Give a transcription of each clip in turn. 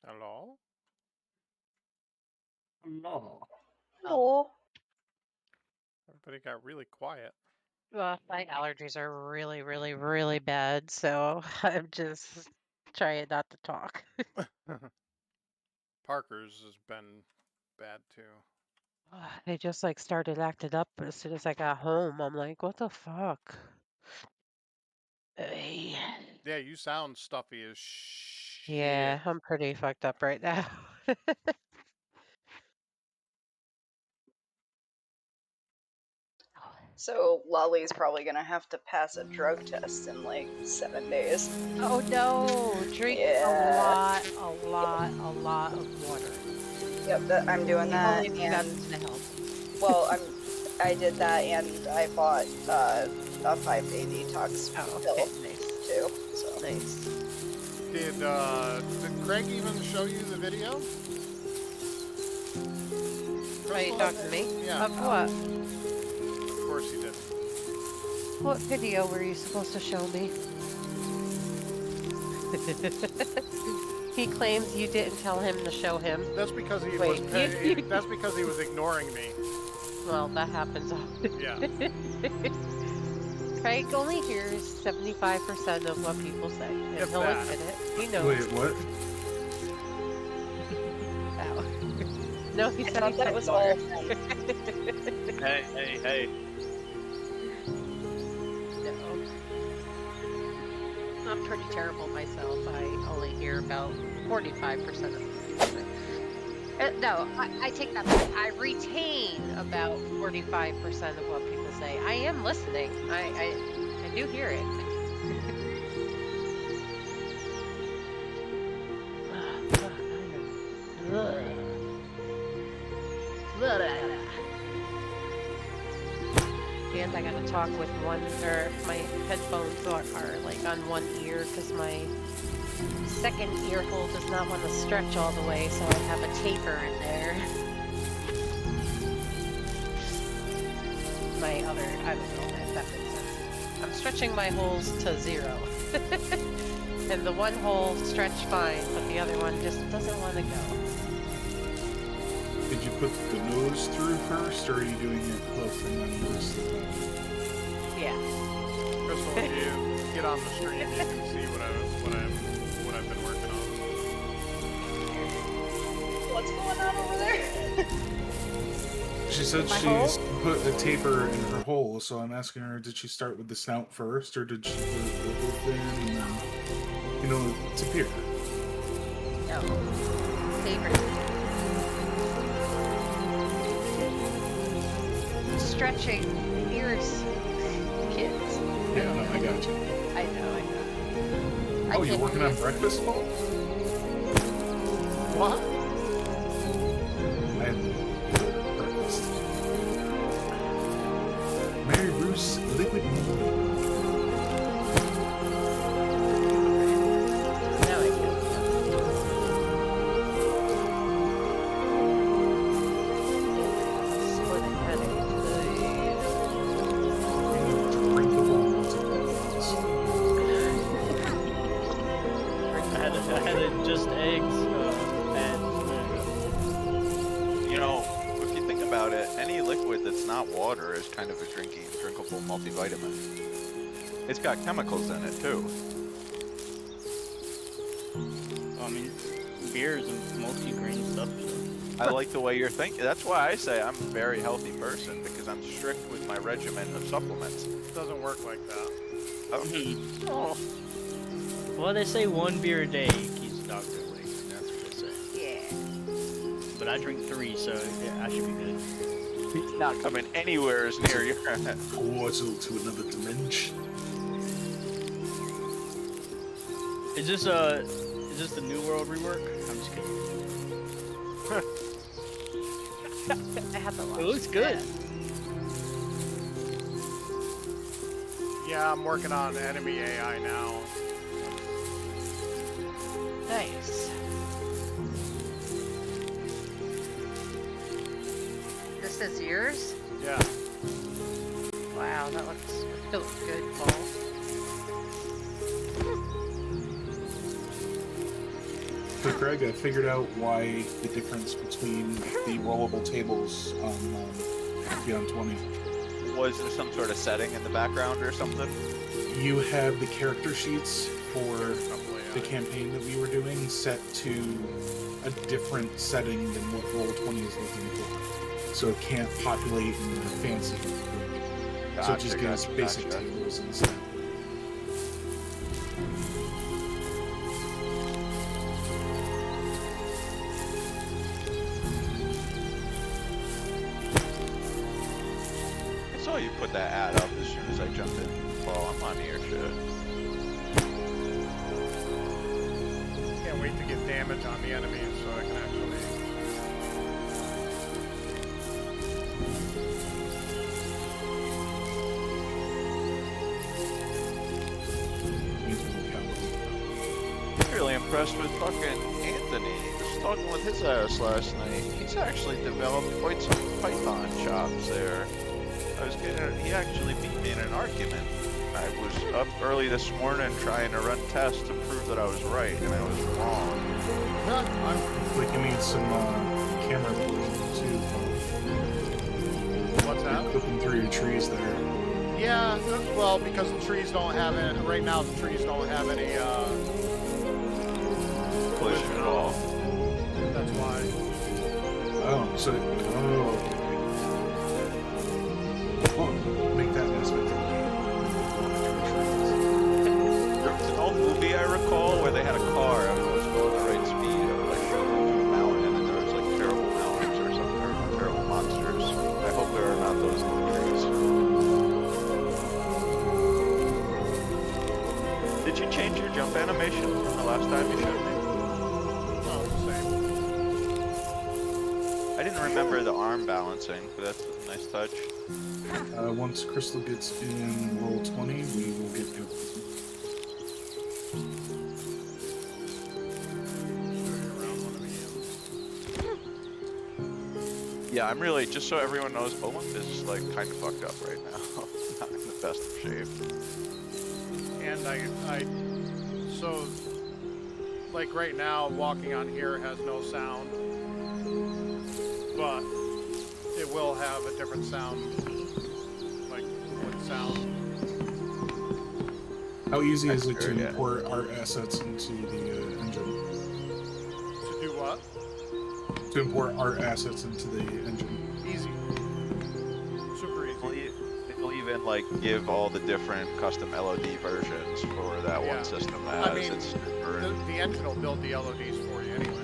Hello? No. No. Everybody got really quiet. My allergies are really, really, really bad, so I'm just trying not to talk. Parker's has been bad too. They just like started acting up as soon as I got home. I'm like, what the fuck? Ay. Yeah, you sound stuffy as shit. Yeah, I'm pretty fucked up right now. So Lolly's probably gonna have to pass a drug test in like 7 days. Oh no! Drink Yeah. a lot of water. Yep, I'm doing that. Only thing that's And gonna help. well, I did that, and I bought a 5-day detox Oh, pill okay, nice. too. So Nice. Did Craig even show you the video? Are you talking to me? Yeah. Of what? Of course he did. What video were you supposed to show me? He claims you didn't tell him to show him. That's because he Wait, was. That's because he was ignoring me. Well, that happens often. Yeah. Craig only hears 75% of what people say, and If he'll that. admit it. He knows. Wait, what? Ow. No, he I said thought he that said was water. all. Hey. No. I'm pretty terrible myself. I only hear about 45% of it. No, I take that back. I retain about 45% of what people say. I am listening. I do hear it. And I gotta talk with one, or my headphones are like on one ear because my second ear hole does not want to stretch all the way, so I have a taper in there. My other, I don't know if that makes sense. I'm stretching my holes to 0. And the one hole stretched fine, but the other one just doesn't want to go. Did you put the nose through first, or are you doing it close and then nose? Yeah. Crystal, if you get on the stream, you can see what I've been working on. What's going on over there? She said My she's put a taper in her hole, so I'm asking her, did she start with the snout first, or did she put the hook in and then, to peer? No. Taper. Stretching ears, kids. Yeah, no, I got you. I know. Oh, you're working on breakfast? What? I had breakfast. Mary Bruce liquid mold. Now I get splitting headache. Drinkable multivitamins. I had just eggs, and if you think about it, any liquid that's not water is kind of a drinkable multivitamin. It's got chemicals in it too. I mean, beer is a multi-grain stuff. I like the way you're thinking. That's why I say I'm a very healthy person, because I'm strict with my regimen of supplements. It doesn't work like that. Oh. Well, they say 1 beer a day keeps the doctor away. That's what they say. Yeah. But I drink 3, so yeah, I should be good. It's not coming anywhere as near your head. Portal to another dimension. Is this the New World rework? I'm just kidding. I have to watch. It looks good. Yeah, I'm working on enemy AI now. Nice. This is yours? Yeah. Wow, that looks really good, Paul. So Craig, I figured out why the difference between the rollable tables on Beyond 20. Was there some sort of setting in the background or something? You have the character sheets for Probably, the campaign that we were doing set to a different setting than what Roll20 is looking for. So it can't populate in fancy. So it just gives basic tables instead. I saw you put that ad up as soon as I jumped in. Oh, I'm on your shit. Can't wait to get damage on the enemies so I can actually. Really impressed with fucking Anthony. Just talking with his ass last night. He's actually developed quite some Python chops there. He actually beat me in an argument. I was up early this morning trying to run tests to prove that I was right, and I was wrong. Like you need some camera too. What's that? Clipping through your trees there. Yeah, well, because the trees don't have it. Right now, the trees don't have any Collision at all. That's why. Oh, so make that aspect of the game. There was an old movie I recall where they had a car and it was going the right speed or like going into a mountain and there was like terrible mountains or something or terrible monsters. I hope there are not those in the trees. Did you change your jump animation from the last time you showed me? Oh, it's the same. I didn't remember the arm balancing, but that's a nice touch. Once Crystal gets in Roll20, we will get going. Yeah, I'm really, just so everyone knows, Olymp is like kind of fucked up right now. Not in the best of shape. And so, like right now, walking on here has no sound, but it will have a different sound, like wood sound. How easy is it to Yeah. import art assets into the engine? To do what? To import art assets into the engine. Easy. Super easy. It'll even like give all the different custom LOD versions for that Yeah. one system that I has mean, its super. The engine will build the LODs for you anyway.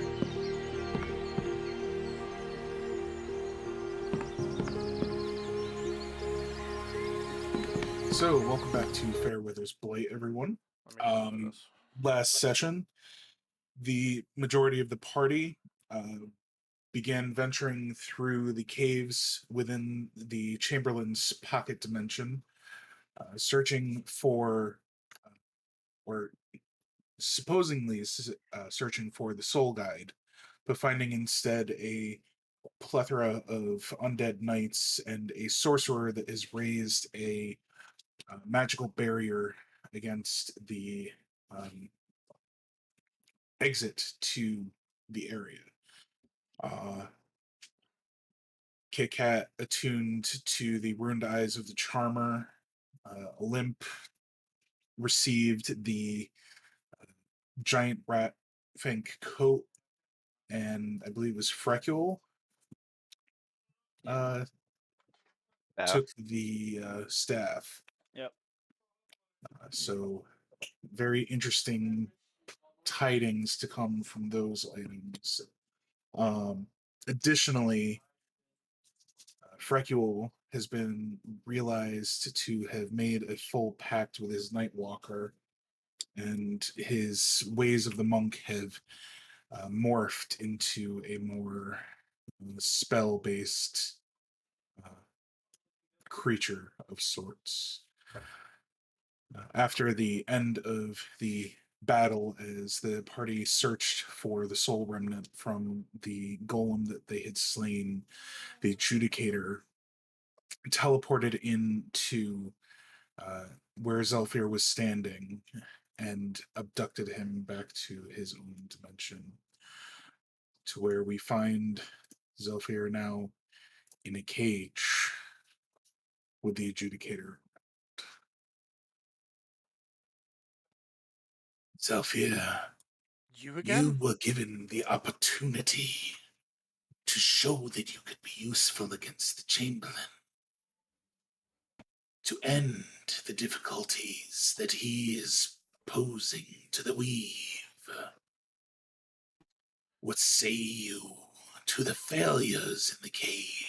So, welcome back to Fairweather's Blight, everyone. Let me this. Last session, the majority of the party began venturing through the caves within the Chamberlain's pocket dimension, searching for, or supposedly searching for the soul guide, but finding instead a plethora of undead knights and a sorcerer that has raised a magical barrier against the exit to the area. Kit Kat attuned to the ruined eyes of the charmer. Olymp received the giant rat fink coat, and I believe it was Frecule took the staff. Yep. So very interesting tidings to come from those items. Additionally, Frecule has been realized to have made a full pact with his Nightwalker, and his ways of the monk have morphed into a more spell-based creature of sorts. After the end of the battle, as the party searched for the soul remnant from the golem that they had slain, the adjudicator teleported into where Zelfir was standing and abducted him back to his own dimension. to where we find Zelfir now in a cage with the adjudicator. Zelfir, You again? you were given the opportunity to show that you could be useful against the Chamberlain, to end the difficulties that he is posing to the weave. What say you to the failures in the cave?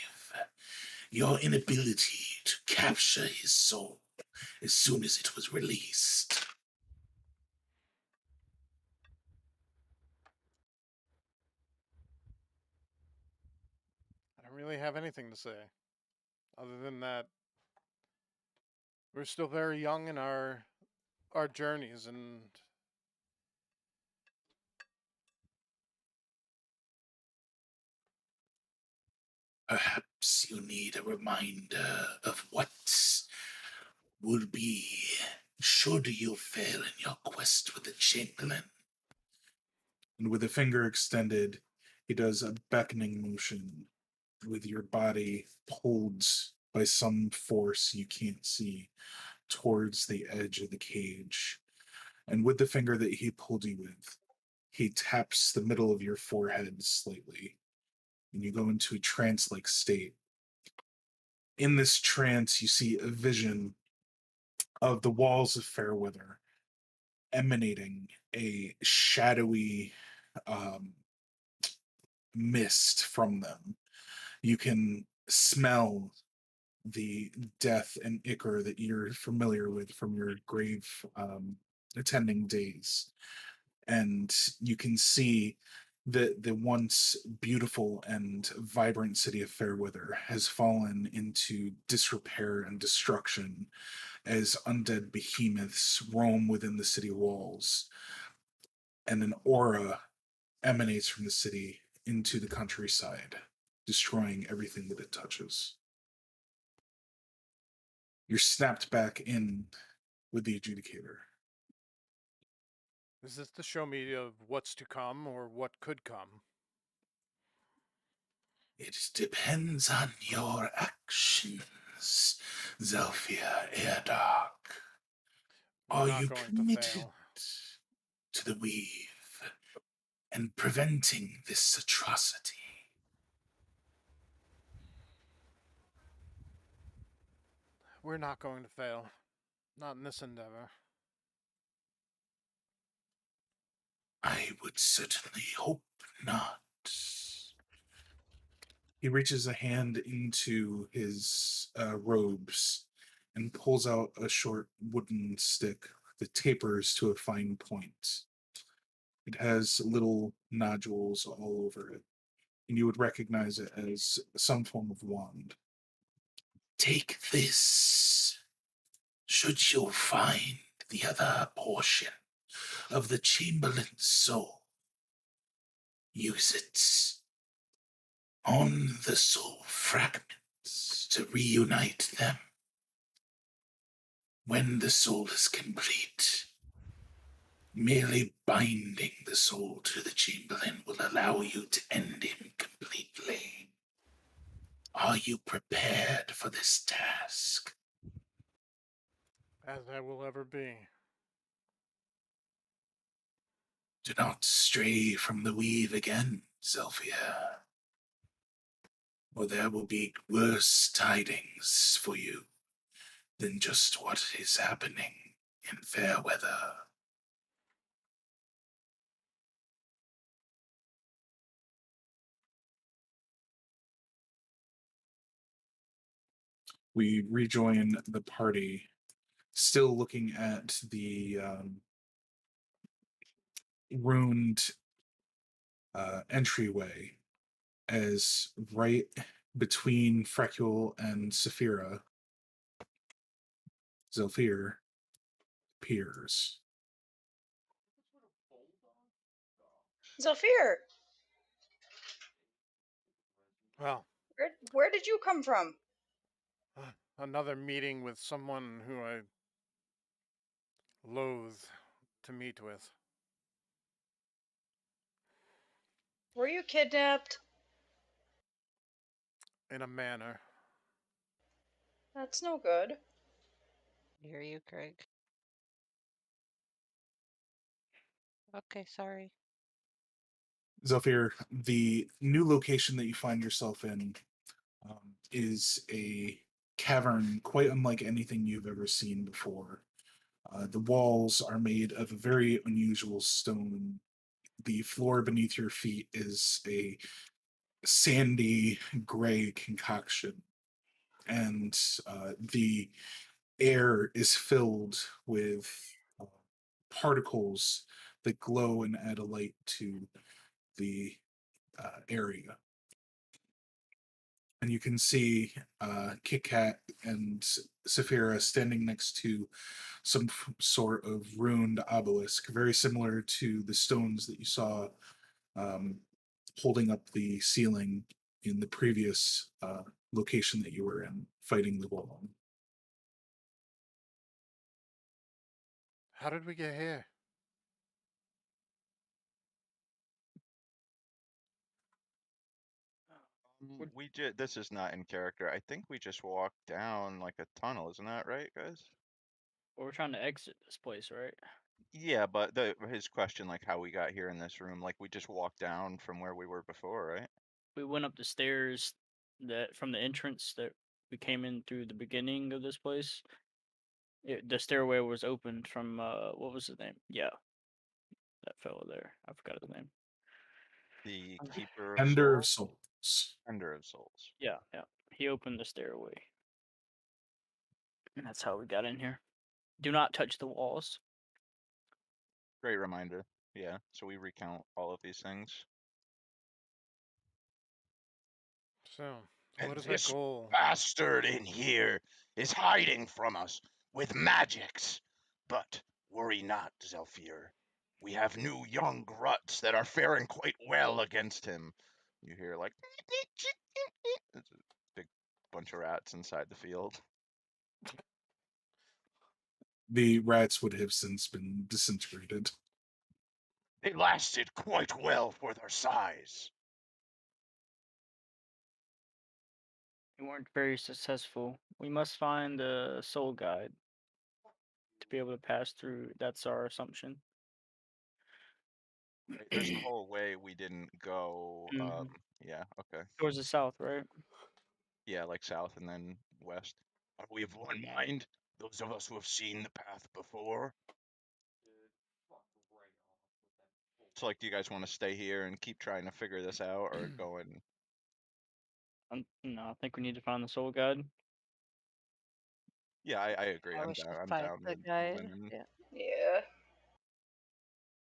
Your inability to capture his soul as soon as it was released. I don't really have anything to say. Other than that, we're still very young in our journeys, and Perhaps you need a reminder of what would be should you fail in your quest with the Chamberlain. And with a finger extended, he does a beckoning motion with your body pulled by some force you can't see towards the edge of the cage. And with the finger that he pulled you with, he taps the middle of your forehead slightly, and you go into a trance-like state. In this trance, you see a vision of the walls of Fairweather emanating a shadowy mist from them. You can smell the death and ichor that you're familiar with from your grave attending days. And you can see that the once beautiful and vibrant city of Fairweather has fallen into disrepair and destruction as undead behemoths roam within the city walls. And an aura emanates from the city into the countryside, destroying everything that it touches. You're snapped back in with the adjudicator. is this to show me of what's to come or what could come? It depends on your actions, Zelfia Airdark. We're Are not you going to committed fail. to the weave and preventing this atrocity? We're not going to fail. Not in this endeavor. I would certainly hope not. He reaches a hand into his robes and pulls out a short wooden stick that tapers to a fine point. It has little nodules all over it, and you would recognize it as some form of wand. Take this. Should you find the other portion of the Chamberlain's soul, use it on the soul fragments to reunite them. When the soul is complete, merely binding the soul to the Chamberlain will allow you to end him completely. Are you prepared for this task? As I will ever be. Do not stray from the weave again, Zelfia, or there will be worse tidings for you than just what is happening in Fairweather. We rejoin the party, still looking at the ruined entryway, as right between Frecule and Saphira, Zelfir appears. Zafir, Well, where did you come from? another meeting with someone who I loathe to meet with. Were you kidnapped? In a manner. That's no good. Hear you, Craig. Okay, sorry. Zephyr, the new location that you find yourself in is a cavern quite unlike anything you've ever seen before. The walls are made of a very unusual stone. The floor beneath your feet is a sandy gray concoction, and the air is filled with particles that glow and add a light to the area. And you can see Kit Kat and Saphira standing next to some sort of ruined obelisk, very similar to the stones that you saw um, holding up the ceiling in the previous location that you were in, fighting the golem. How did we get here? We did. This is not in character. I think we just walked down like a tunnel, isn't that right, guys? Well, we're trying to exit this place, right? Yeah, but his question, like how we got here in this room, like we just walked down from where we were before, right? We went up the stairs that from the entrance that we came in through the beginning of this place. The stairway was opened from what was his name? Yeah, that fellow there. I forgot his name. The Keeper of Ender of Souls, Souls. Ender of Souls. Yeah, yeah. He opened the stairway. And that's how we got in here. Do not touch the walls. Great reminder. Yeah, so we recount all of these things. So, And what is our this goal? bastard in here is hiding from us with magics. But worry not, Zelfir. We have new young gruts that are faring quite well against him. You hear like it's a big bunch of rats inside the field. The rats would have since been disintegrated. They lasted quite well for their size. We weren't very successful. We must find the soul guide to be able to pass through. That's our assumption. Right, there's a whole way we didn't go. Mhm. Yeah, okay. Towards the south, right? Yeah, like south and then west. Are we of one mind? Those of us who have seen the path before? So like, do you guys want to stay here and keep trying to figure this out, or go and? No, I think we need to find the soul guide. Yeah, I agree. I I'm wish down. to I'm find down the with guide. moving and Yeah. Yeah.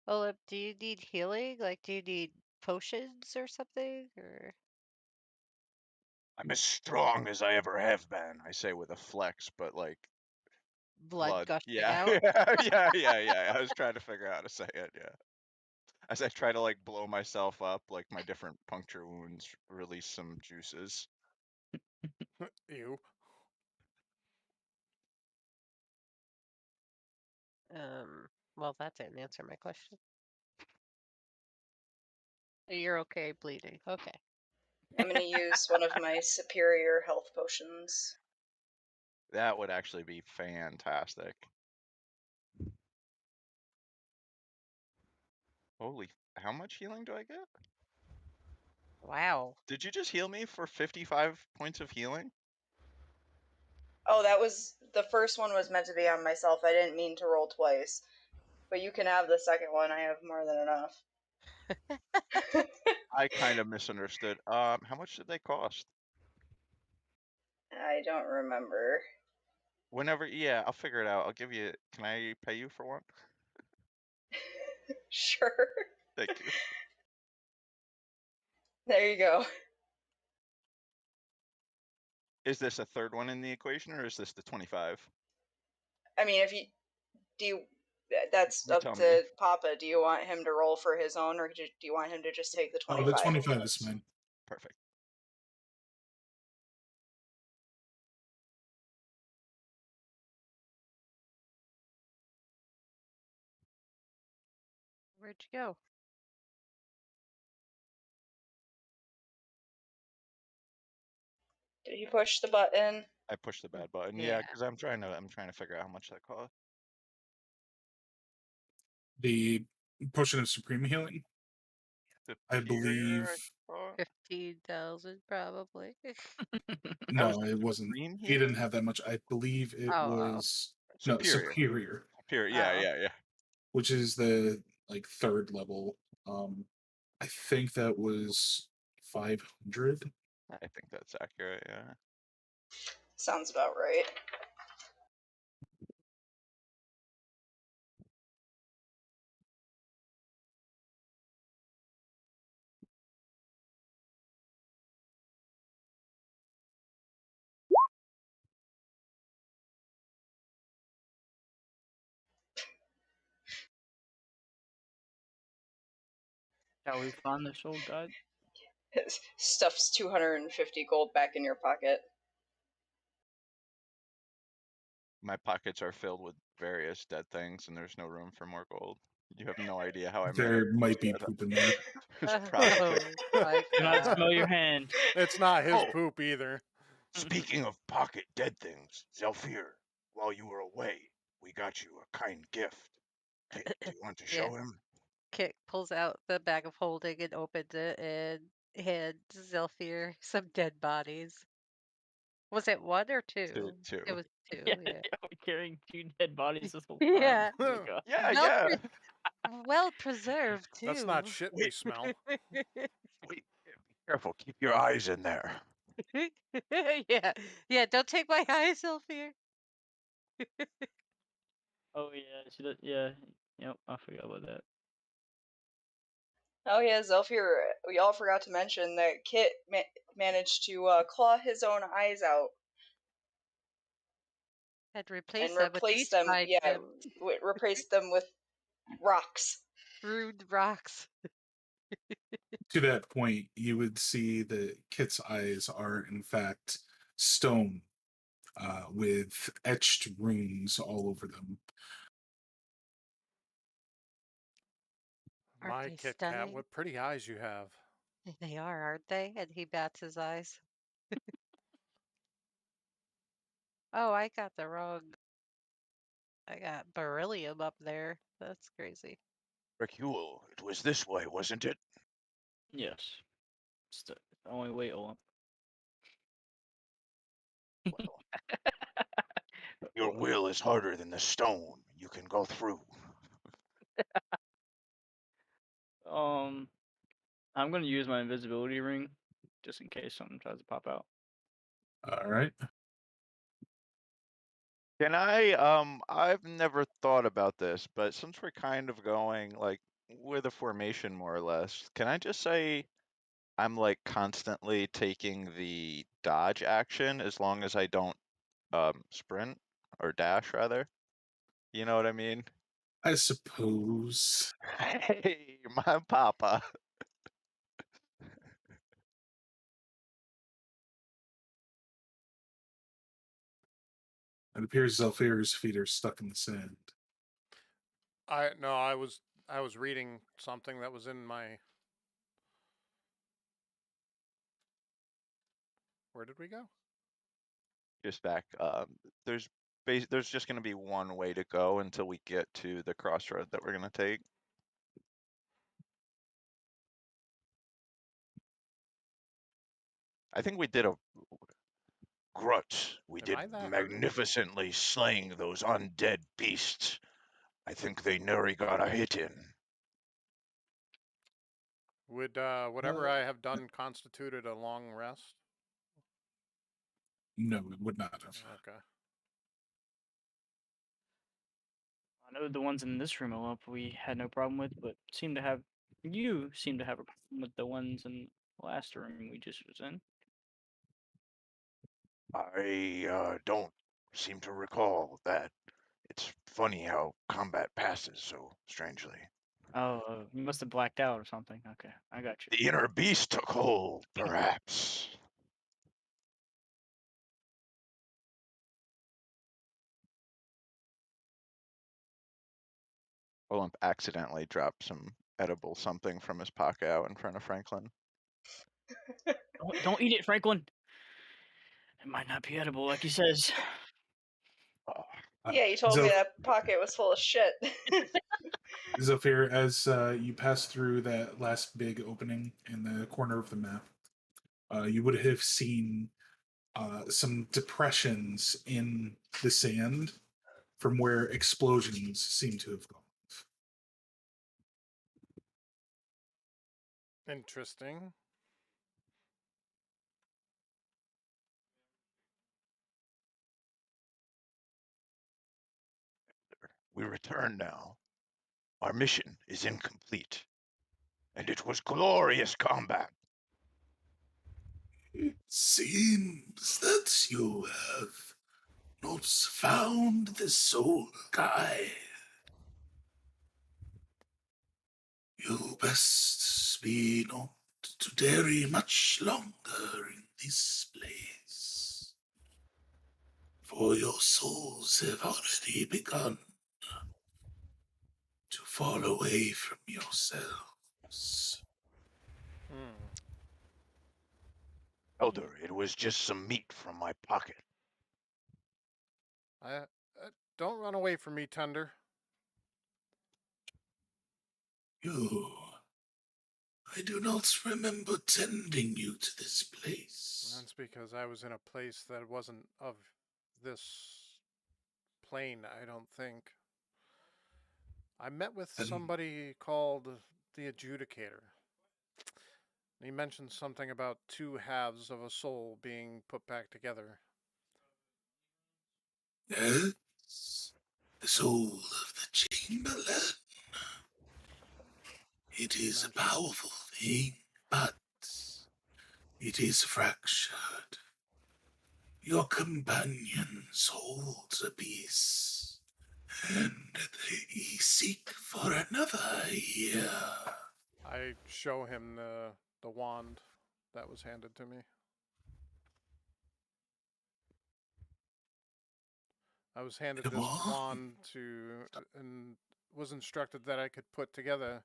Olip, do you need healing? Like, do you need potions or something? Or I'm as strong as I ever have been. I say with a flex, but like blood blood. gushing Yeah, out? yeah. I was trying to figure out how to say it. Yeah, as I try to like blow myself up, like my different puncture wounds release some juices. Ew. Well, that didn't answer my question. You're okay bleeding. Okay. I'm gonna use one of my superior health potions. That would actually be fantastic. Holy, how much healing do I get? Wow. Did you just heal me for 55 points of healing? Oh, that was the first one was meant to be on myself. I didn't mean to roll twice. But you can have the second one. I have more than enough. I kind of misunderstood. How much did they cost? I don't remember. Whenever, yeah, I'll figure it out. I'll give you. Can I pay you for one? Sure. Thank you. There you go. Is this a third one in the equation, or is this the 25? I mean, if you do, that's You up tell me. to Papa. Do you want him to roll for his own, or do you want him to just take the 25? Oh, the 25 is mine. Perfect. Where'd you go? Did he push the button? I pushed the bad button. Yeah, Yeah. because I'm trying to figure out how much that costs. The potion of supreme healing, I believe. 15,000 probably. That was No, it wasn't. supreme He didn't healing? have that much. I believe it Oh, was Superior. superior, Superior. Yeah, Oh. yeah, yeah. which is the like third level. I think that was 500. I think that's accurate. Yeah. Sounds about right. Shall we find this old guy? Stuffs 250 gold back in your pocket. My pockets are filled with various dead things, and there's no room for more gold. You have no idea how I managed. There might be poop in there. There's probably Oh my Do not god. smell your hand. It's not his Oh. poop either. Speaking of pocket dead things, Zelfir, while you were away, we got you a kind gift. Do you want to show him? Kit pulls out the bag of holding and opens it and hands Zelfir some dead bodies. Was it one or two? two. It was two, Yeah, yeah. we're carrying 2 dead bodies this whole time. Yeah. Oh my god. Yeah, Well yeah. Well preserved too. That's not shit we Wait. smell. Wait, be careful. Keep your eyes in there. yeah. Yeah, don't take my eyes, Zelfir. Oh yeah, she does. Yeah. Yep, I forgot about that. Oh yeah, Zelfir, we all forgot to mention that Kit managed to claw his own eyes out And replace and them with replace these them. 5 Yeah, gems. replace them with rocks. Rude rocks. To that point, you would see that Kit's eyes are in fact stone, with etched runes all over them. Aren't My they Kit Kat, stunning? what pretty eyes you have. They are, aren't they? And he bats his eyes. Oh, I got the wrong. I got beryllium up there. That's crazy. Hercule, it was this way, wasn't it? Yes. It's the only way Olymp. Well, your will is harder than the stone. You can go through. I'm gonna use my invisibility ring just in case something tries to pop out. All right. Can I? I've never thought about this, but since we're kind of going like with a formation more or less, can I just say I'm like constantly taking the dodge action as long as I don't sprint or dash rather? You know what I mean? I suppose. Hey, my Poppa. It appears Zelfir's feet are stuck in the sand. I was reading something that was in my. Where did we go? Just back. There's just gonna be one way to go until we get to the crossroad that we're gonna take. I think we did a Grut, we Am did I that hurt? magnificently slaying those undead beasts. I think they nearly got a hit in. Would whatever I have done constituted a long rest? No, it would not have. Okay. I know the ones in this room Olymp we had no problem with, but you seem to have a problem with the ones in the last room we just was in. I don't seem to recall that. It's funny how combat passes so strangely. Oh, you must have blacked out or something. Okay, I got you. The inner beast took hold, perhaps. Olymp accidentally dropped some edible something from his pocket out in front of Franklin. Don't eat it, Franklin. It might not be edible, like he says. Yeah, you told me that pocket was full of shit. Zephyr, as you pass through that last big opening in the corner of the map, you would have seen some depressions in the sand from where explosions seem to have gone. Interesting. We return now. Our mission is incomplete. And it was glorious combat. It seems that you have not found the soul guide. You best be not to tarry much longer in this place, for your souls have already begun to fall away from yourselves. Elder, it was just some meat from my pocket. Don't run away from me, Tender. I do not remember tending you to this place. That's because I was in a place that wasn't of this plane, I don't think. I met with somebody called the Adjudicator. He mentioned something about two halves of a soul being put back together. Yes, the soul of the Chamberlain. It is a powerful thing, but it is fractured. Your companion holds a piece, and they seek for another ear. I show him the wand that was handed to me. I was handed this wand and was instructed that I could put together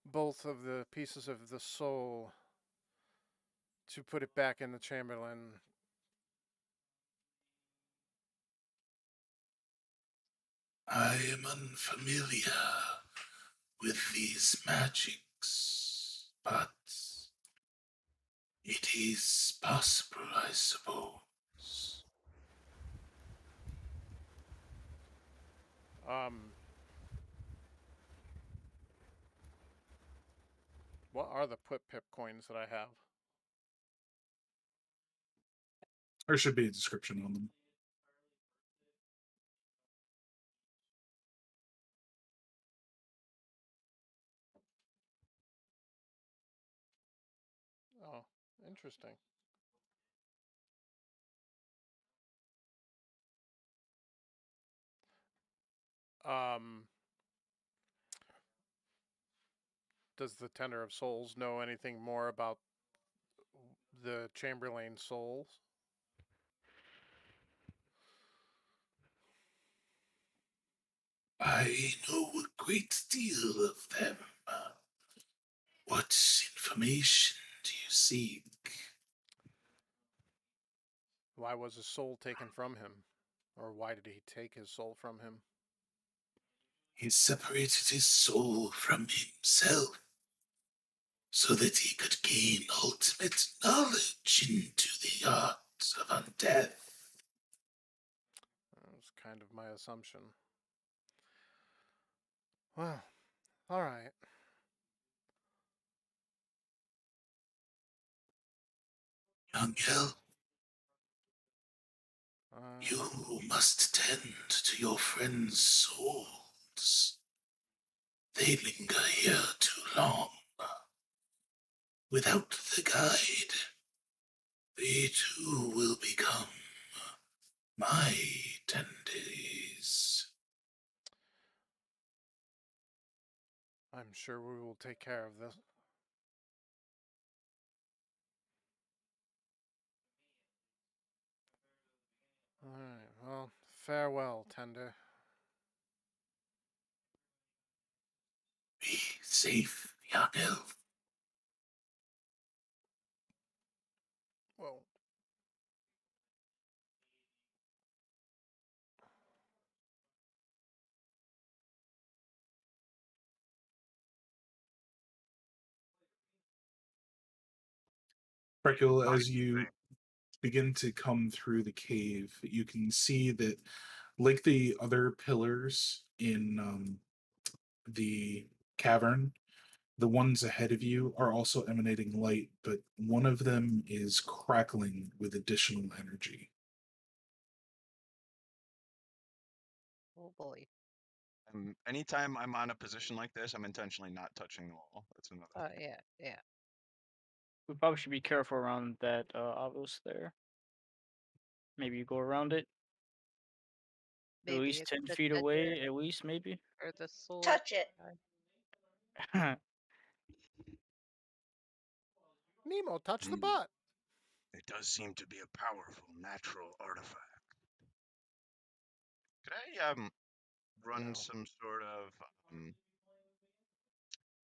both of the pieces of the soul to put it back in the Chamberlain. I am unfamiliar with these magics, but it is possible, I suppose. What are the pip coins that I have? There should be a description on them. Oh, interesting. Does the Tender of Souls know anything more about the Chamberlain souls? I know a great deal of them. What information do you seek? Why was his soul taken from him? Or why did he take his soul from him? He separated his soul from himself so that he could gain ultimate knowledge into the art of undeath. That was kind of my assumption. Well, alright. Young elf, you must tend to your friends' souls. They linger here too long. Without the guide, they too will become my tendies. I'm sure we will take care of this. Alright, well, farewell, Tender. Be safe, young elf. Well, Precule, as you begin to come through the cave, you can see that, like the other pillars in the cavern, the ones ahead of you are also emanating light, but one of them is crackling with additional energy. Oh boy. Anytime I'm on a position like this, I'm intentionally not touching the wall. That's another. Oh yeah, yeah. We probably should be careful around that obelisk there. Maybe you go around it. At Maybe least it's 10 the feet dead away, at least, maybe. or the sword. Touch it. Nemo, touch the Hmm. butt. It does seem to be a powerful natural artifact. Could I run No. some sort of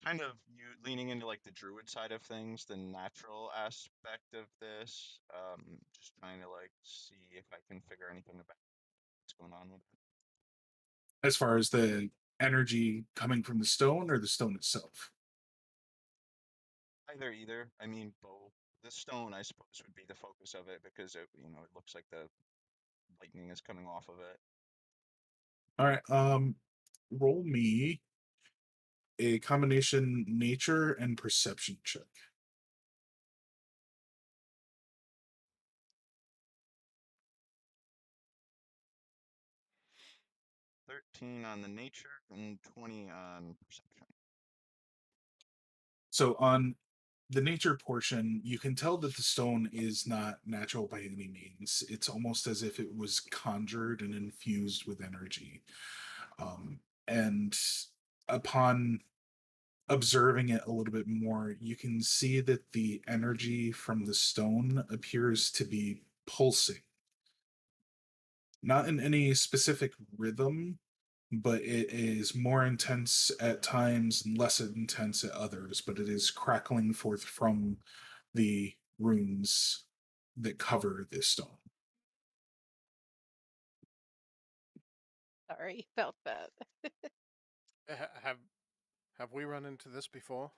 kind of you leaning into like the druid side of things, the natural aspect of this? Just trying to like see if I can figure anything about what's going on with it. As far as the energy coming from the stone or the stone itself? Either. I mean, both. The stone, I suppose, would be the focus of it because it, it looks like the lightning is coming off of it. All right. Roll me a combination nature and perception check. 13 on the nature and 20 on perception. So on the nature portion, you can tell that the stone is not natural by any means. It's almost as if it was conjured and infused with energy. And upon observing it a little bit more, you can see that the energy from the stone appears to be pulsing. Not in any specific rhythm, but it is more intense at times and less intense at others, but it is crackling forth from the runes that cover this stone. Sorry about that. Have we run into this before?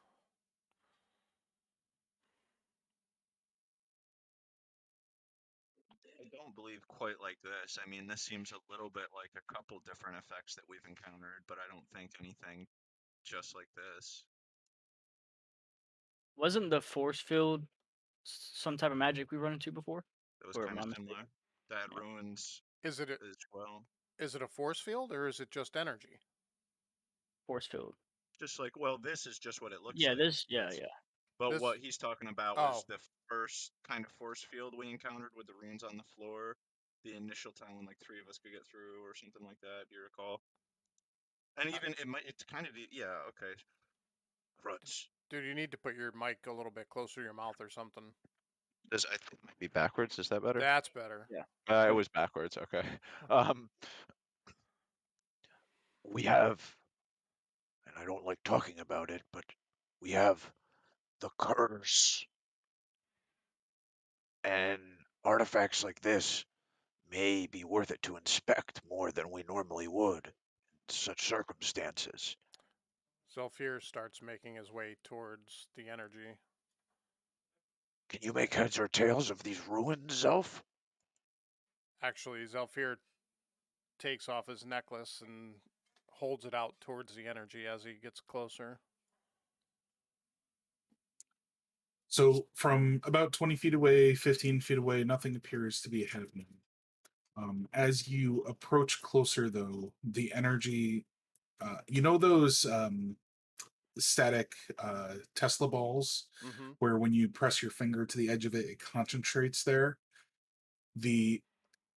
I don't believe quite like this. I mean, this seems a little bit like a couple different effects that we've encountered, but I don't think anything just like this. Wasn't the force field some type of magic we run into before? That was Or kind am of I similar. mistaken? That Yeah. ruins Is it as well. a force field or is it just energy? Force field. Just like, well, this is just what it looks Yeah, like. this, yeah. But This- what he's talking about Oh. was the first kind of force field we encountered with the runes on the floor. The initial time when like 3 of us could get through or something like that. Do you recall? And even it's kind of yeah, okay. Ruts. Dude, you need to put your mic a little bit closer to your mouth or something. I think it might be backwards. Is that better? That's better. Yeah. It was backwards. Okay. We have, and I don't like talking about it, but we have the curse. And artifacts like this may be worth it to inspect more than we normally would in such circumstances. Zelfir starts making his way towards the energy. Can you make heads or tails of these ruins, Zelf? Actually, Zelfir takes off his necklace and holds it out towards the energy as he gets closer. So from about 20 feet away, 15 feet away, nothing appears to be ahead of him. As you approach closer, though, the energy, those static Tesla balls, Mm-hmm. where when you press your finger to the edge of it, it concentrates there. The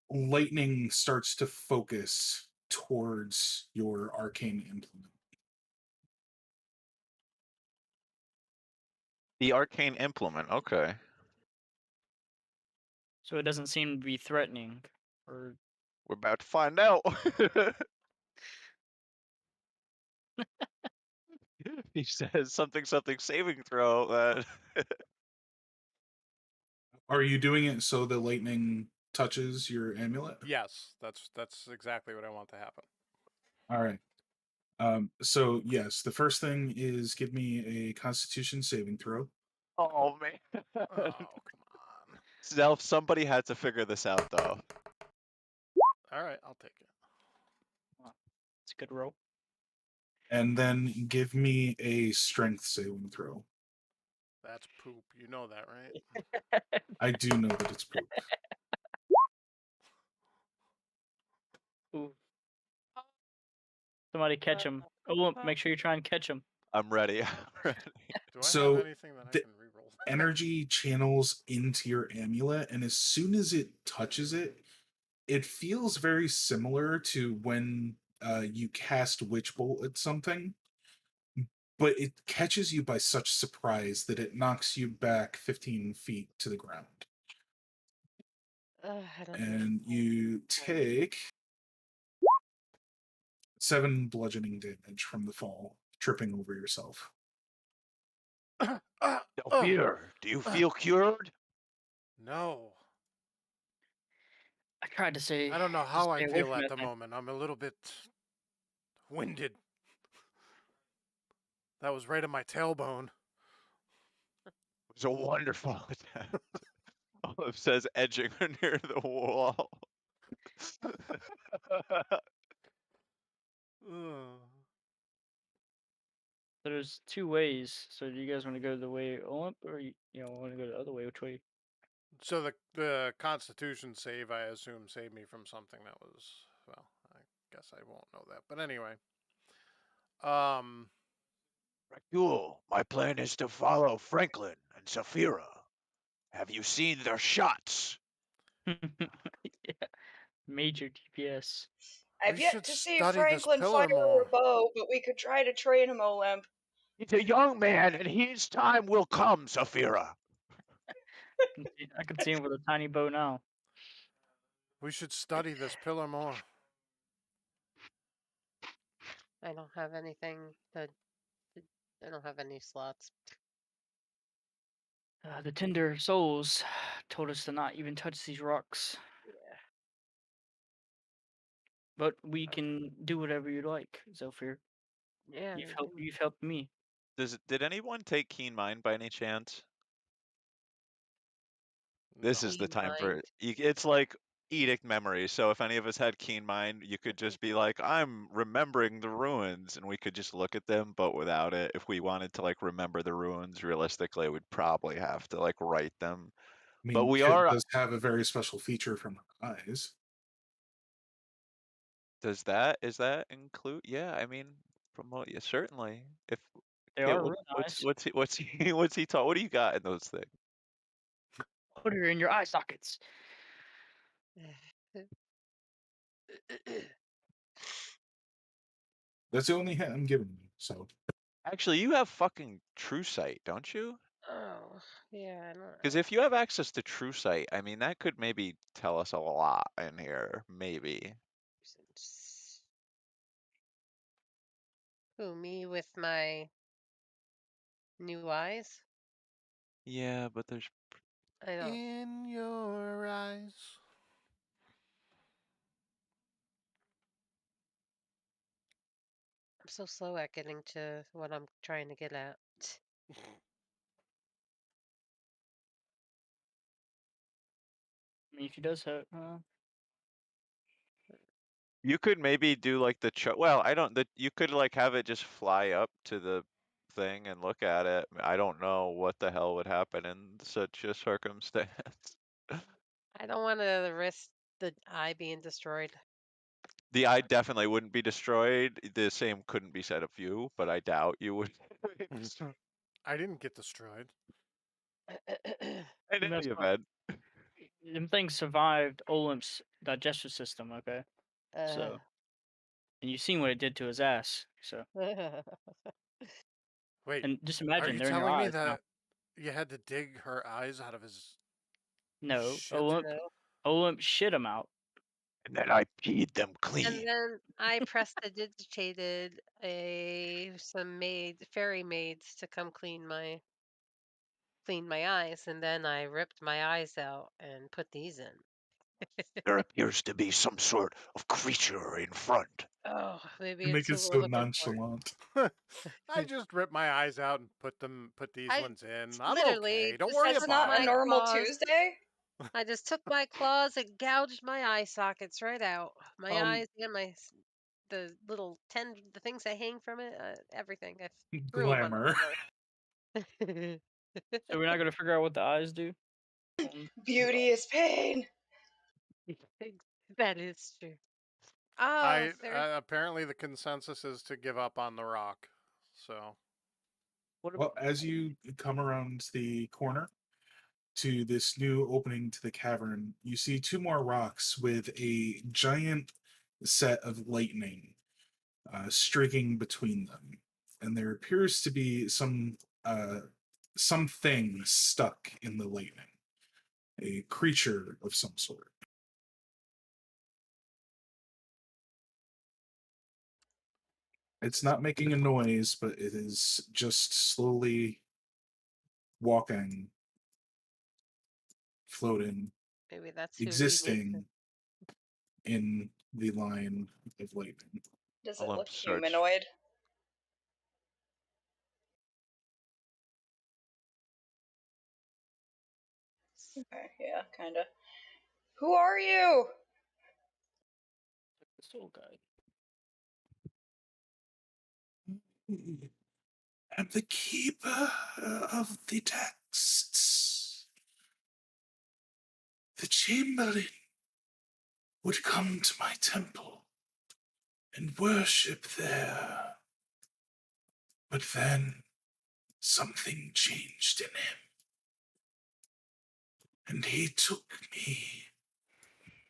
lightning starts to focus towards your arcane implement. The arcane implement. Okay. So it doesn't seem to be threatening. Or We're about to find out. He says something saving throw. Are you doing it so the lightning touches your amulet? Yes, that's exactly what I want to happen. All right. So yes, the first thing is give me a Constitution saving throw. Oh man. Oh, come Zelf, somebody had to figure this out, though. All right, I'll take it. It's a good roll. And then give me a strength saving throw. That's poop. You know that, right? I do know that it's poop. Ooh. Somebody catch him. Oh, make sure you try and catch him. I'm ready. I'm ready. Do I So, have anything that I the can reroll? Energy channels into your amulet, and as soon as it touches it, it feels very similar to when you cast Witch Bolt at something, but it catches you by such surprise that it knocks you back 15 feet to the ground. I don't And you take 7 bludgeoning damage from the fall, tripping over yourself. Delphir, do you feel cured? No. I tried to say. I don't know to how I stay away feel from at that the thing. moment. I'm a little bit winded. That was right in my tailbone. It was a wonderful attempt. Olive says edging near the wall. Ugh. There's 2 ways. So do you guys want to go the way Olymp, or you want to go the other way? Which way? So the Constitution save, I assume, saved me from something that was, well, I guess I won't know that. But anyway. Raccool, my plan is to follow Franklin and Saphira. Have you seen their shots? Yeah. Major DPS. I've We yet should to see study this Franklin pillar fire more. a bow, but we could try to train him, Olymp. He's a young man, and his time will come, Saphira. I can see him with a tiny bow now. We should study this pillar more. I don't have anything to. I don't have any slots. The tender souls told us to not even touch these rocks. Yeah. But we can do whatever you like, Zephyr. Yeah. You've helped me. Did anyone take Keen Mind by any chance? This No. is the Keen time for Mind? it's like edict memory. So if any of us had Keen Mind, you could just be like, I'm remembering the ruins, and we could just look at them, but without it. If we wanted to like remember the ruins realistically, we'd probably have to like write them. I mean, But we Kit are. does have a very special feature from her eyes. Is that include? Yeah, I mean, promote. Yeah, certainly. If They Kit, are really nice. what's he taught? What do you got in those things? Put her in your eye sockets. That's the only hint I'm giving you. So Actually, you have fucking True Sight, don't you? Oh, yeah. I don't. Because if you have access to True Sight, I mean, that could maybe tell us a lot in here. Maybe. Who, me with my new eyes? Yeah, but there's. I don't. In your eyes. I'm so slow at getting to what I'm trying to get at. I mean, if he does have. You could maybe do like well, I don't. You could like have it just fly up to the thing and look at it. I don't know what the hell would happen in such a circumstance. I don't want to risk the eye being destroyed. The eye definitely wouldn't be destroyed. The same couldn't be said of you, but I doubt you would. I didn't get destroyed. In any That's fine. event. Them things survived Olymp's digestive system, okay? So, and you've seen what it did to his ass. So, Wait, and just are imagine you they're in your telling me eyes now. that you had to dig her eyes out of his No, shit? Olymp shit him out. And then I peed them And clean. then I prestidigitated some fairy maids to come clean my eyes, and then I ripped my eyes out and put these in. There appears to be some sort of creature in front. Oh, maybe you make it's it who so we're looking for. nonchalant. I just ripped my eyes out and put these ones in. I'm literally okay. Don't just worry says It's about not it. a normal claws. Tuesday. I just took my claws and gouged my eye sockets right out. My eyes and the little the things that hang from it, everything. I threw them on the Glamour. floor. So we're not gonna figure out what the eyes do. Beauty is pain. That is true. Oh, apparently the consensus is to give up on the rock. So Well, as you come around the corner to this new opening to the cavern, you see two more rocks with a giant set of lightning streaking between them, and there appears to be something stuck in the lightning, a creature of some sort. It's not making a noise, but it is just slowly walking, floating, maybe that's who we need existing in the line of lightning. Does I'll it look search. humanoid? Okay, yeah, kinda. Who are you? The soul guide. I'm the keeper of the texts. The Chamberlain would come to my temple and worship there. But then something changed in him, and he took me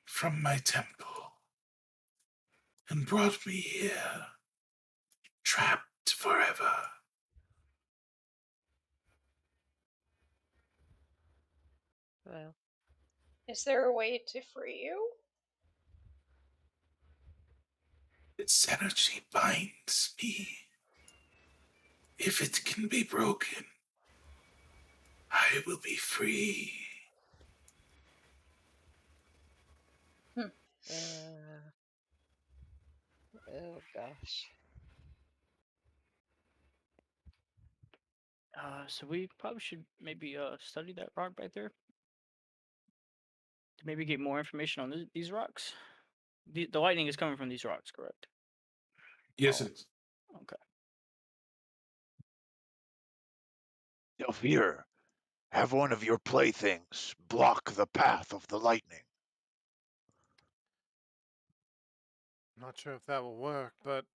from my temple and brought me here, trapped forever. Well, Is there a way to free you? Its energy binds me. If it can be broken, I will be free. oh gosh. So we probably should maybe study that rock right there to maybe get more information on these rocks. The lightning is coming from these rocks, correct? Yes, it is. Okay. Delphir, have one of your playthings block the path of the lightning. I'm not sure if that will work, but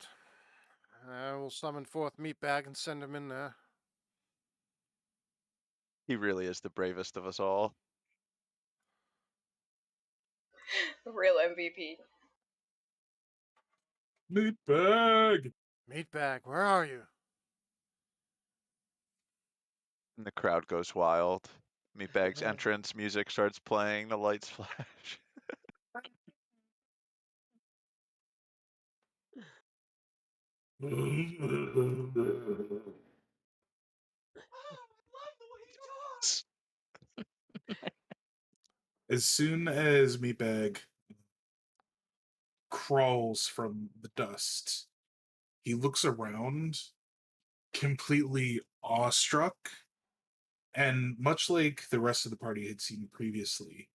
I will summon forth Meatbag and send him in there. He really is the bravest of us all. Real MVP. Meatbag! Meatbag, where are you? And the crowd goes wild. Meatbag's entrance music starts playing, the lights flash. As soon as Meatbag crawls from the dust, he looks around, completely awestruck, and much like the rest of the party had seen previously,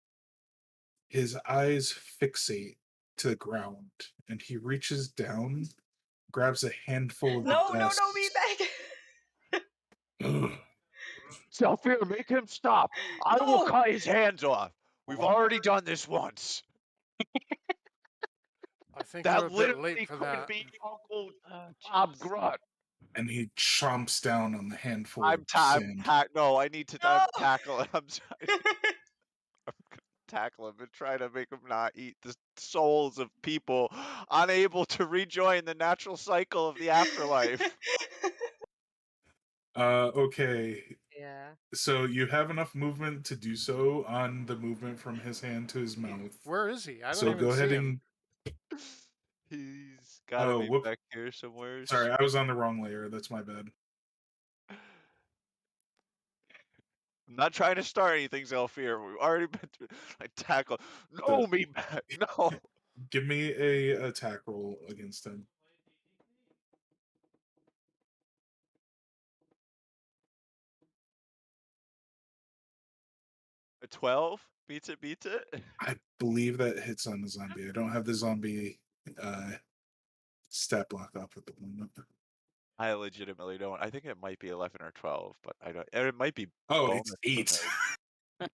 his eyes fixate to the ground, and he reaches down, grabs a handful of the No, dust. Meatbag! Delphir, make him stop. I will No! cut his hands off. We've already done this once. I think you're That a bit literally late for could that. be Uncle Oh, Bob jeez. Grunt. And he chomps down on the handful I'm of sand. no, I need to No! tackle him. I'm sorry. I'm gonna tackle him and try to make him not eat the souls of people unable to rejoin the natural cycle of the afterlife. Okay. Yeah. So you have enough movement to do so on the movement from his hand to his mouth. Where is he? I don't So even go see ahead him. and... He's gotta Oh, be whoop. back here somewhere. Sorry, I was on the wrong layer. That's my bad. I'm not trying to start anything, Zelfir. We've already been through. I tackle. No, me back. No. Give me a attack roll against him. A 12? Beats it. I believe that hits on the zombie. I don't have the zombie stat block up at the moment. I legitimately don't. I think it might be 11 or 12, but I don't. And it might be Oh, bonus it's 8. because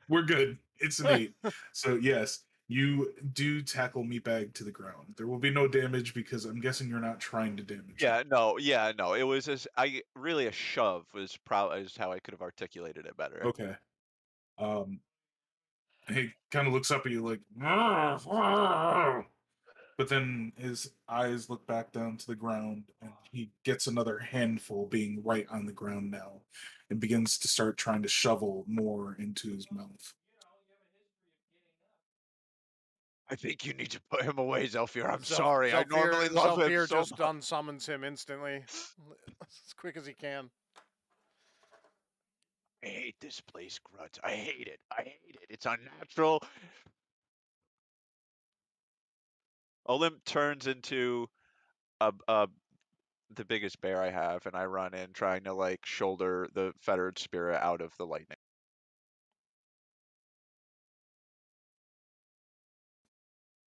We're good. It's an 8. So yes, you do tackle Meatbag to the ground. There will be no damage because I'm guessing you're not trying to damage him. yeah, no. It was really a shove was probably is how I could have articulated it better. Okay. He kind of looks up at you like, "Arr, arr." But then his eyes look back down to the ground, and he gets another handful, being right on the ground now, and begins to start trying to shovel more into his mouth. I think you need to put him away, Zelfir. I'm Zel- sorry. I normally love him Zelfir so just much. unsummons him instantly, as quick as he can. I hate this place, Grudge. I hate it. I hate it. It's unnatural. Olymp turns into the biggest bear I have, and I run in trying to like shoulder the fettered spirit out of the lightning.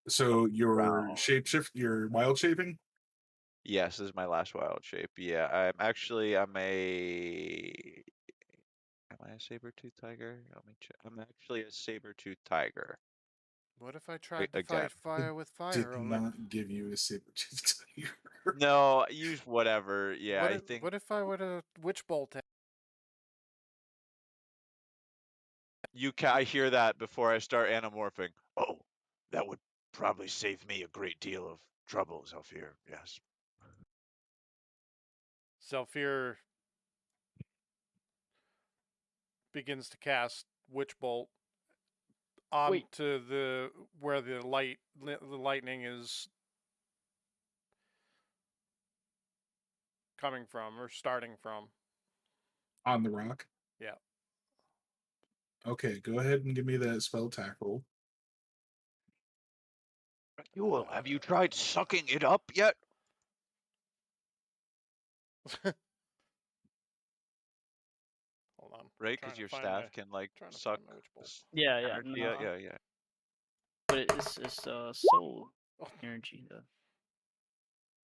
So your Wow. shapeshift, your wild shaping? Yes, this is my last wild shape. Yeah, am I a saber-tooth tiger? Let me check. I'm actually a saber-tooth tiger. What if I tried to Again. fight fire with Did fire? Olymp? not give you a saber-tooth tiger. No, use whatever. Yeah, What I if, think what if I would have witch bolt him? I hear that before I start anamorphing. Oh, that would probably save me a great deal of trouble, Zelfir. Yes. Zelfir begins to cast witch bolt Wait. onto the where the lightning is coming from or starting from. On the rock? Yeah. Okay, go ahead and give me that spell attack roll. Yule, have you tried sucking it up yet? Hold on. Right, Trying because to your find staff my- can like trying to suck find my witch bolt. Yeah, energy. no. Yeah. But it's soul Oh. energy though.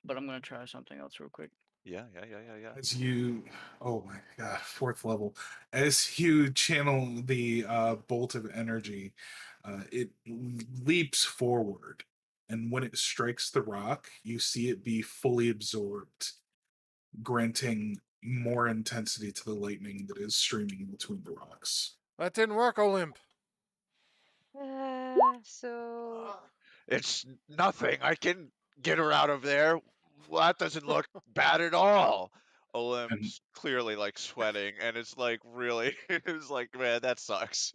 But I'm gonna try something else real quick. Yeah. As you, oh my god, 4th level. As you channel the bolt of energy, it leaps forward, and when it strikes the rock, you see it be fully absorbed, granting more intensity to the lightning that is streaming between the rocks. That didn't work, Olymp. So It's nothing. I can get her out of there. Well, that doesn't look bad at all. Olymp's clearly like sweating, and it's like really, it's like, man, that sucks.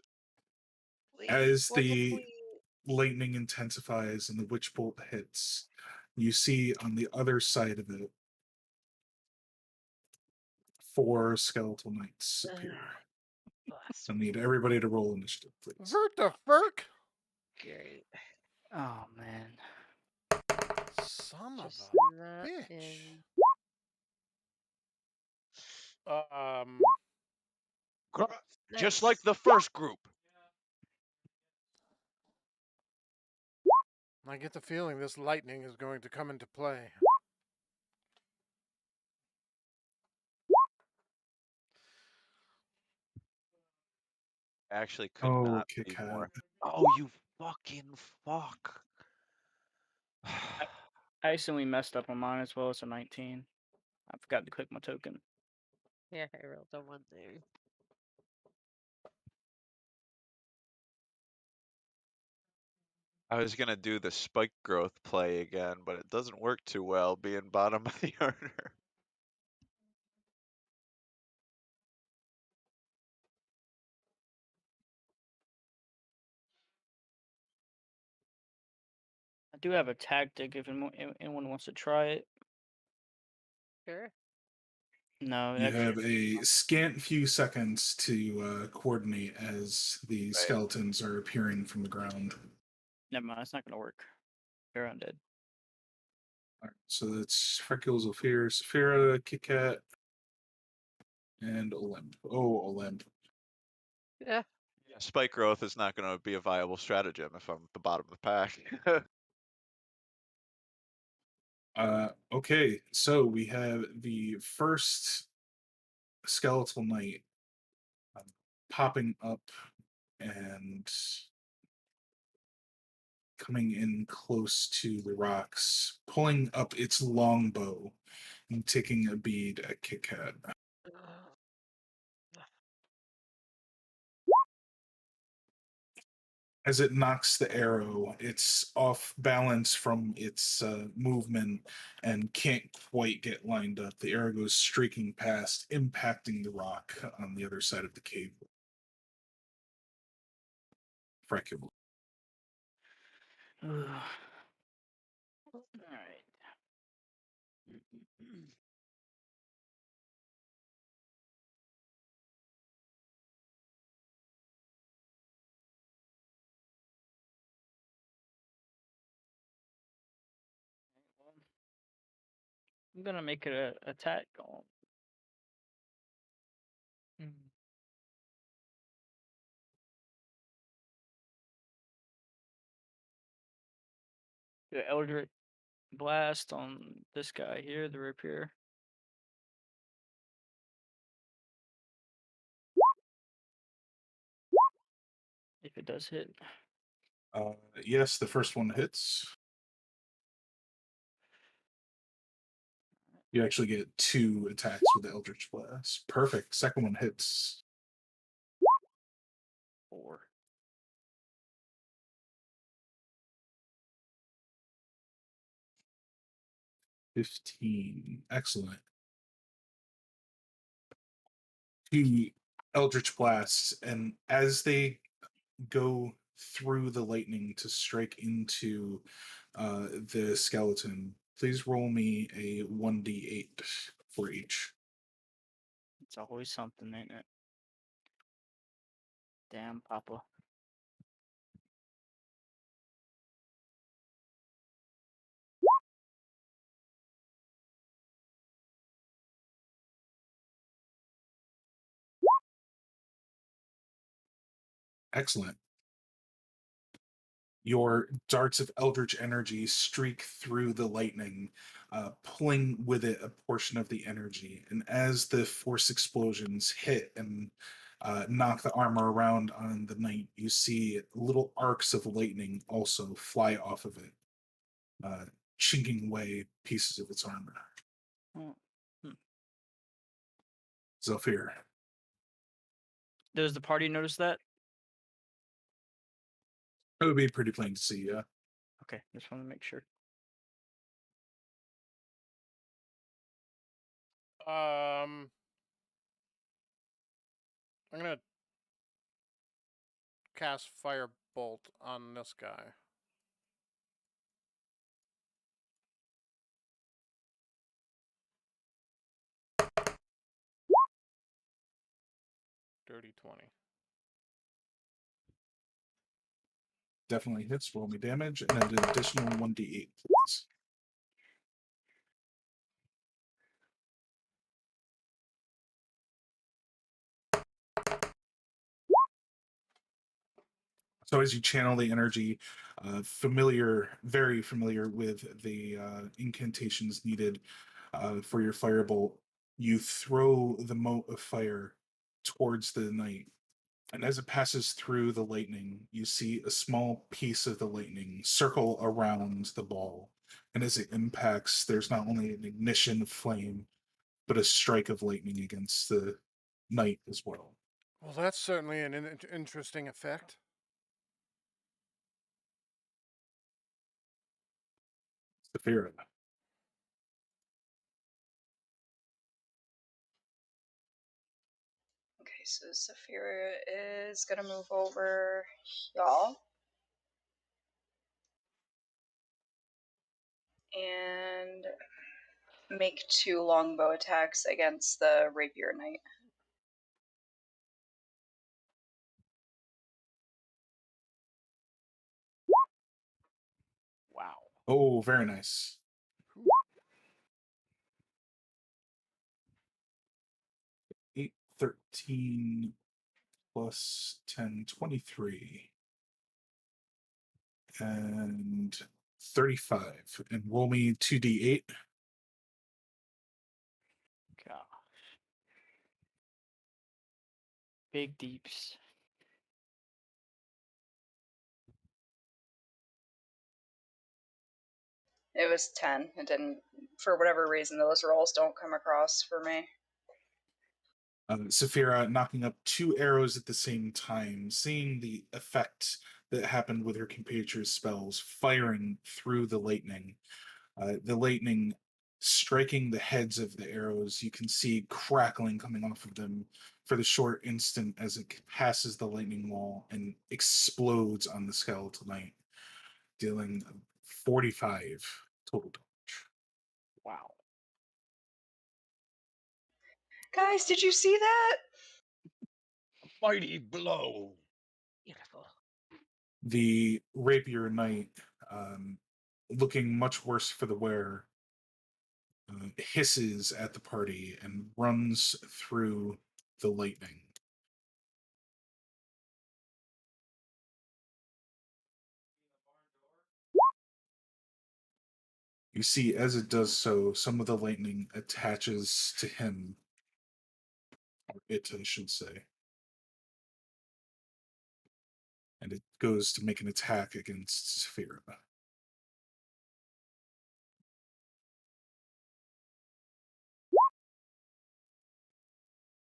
As What if the lightning intensifies and the witch bolt hits, you see on the other side of it 4 skeletal knights appear. I need everybody to roll initiative, please. Vert the Ferk? Great. Oh man. Son of Just a not bitch. in. Just Nice. like the first group. I get the feeling this lightning is going to come into play. Actually, could Oh, not Kit be Kat. more. Oh, you fucking fuck. I accidentally messed up on mine as well. It's a 19. I forgot to click my token. Yeah, I rolled a 1 there. I was gonna do the spike growth play again, but it doesn't work too well being bottom of the order. I do have a tactic if anyone wants to try it. Sure. No, You actually, have a scant few seconds to coordinate as the skeletons are appearing from the ground. never mind. It's not gonna work. You're undead. All right, so that's Freckles, Ophir, Saphira, Kit Kat, and Olymp. Oh, Olymp. Yeah. Spike growth is not going to be a viable stratagem if I'm at the bottom of the pack. Okay, so we have the first skeletal knight popping up and coming in close to the rocks, pulling up its longbow and taking a bead at Kit Kat. As it knocks the arrow, it's off balance from its movement and can't quite get lined up. The arrow goes streaking past, impacting the rock on the other side of the cave. Fracula. All right. I'm gonna make it a attack on. The Eldritch Blast on this guy here, the rapier. If it does hit. Yes, the first one hits. You actually get 2 attacks with the Eldritch Blast. Perfect. Second one hits. 4. 15. Excellent. 2 Eldritch Blasts, and as they go through the lightning to strike into the skeleton, please roll me a 1d8 for each. It's always something, ain't it? Damn, Poppa. Excellent. Your darts of eldritch energy streak through the lightning, pulling with it a portion of the energy. And as the force explosions hit and knock the armor around on the knight, you see little arcs of lightning also fly off of it, chinking away pieces of its armor. Zephyr. Does the party notice that? It would be pretty plain to see, yeah. Okay, just want to make sure. I'm gonna cast Firebolt on this guy. Dirty 20. Definitely hits. Roll me damage and an additional 1d8, please. So as you channel the energy, very familiar with the incantations needed for your firebolt, you throw the mote of fire towards the knight. And as it passes through the lightning, you see a small piece of the lightning circle around the ball. And as it impacts, there's not only an ignition of flame, but a strike of lightning against the knight as well. Well, that's certainly an interesting effect. Saphira. Okay, so Saphira is gonna move over y'all. And make 2 longbow attacks against the rapier knight. Wow. Oh, very nice. 8, 13 plus 10, 23. And 35. And roll me 2d8. Gosh. Big deeps. It was 10. It didn't, for whatever reason, those rolls don't come across for me. Saphira knocking up 2 arrows at the same time, seeing the effect that happened with her compatriots' spells, firing through the lightning. The lightning striking the heads of the arrows. You can see crackling coming off of them for the short instant as it passes the lightning wall and explodes on the skeletal knight, dealing 45 total damage. Wow. Guys, did you see that? Mighty blow. Beautiful. The rapier knight, looking much worse for the wear, hisses at the party and runs through the lightning. You see, as it does so, some of the lightning attaches to him, or it, I should say. And it goes to make an attack against Saphira.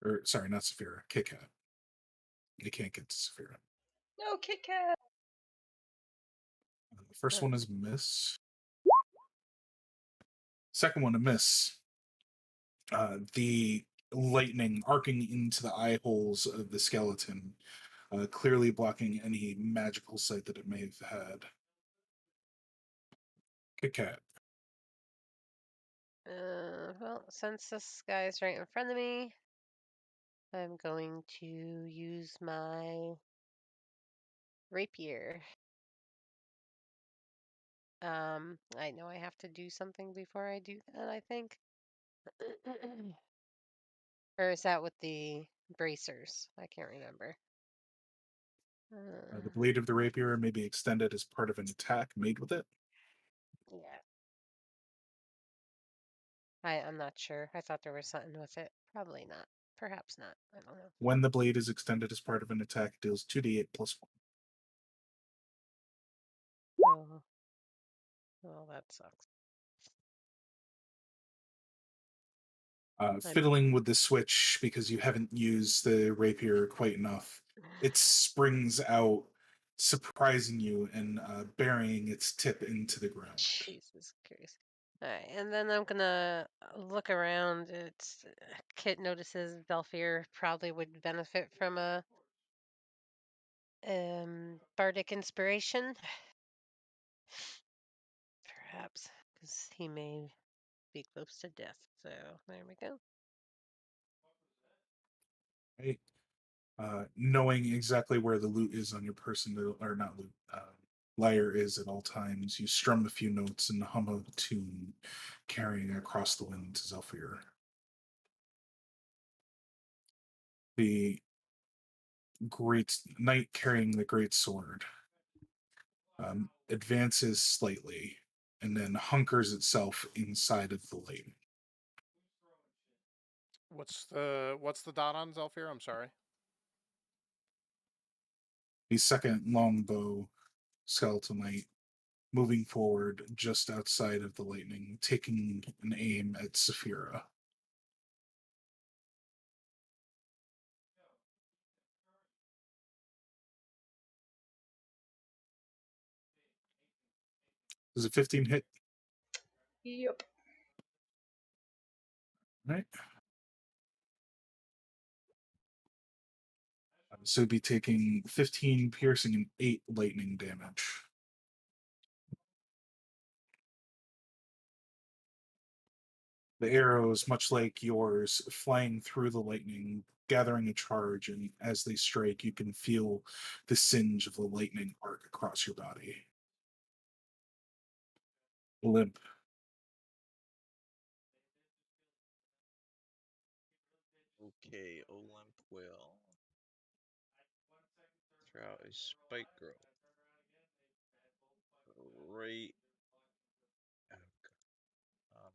Or, sorry, not Saphira, Kit Kat. It can't get to Saphira. No, Kit Kat. The first one is miss. Second one a miss. The lightning arcing into the eye holes of the skeleton, clearly blocking any magical sight that it may have had. Kit Kat. Well, since this guy's right in front of me, I'm going to use my rapier. I know I have to do something before I do that, I think. Or is that with the bracers? I can't remember. The blade of the rapier may be extended as part of an attack made with it. Yeah. I'm not sure. I thought there was something with it. Probably not. Perhaps not. I don't know. When the blade is extended as part of an attack, it deals 2d8 plus 1. Oh. Well, that sucks. Fiddling with the switch because you haven't used the rapier quite enough. It springs out, surprising you and burying its tip into the ground. Jesus Christ. Alright, and then I'm gonna look around. It's Kit notices Belfier probably would benefit from a bardic inspiration. Perhaps, because he may be close to death. So there we go. Right? Knowing exactly where the loot is on your person, or not loot, lyre is at all times, you strum a few notes and hum a tune, carrying across the wind to Zelfir. The great knight carrying the great sword advances slightly and then hunkers itself inside of the lane. What's the dot on Zelfir? I'm sorry. The second longbow skeletal knight moving forward just outside of the lightning, taking an aim at Saphira. Does a 15 hit? Yep. Right. So be taking 15 piercing and 8 lightning damage. The arrows, much like yours, flying through the lightning, gathering a charge, and as they strike, you can feel the singe of the lightning arc across your body. Limp. Okay, Olymp will figure out a spike growth. Right. Oh, God.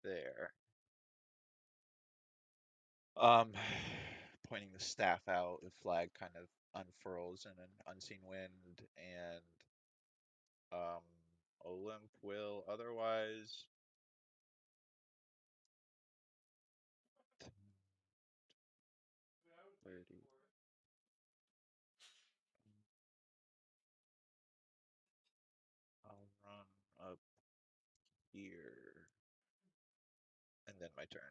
There. Pointing the staff out, the flag kind of unfurls in an unseen wind, and Olymp will otherwise 30. I'll run up here, and then my turn.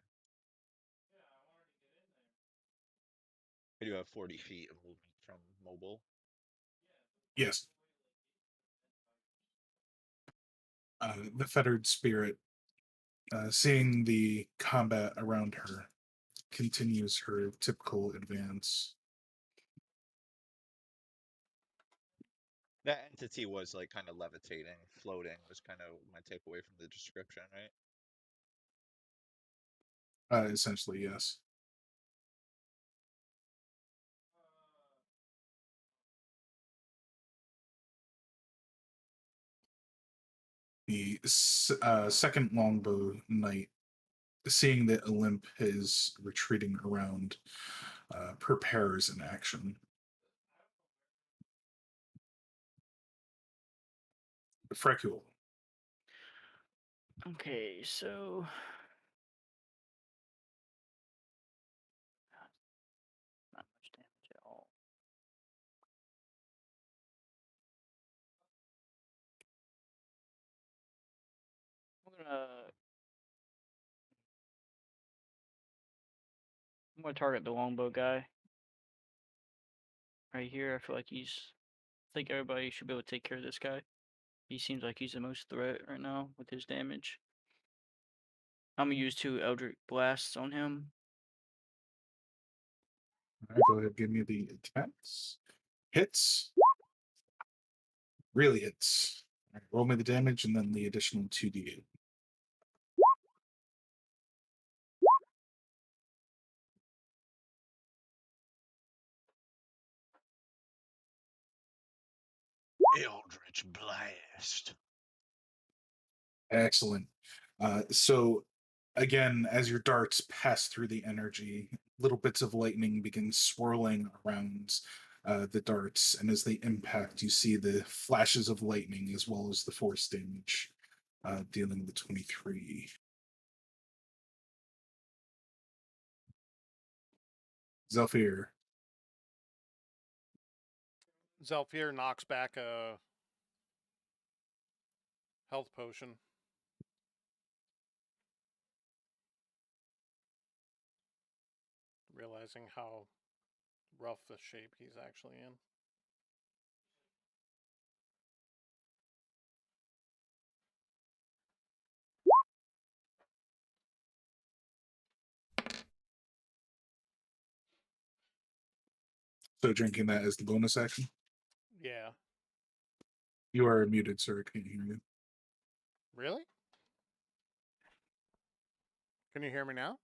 I do have 40 feet of movement from mobile. Yes. The fettered spirit, seeing the combat around her, continues her typical advance. That entity was like kind of levitating, floating, was kind of my takeaway from the description, right? Essentially, yes. The second longbow knight, seeing that Olymp is retreating around, prepares an action. Frecule. Okay, so not much damage at all. I'm gonna target the longbow guy right here. I feel like I think everybody should be able to take care of this guy. He seems like he's the most threat right now with his damage. I'm gonna use 2 Eldritch Blasts on him. All right, go ahead, give me the attacks. Hits. Really hits. All right, roll me the damage and then the additional 2d8. Eldritch Blast. Excellent. So, again, as your darts pass through the energy, little bits of lightning begin swirling around the darts, and as they impact, you see the flashes of lightning as well as the force damage, dealing the 23. Zelfir. Zelfir knocks back a health potion. Realizing how rough the shape he's actually in. So drinking that as the bonus action. Yeah. You are muted, sir. I can't hear you. Really? Can you hear me now?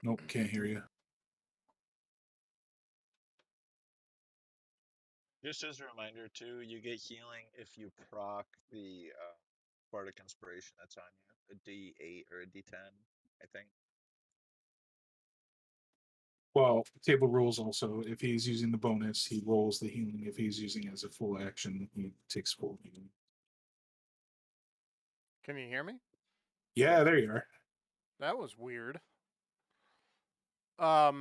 Nope, can't hear you. Just as a reminder, too, you get healing if you proc the Bardic Inspiration that's on you. A D8 or a D10, I think. Well, table rules also. If he's using the bonus, he rolls the healing. If he's using it as a full action, he takes full healing. Can you hear me? Yeah, there you are. That was weird. Yeah,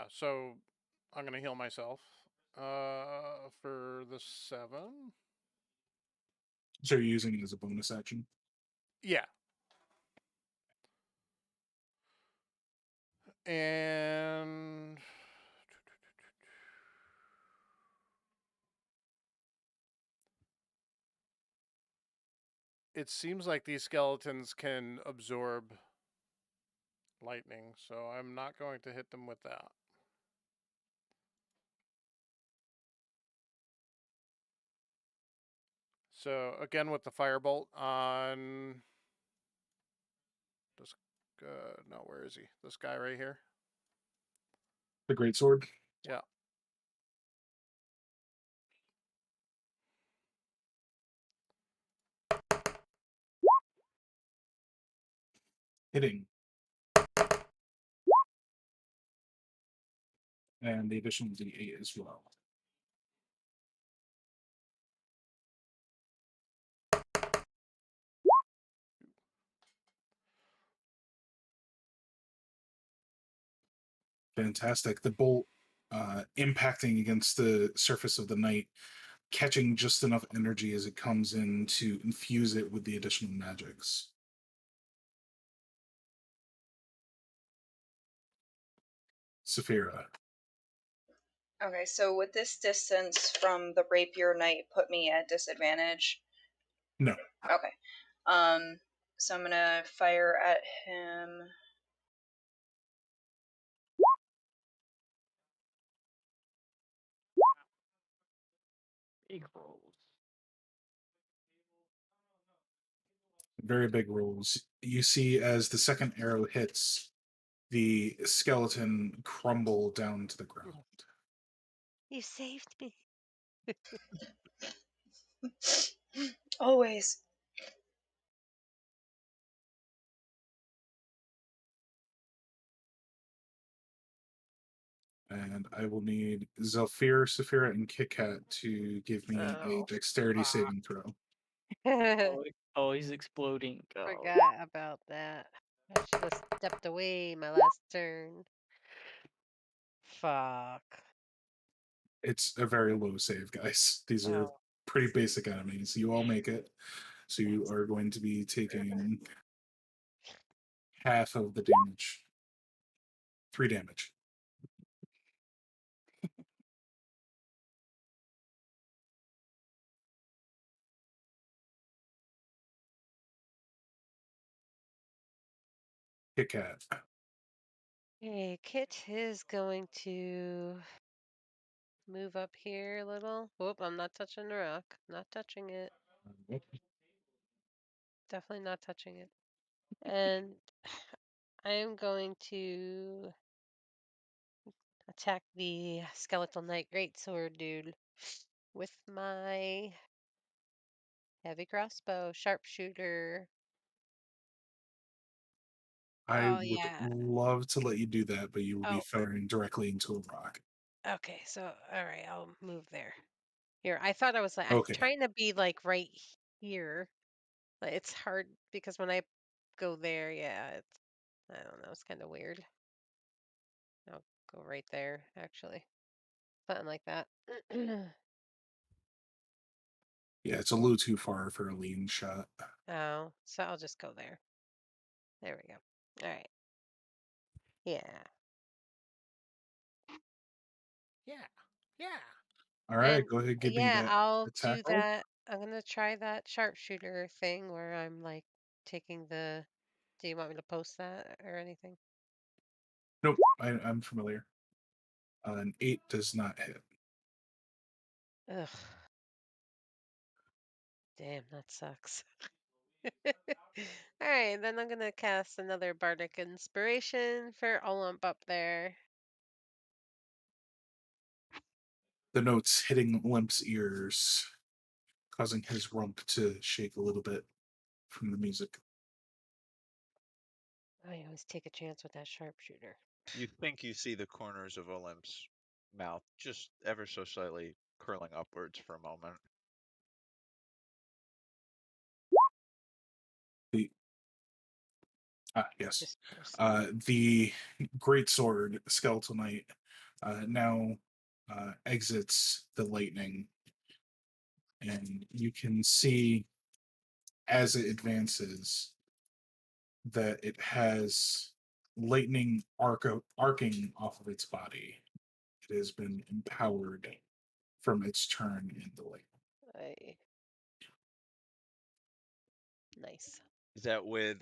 so I'm gonna heal myself. For the 7. So you're using it as a bonus action? Yeah. And it seems like these skeletons can absorb lightning, so I'm not going to hit them with that. So again with the firebolt on this. No, where is he? This guy right here. The great sword. Yeah. Hitting. And the additional D8 as well. Fantastic. The bolt impacting against the surface of the night, catching just enough energy as it comes in to infuse it with the additional magics. Saphira. Okay, so would this distance from the rapier knight put me at disadvantage? No. Okay. So I'm gonna fire at him. Big rolls. Very big rolls. You see as the second arrow hits, the skeleton crumble down to the ground. You saved me. Always. And I will need Zelfir, Saphira, and Kit Kat to give me a Oh, dexterity fuck. saving throw. Oh, he's exploding. Oh. Forgot about that. I should have stepped away my last turn. Fuck. It's a very low save, guys. These are Oh, pretty basic enemies. You all make it. So you are going to be taking half of the damage. 3 damage. Kit Kat. hey, Kit is going to move up here a little. Whoop, I'm not touching the rock. Not touching it. Definitely not touching it. And I am going to attack the skeletal knight greatsword dude with my heavy crossbow sharpshooter. I Oh would yeah. love to let you do that, but you will be Oh, firing directly into a rock. okay. So all right, I'll move there. Here, I thought I was like I'm Okay. trying to be like right here. But it's hard because when I go there, yeah, it's I don't know, it's kind of weird. I'll go right there, actually. Something like that. Yeah, it's a little too far for a lean shot. Oh, so I'll just go there. There we go. All right. Yeah. Yeah. Yeah. All right, And go ahead, give me yeah, that I'll attack do roll. that. I'm gonna try that sharpshooter thing where I'm like taking the. Do you want me to post that or anything? Nope, I'm familiar. An 8 does not hit. Ugh. Damn, that sucks. All right, then I'm gonna cast another bardic inspiration for Olymp up there. The notes hitting Limp's ears, causing his rump to shake a little bit from the music. I always take a chance with that sharpshooter. You think you see the corners of Olymp's mouth just ever so slightly curling upwards for a moment. Yes. Just proceed. The great sword, Skeletal Knight, now exits the lightning, and you can see as it advances that it has lightning arcing off of its body. It has been empowered from its turn in the light. Nice. Is that with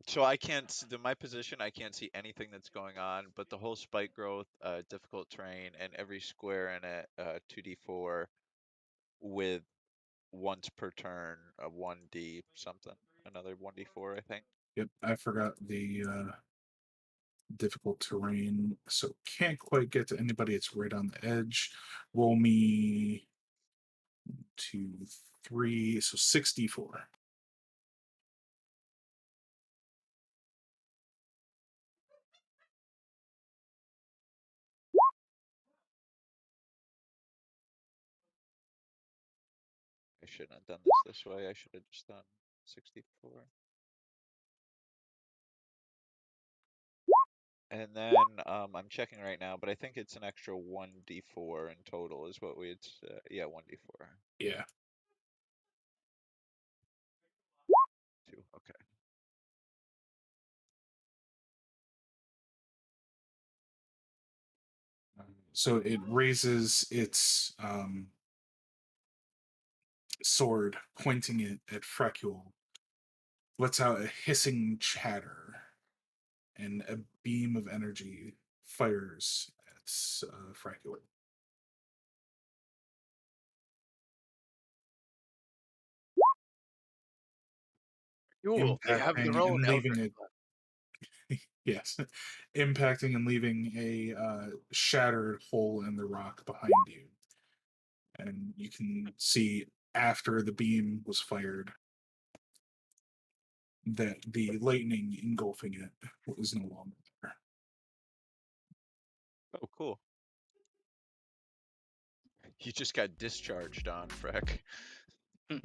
So I can't see my position. I can't see anything that's going on, but the whole spike growth, difficult terrain, and every square in it, 2d4 with once per turn, a 1d something, another 1d4, I think. Yep, I forgot the difficult terrain, so can't quite get to anybody. It's right on the edge. Roll me 2, 3, so 64. I shouldn't have done this way. I should have just done 64. And then I'm checking right now, but I think it's an extra 1d4 in total is what we'd yeah, 1d4. Yeah. 2. Okay. So it raises its sword, pointing it at Frecule, lets out a hissing chatter, and a beam of energy fires at Frecule. Cool. They have their own and leaving Eldritch it. Yes, impacting and leaving a shattered hole in the rock behind you. And you can see after the beam was fired that the lightning engulfing it was no longer there. Oh, cool. You just got discharged on, Freck. That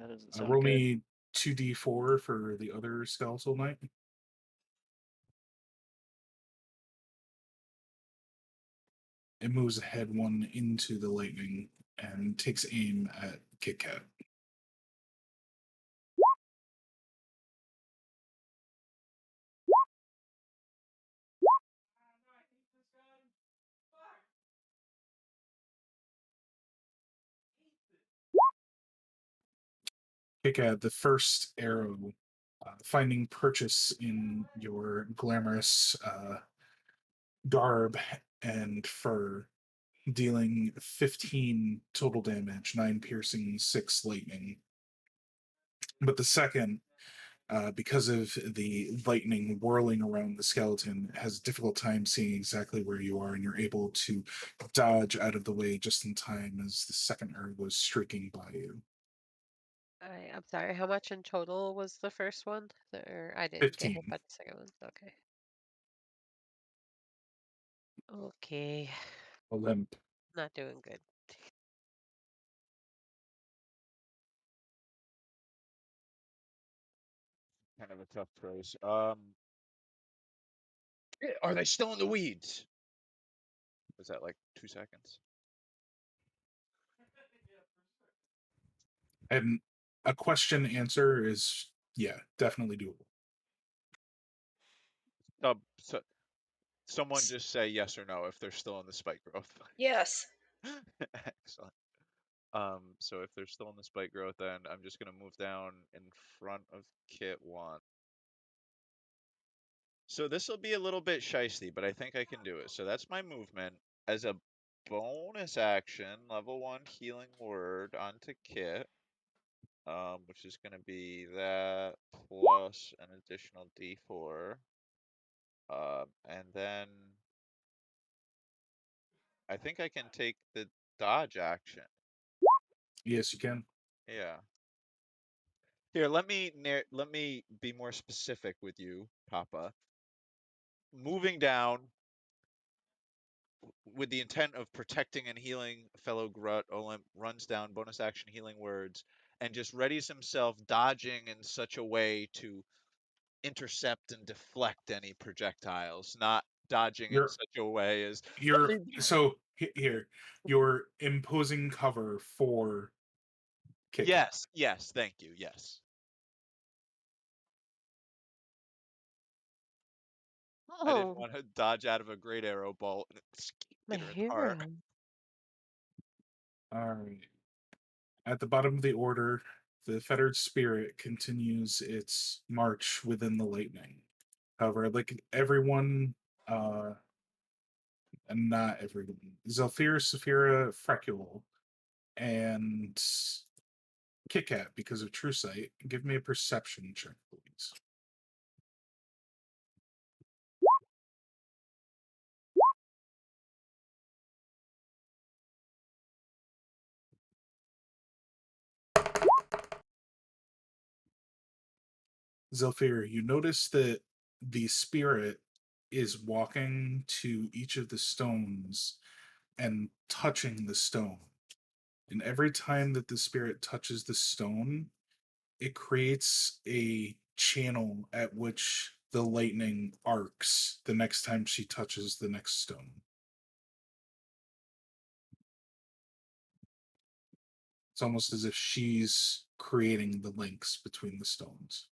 doesn't sound Roll good. me 2d4 for the other skeletal knight. It moves ahead one into the lightning and takes aim at Kit Kat. Kit Kat, the first arrow, finding purchase in your glamorous garb and fur, dealing 15 total damage, 9 piercing, 6 lightning. But the second, because of the lightning whirling around the skeleton, has a difficult time seeing exactly where you are, and you're able to dodge out of the way just in time as the second herb was streaking by you. I'm sorry, how much in total was the first one? Or I didn't get hit 15. by the second one. Okay. Okay. A limp. Not doing good. Kind of a tough choice. Are they still in the weeds? Was that like 2 seconds? And a question answer is, yeah, definitely doable. So someone just say yes or no if they're still in the spike growth. Yes. Excellent. So if they're still in the spike growth, then I'm just gonna move down in front of Kit 1. So this will be a little bit shiesty, but I think I can do it. So that's my movement. As a bonus action, level 1 healing word onto Kit, which is gonna be that plus an additional D4. And then I think I can take the dodge action. Yes, you can. Yeah. Here, let me be more specific with you, Poppa. Moving down with the intent of protecting and healing fellow Grut, Olymp runs down bonus action healing words and just readies himself, dodging in such a way to intercept and deflect any projectiles, not dodging in You're such a way as you're so here you're imposing cover for Kit Kat. yes, thank you, yes. I didn't Oh, want to dodge out of a great arrow bolt and my hit her in the heart. hero. All right. At the bottom of the order, the fettered spirit continues its march within the lightning. However, like everyone, and not everyone, Zelfir, Saphira, Frecule, and Kit Kat, because of True Sight, give me a perception check, please. Zelfir, you notice that the spirit is walking to each of the stones and touching the stone. And every time that the spirit touches the stone, it creates a channel at which the lightning arcs the next time she touches the next stone. It's almost as if she's creating the links between the stones.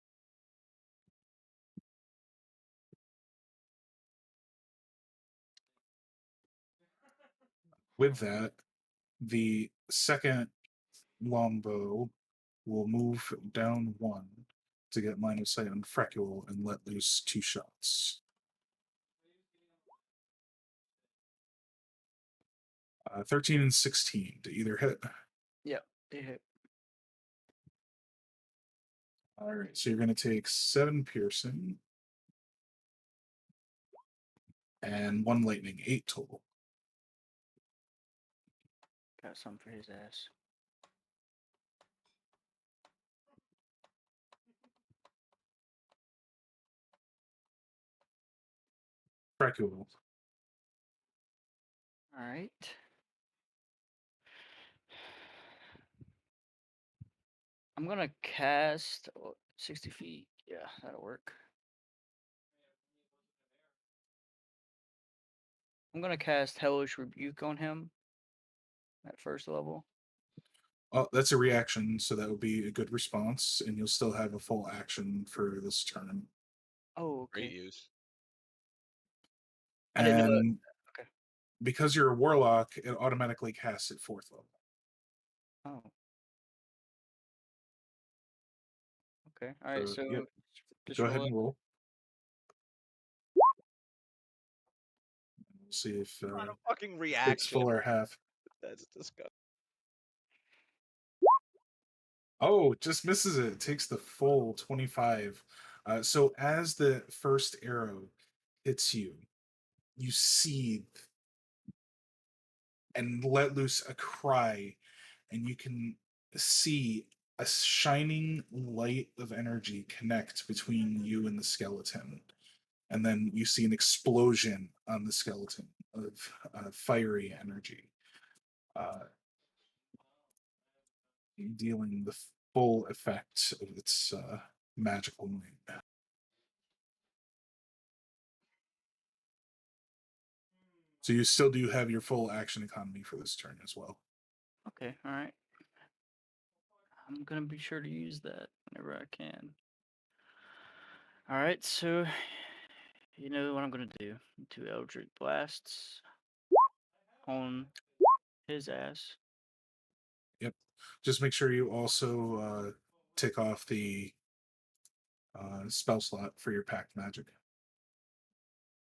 With that, the second longbow will move down 1 to get line of sight on Frecule and let loose 2 shots. 13 and 16 to either hit. Yep, they hit. All right, so you're going to take 7 piercing and 1 lightning, 8 total. Got some for his ass. Frecule. All right. I'm gonna cast 60 feet. Yeah, that'll work. I'm gonna cast Hellish Rebuke on him at first level. Oh, that's a reaction, so that would be a good response, and you'll still have a full action for this turn. Oh, Great okay. use. I didn't know it. And Okay. because you're a warlock, it automatically casts at 4th level. Oh. Okay. All right. So yep. just Go roll ahead it. and roll. We'll see if Not a fucking it's reaction. full or half. That's disgusting. Oh, just misses it. It takes the full 25. So as the first arrow hits you, you seethe and let loose a cry, and you can see a shining light of energy connect between you and the skeleton. And then you see an explosion on the skeleton of fiery energy, dealing the full effect of its magical name. So you still do have your full action economy for this turn as well. Okay. All right. I'm gonna be sure to use that whenever I can. All right. So you know what I'm gonna do? 2 Eldritch Blasts on his ass. Yep. Just make sure you also tick off the spell slot for your packed magic.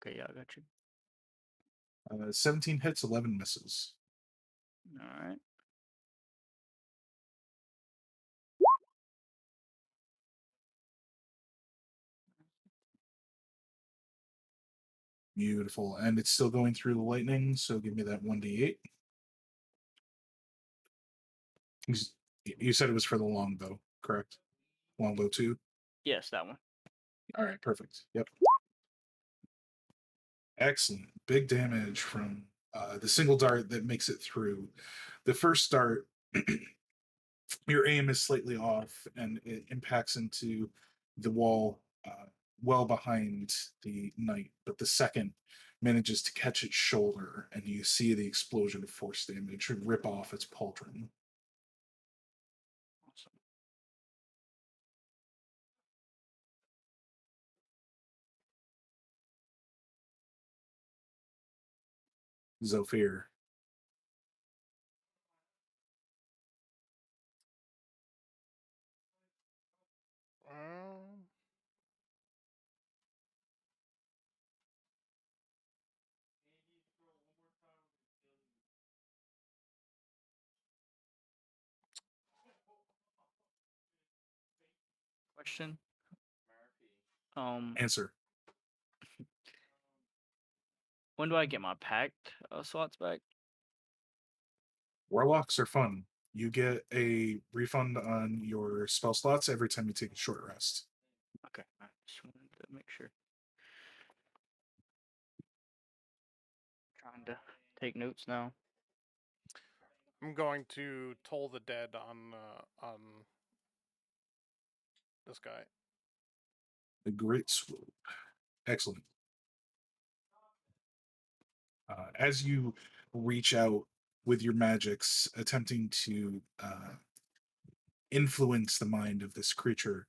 Okay. Yeah, I got you. 17 hits, 11 misses. All right. Beautiful. And it's still going through the lightning, so give me that 1d8. You said it was for the longbow, correct? Longbow 2? Yes, that one. All right, perfect. Yep. Excellent. Big damage from the single dart that makes it through. The first dart, your aim is slightly off and it impacts into the wall well behind the knight, but the second manages to catch its shoulder, and you see the explosion of force damage rip off its pauldron. Awesome. Zofir. Question. Answer. When do I get my packed slots back? Warlocks are fun. You get a refund on your spell slots every time you take a short rest. Okay, I just wanted to make sure. Trying to take notes now. I'm going to toll the dead on this guy. The Great Swoop. Excellent. As you reach out with your magics, attempting to influence the mind of this creature,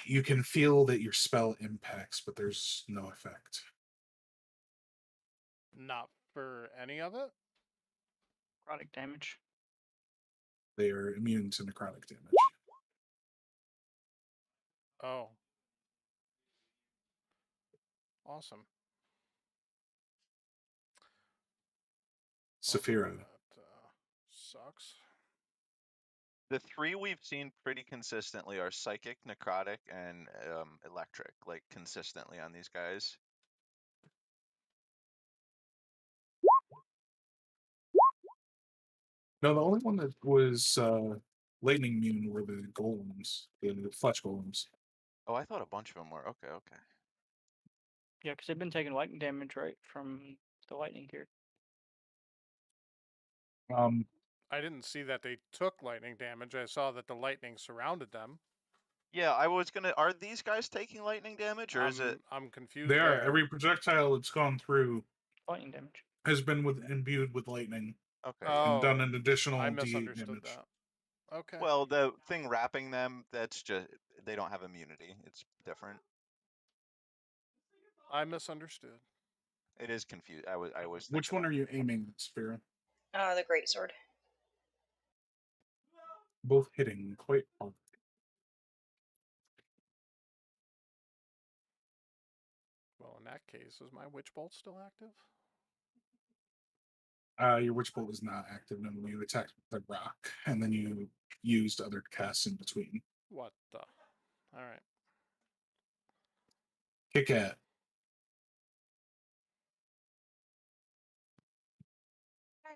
you can feel that your spell impacts, but there's no effect. Not for any of it? Necrotic damage. They are immune to necrotic damage. Oh. Awesome. Saphira. That sucks. The three we've seen pretty consistently are psychic, necrotic, and electric. Like consistently on these guys. No, the only one that was lightning immune were the golems, the fletch golems. Oh, I thought a bunch of them were. Okay, okay. Yeah, because they've been taking lightning damage, right, from the lightning here. I didn't see that they took lightning damage. I saw that the lightning surrounded them. Yeah, I was gonna. Are these guys taking lightning damage, or is it? I'm confused. They are. there. Every projectile it's gone through Lightning damage. has been imbued with lightning Okay. and done Oh, an additional I D8 misunderstood damage. that. Okay. Well, the thing wrapping them, that's just they don't have immunity. It's different. I misunderstood. It is confused. I was. Which one are you aiming at, Saphira? The greatsword. Both hitting quite hard. Well, in that case, is my witch bolt still active? Your witch bolt is not active when you attacked the rock, and then you used other casts in between. What the? All right. Kick at.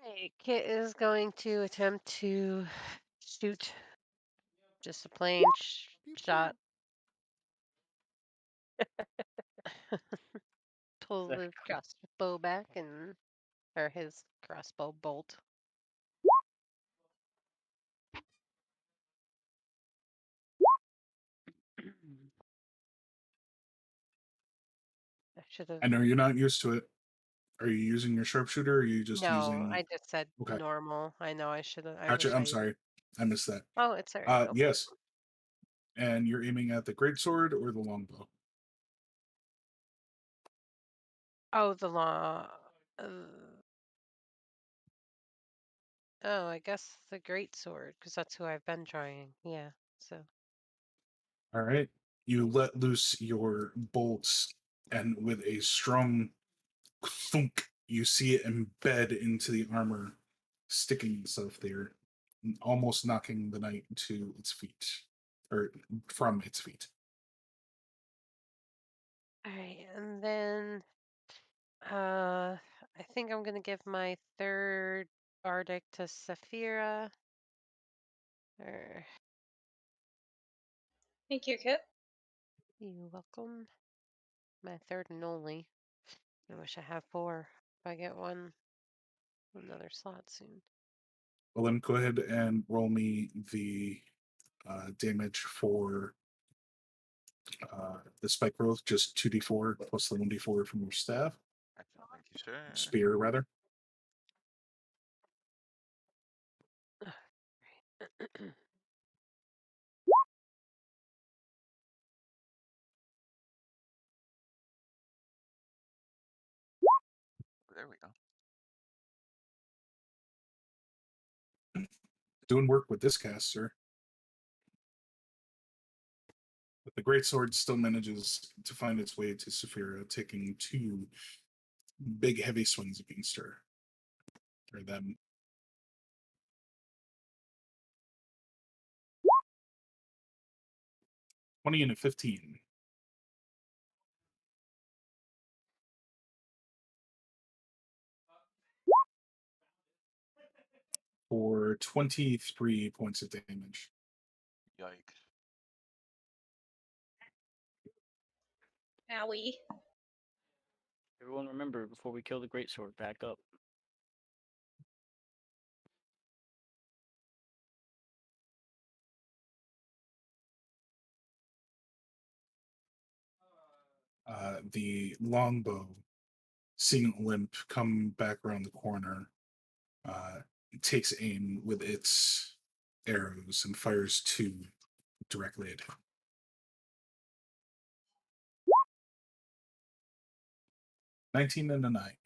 Alright, Kit is going to attempt to shoot just a plain shot. Pull the crossbow back or his crossbow bolt. I should have. I know you're not used to it. Are you using your sharpshooter, or are you just No, using... I just said Okay. normal. I know I should have. Gotcha. I'm sorry. I missed that. Oh, it's alright. Yes. And you're aiming at the greatsword or the longbow? Oh, the law. Oh, I guess the great sword, because that's who I've been trying. Yeah. So. All right. You let loose your bolts, and with a strong thunk, you see it embed into the armor, sticking itself there, almost knocking the knight to its feet, or from its feet. All right, and then I think I'm gonna give my third Bardic to Saphira. Or Thank you, Kit. you're welcome. My third and only. I wish I had four. If I get another slot soon. Well, then go ahead and roll me the damage for the spike growth, just 2d4 plus the 1d4 from your staff. Excellent. Thank you, sir. Spear, rather. There we go. Doing work with this cast, sir. But the greatsword still manages to find its way to Saphira, taking two big, heavy swings against her. Or them. 20 and a 15. For 23 points of damage. Yikes. Owie. Everyone remember, before we kill the greatsword, back up. The longbow, seeing Limp come back around the corner, takes aim with its arrows and fires 2 directly at him. "19 and a 9.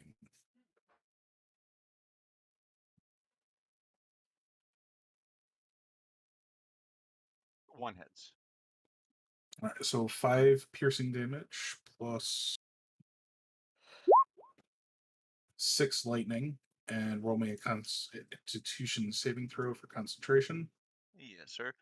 One hits. All right, so 5 piercing damage plus 6 lightning, and roll me a Constitution saving throw for concentration. Yes, sir.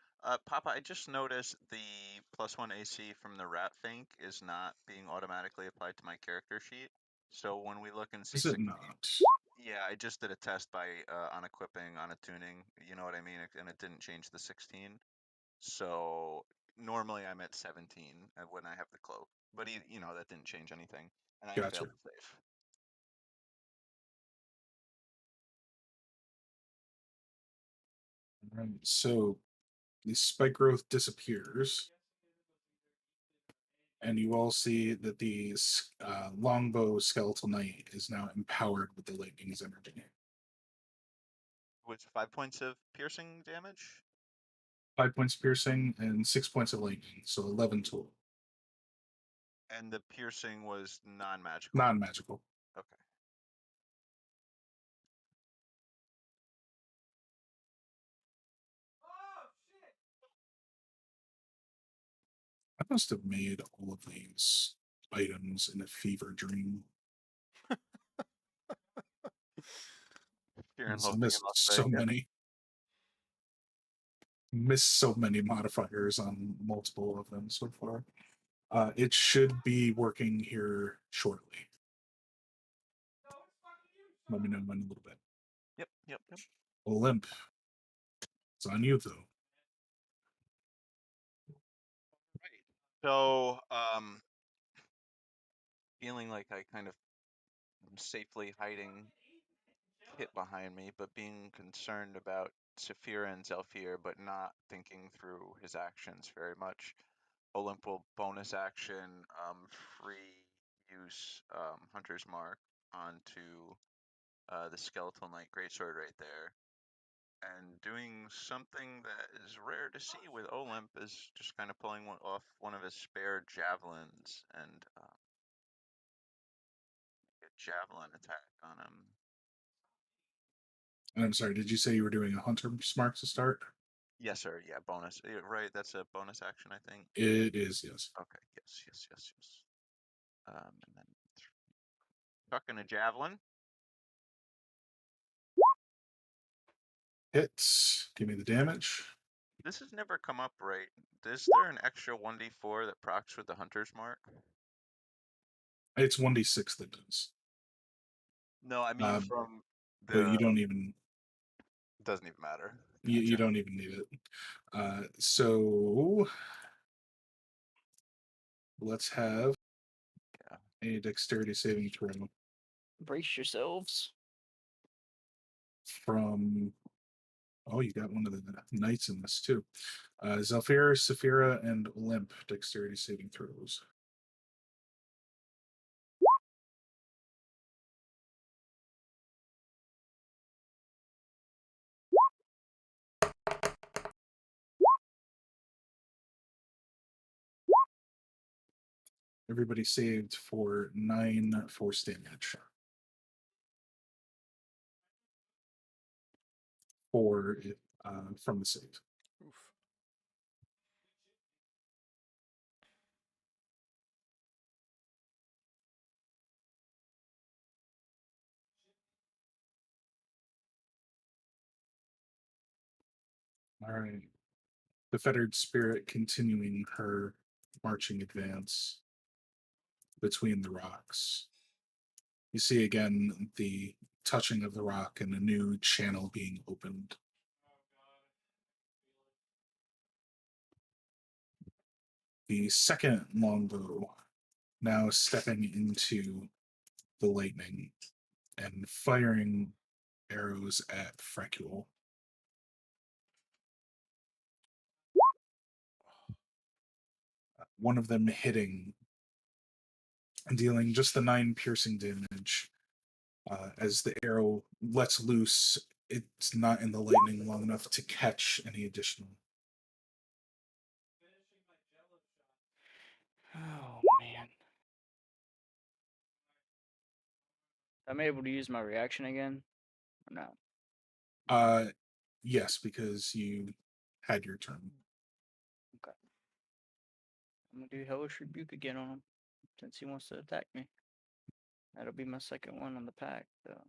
Papa, I just noticed the +1 AC from the rat fink is not being automatically applied to my character sheet. So when we look and see, Is it not? yeah, I just did a test by unequipping on a tuning. You know what I mean? And it didn't change the 16. So normally I'm at 17 when I have the cloak, but you know that didn't change anything, and I Gotcha. failed the save. So the spike growth disappears, and you all see that the longbow skeletal knight is now empowered with the lightning's energy. With 5 points of piercing damage. 5 points piercing and 6 points of lightning, so 11 total. And the piercing was non-magical. Non-magical. Okay. I must have made all of these items in a fever dream. Fear and Just loathing in missed Las so Vegas. many. Missed so many modifiers on multiple of them so far. It should be working here shortly. Let me know in a little bit. Yep. Limp. It's on you, though. Right. So, feeling like I kind of am safely hiding hit behind me, but being concerned about Saphira and Zelfir, but not thinking through his actions very much. Olymp will bonus action, free use Hunter's Mark onto the Skeletal Knight Greatsword right there. And doing something that is rare to see with Olymp is just kind of pulling off one of his spare javelins and a javelin attack on him. And I'm sorry, did you say you were doing a Hunter's Mark to start? Yes, sir. Yeah, bonus. Right, that's a bonus action, I think. It is, yes. Okay. Yes. And then chucking a javelin. Hits. Give me the damage. This has never come up right. Is there an extra 1d4 that procs with the Hunter's Mark? It's 1d6 that does. No, I mean from the. But you don't even. Doesn't even matter. You don't even need it. So let's have a dexterity saving throw Brace yourselves. from. Oh, you got one of the knights in this too. Zelfir, Saphira, and Limp dexterity saving throws. Everybody saved for 9 force damage. 4 from the save. Oof. All right. The fettered spirit continuing her marching advance between the rocks. You see again the touching of the rock and a new channel being opened. The second longbow now stepping into the lightning and firing arrows at Frecule. One of them hitting and dealing just the 9 piercing damage. As the arrow lets loose, it's not in the lightning long enough to catch any additional. Oh man. I'm able to use my reaction again? Or no? Yes, because you had your turn. Okay. I'm gonna do Hellish Rebuke again on him since he wants to attack me. That'll be my second one on the pack, though.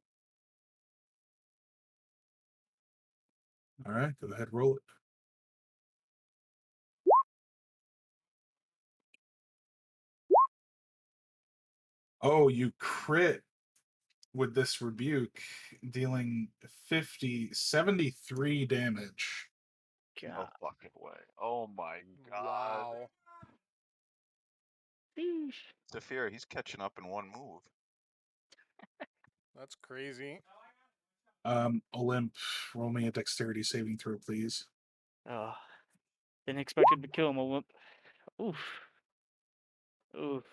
All right, go ahead, roll it. Oh, you crit with this rebuke, dealing 73 damage. No God. fucking way. Oh my god. Wow. Sheesh. Zafir, he's catching up in one move. That's crazy. Olymp, roll me a dexterity saving throw, please. Oh. Didn't expect him to kill him, Olymp. Oof. Oof.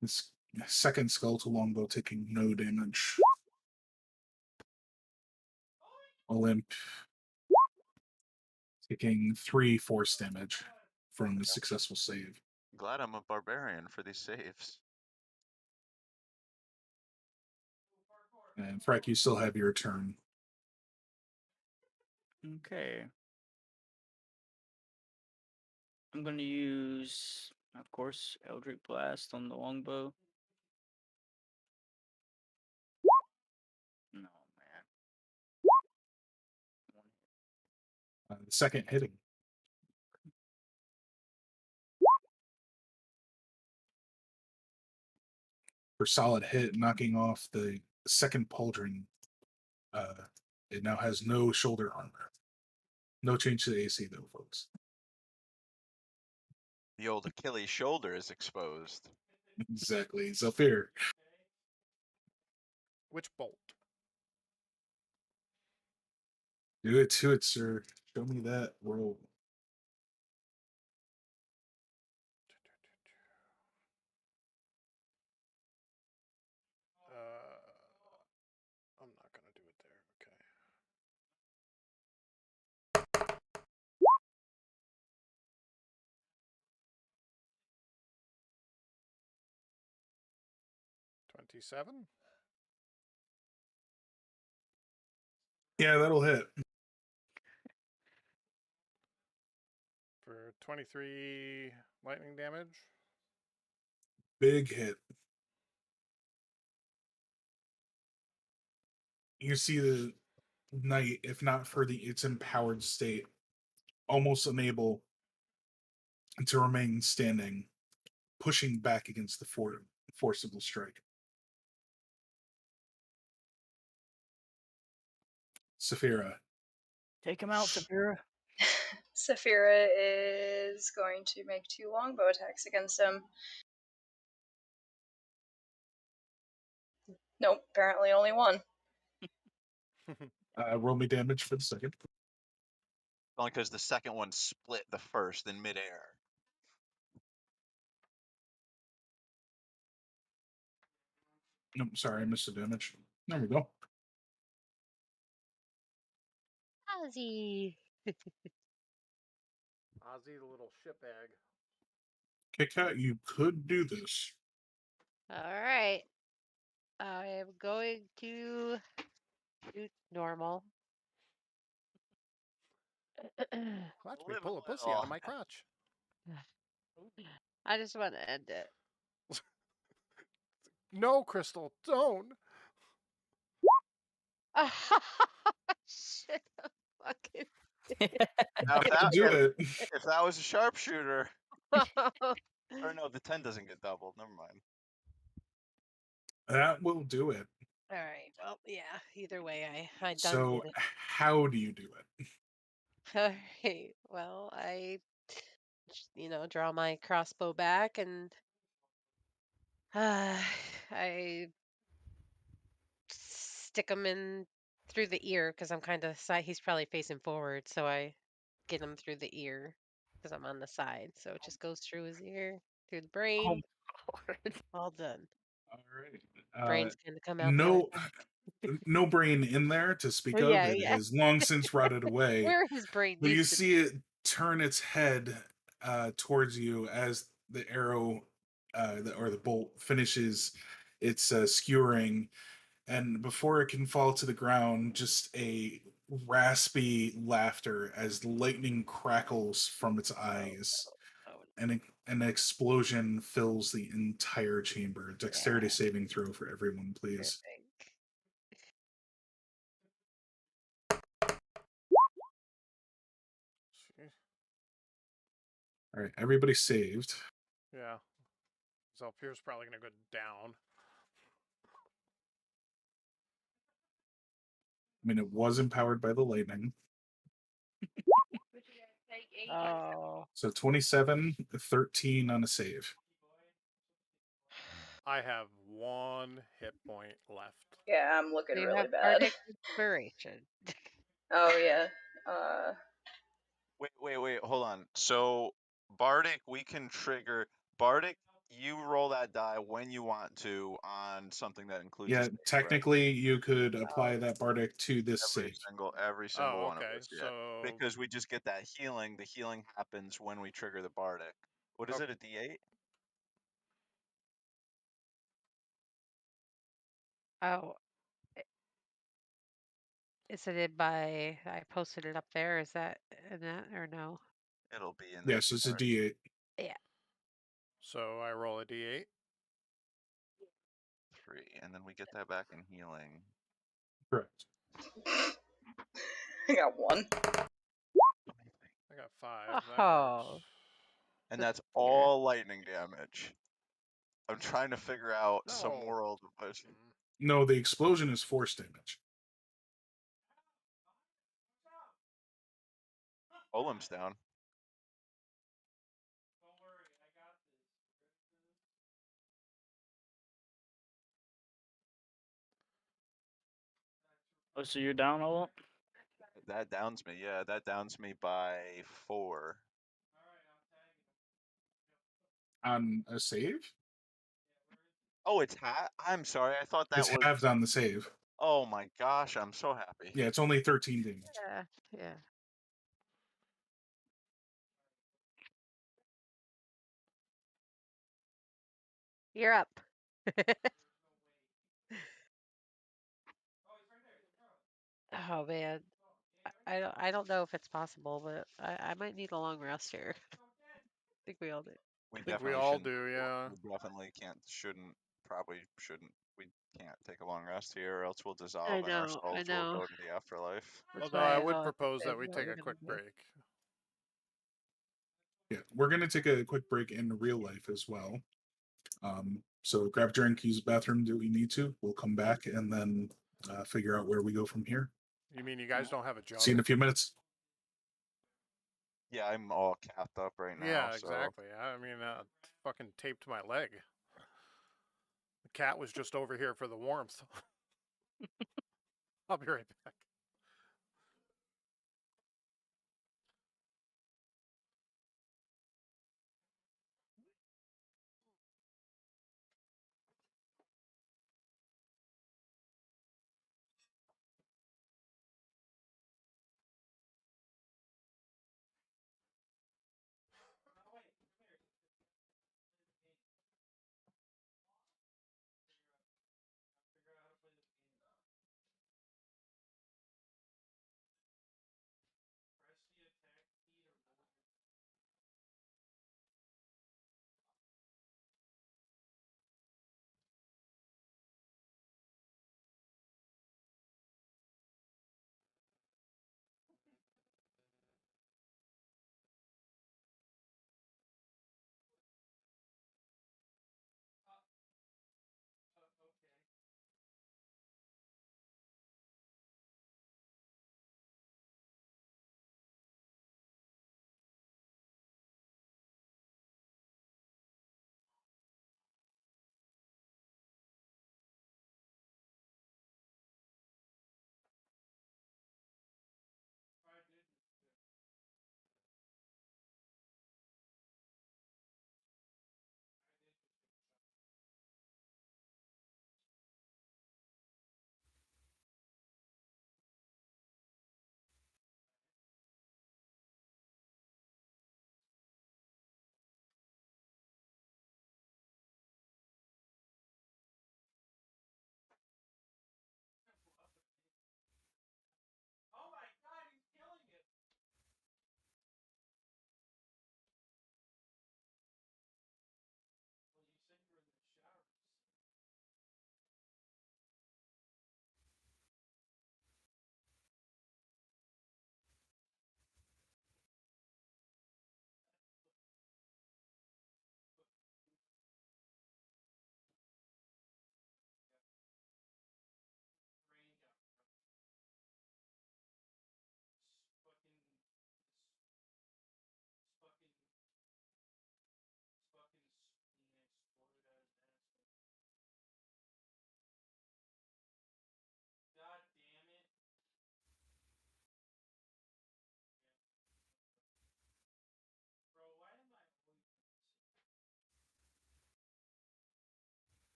This second skeletal longbow taking no damage. Olymp taking 3 force damage from the successful save. Glad I'm a barbarian for these saves. And Freck, you still have your turn. Okay. I'm gonna use, of course, Eldritch Blast on the longbow. No, man. The second hitting. For solid hit, knocking off the second pauldron. It now has no shoulder armor. No change to the AC though, folks. The old Achilles shoulder is exposed. Exactly. Zafir. Which bolt? Do it to it, sir. Show me that roll. I'm not gonna do it there. Okay. $27? Yeah, that'll hit. For 23 lightning damage. Big hit. You see the knight, if not for its empowered state, almost unable to remain standing, pushing back against the forcible strike. Saphira. Take him out, Saphira. Saphira is going to make 2 longbow attacks against him. Nope, apparently only 1. Roll me damage for the second. Only because the second one split the first in midair. Nope, sorry, I missed the damage. There we go. Ozzy. Ozzy, the little shitbag. Kit Kat, you could do this. All right. I am going to do normal. Watch me Live pull a a pussy out of little. my crotch. I just want to end it. No, Crystal, don't. Shit, fucking. Now, Do it. if that was a sharpshooter, Or no, the 10 doesn't get doubled. Never mind. That will do it. All right. Well, yeah. Either way, I done So, did it. how do you do it? All right. Well, draw my crossbow back and I stick him in through the ear because I'm kind of side. He's probably facing forward, so I get him through the ear because I'm on the side. So it just goes through his ear, through the brain. All done. All right. Brain's gonna come out the other No, side. no brain in there to speak Oh, of. yeah, It yeah. has long since rotted away. Where his brain But you needs to see it turn its head towards you as the arrow or the bolt finishes its skewering, and before it can fall to the ground, just a raspy laughter as lightning crackles from its eyes, Oh, and an explosion fills the entire chamber. Dexterity Yeah. saving throw for everyone, please. terrific. See? All right, everybody saved. Yeah. Zalfir's probably gonna go down. I mean, it was empowered by the lightning. Oh. So 27, 13 on a save. I have 1 hit point left. Yeah, I'm looking You really have bad. Bardic Inspiration. Oh yeah. Wait, hold on. So, Bardic, we can trigger. Bardic, you roll that die when you want to on something that includes a Yeah, save, right? technically, you could apply that bardic to this Every save. single Oh, one of okay. us, yeah. So Because we just get that healing. The healing happens when we trigger the Bardic. What is Okay. it, a D8? Oh. Is it in by? I posted it up there. Is that in that or no? It'll be in there. Yes, it's a somewhere. D8. Yeah. So I roll a d8. 3, and then we get that back in healing. Correct. I got 1. I got 5. That Oh. works. And But- that's yeah. all lightning damage. I'm trying to figure out some No. world. No, the explosion is force damage. Olim's down. Oh, so you're down a lot? That downs me. Yeah, that downs me by 4. On a save? Oh, it's I'm sorry. I thought that It's was. halved on the save. Oh my gosh, I'm so happy. Yeah, it's only 13 damage. Yeah. Yeah. You're up. Oh man. I don't know if it's possible, but I might need a long rest here. I think we all do. We I think we definitely all shouldn't. do, yeah. We definitely probably shouldn't. We can't take a long rest here, or else we'll dissolve I and our know. I souls will know. go to the afterlife. That's Although why I I would know propose that is we what take we're a gonna quick do. break. Yeah, we're going to take a quick break in real life as well. So grab a drink, use the bathroom, do what you need to. We'll come back and then figure out where we go from here. You mean you guys don't have a job? See you in a few minutes. Yeah, I'm all capped up right now. Yeah, so exactly. I mean, fucking taped to my leg. The cat was just over here for the warmth. I'll be right back.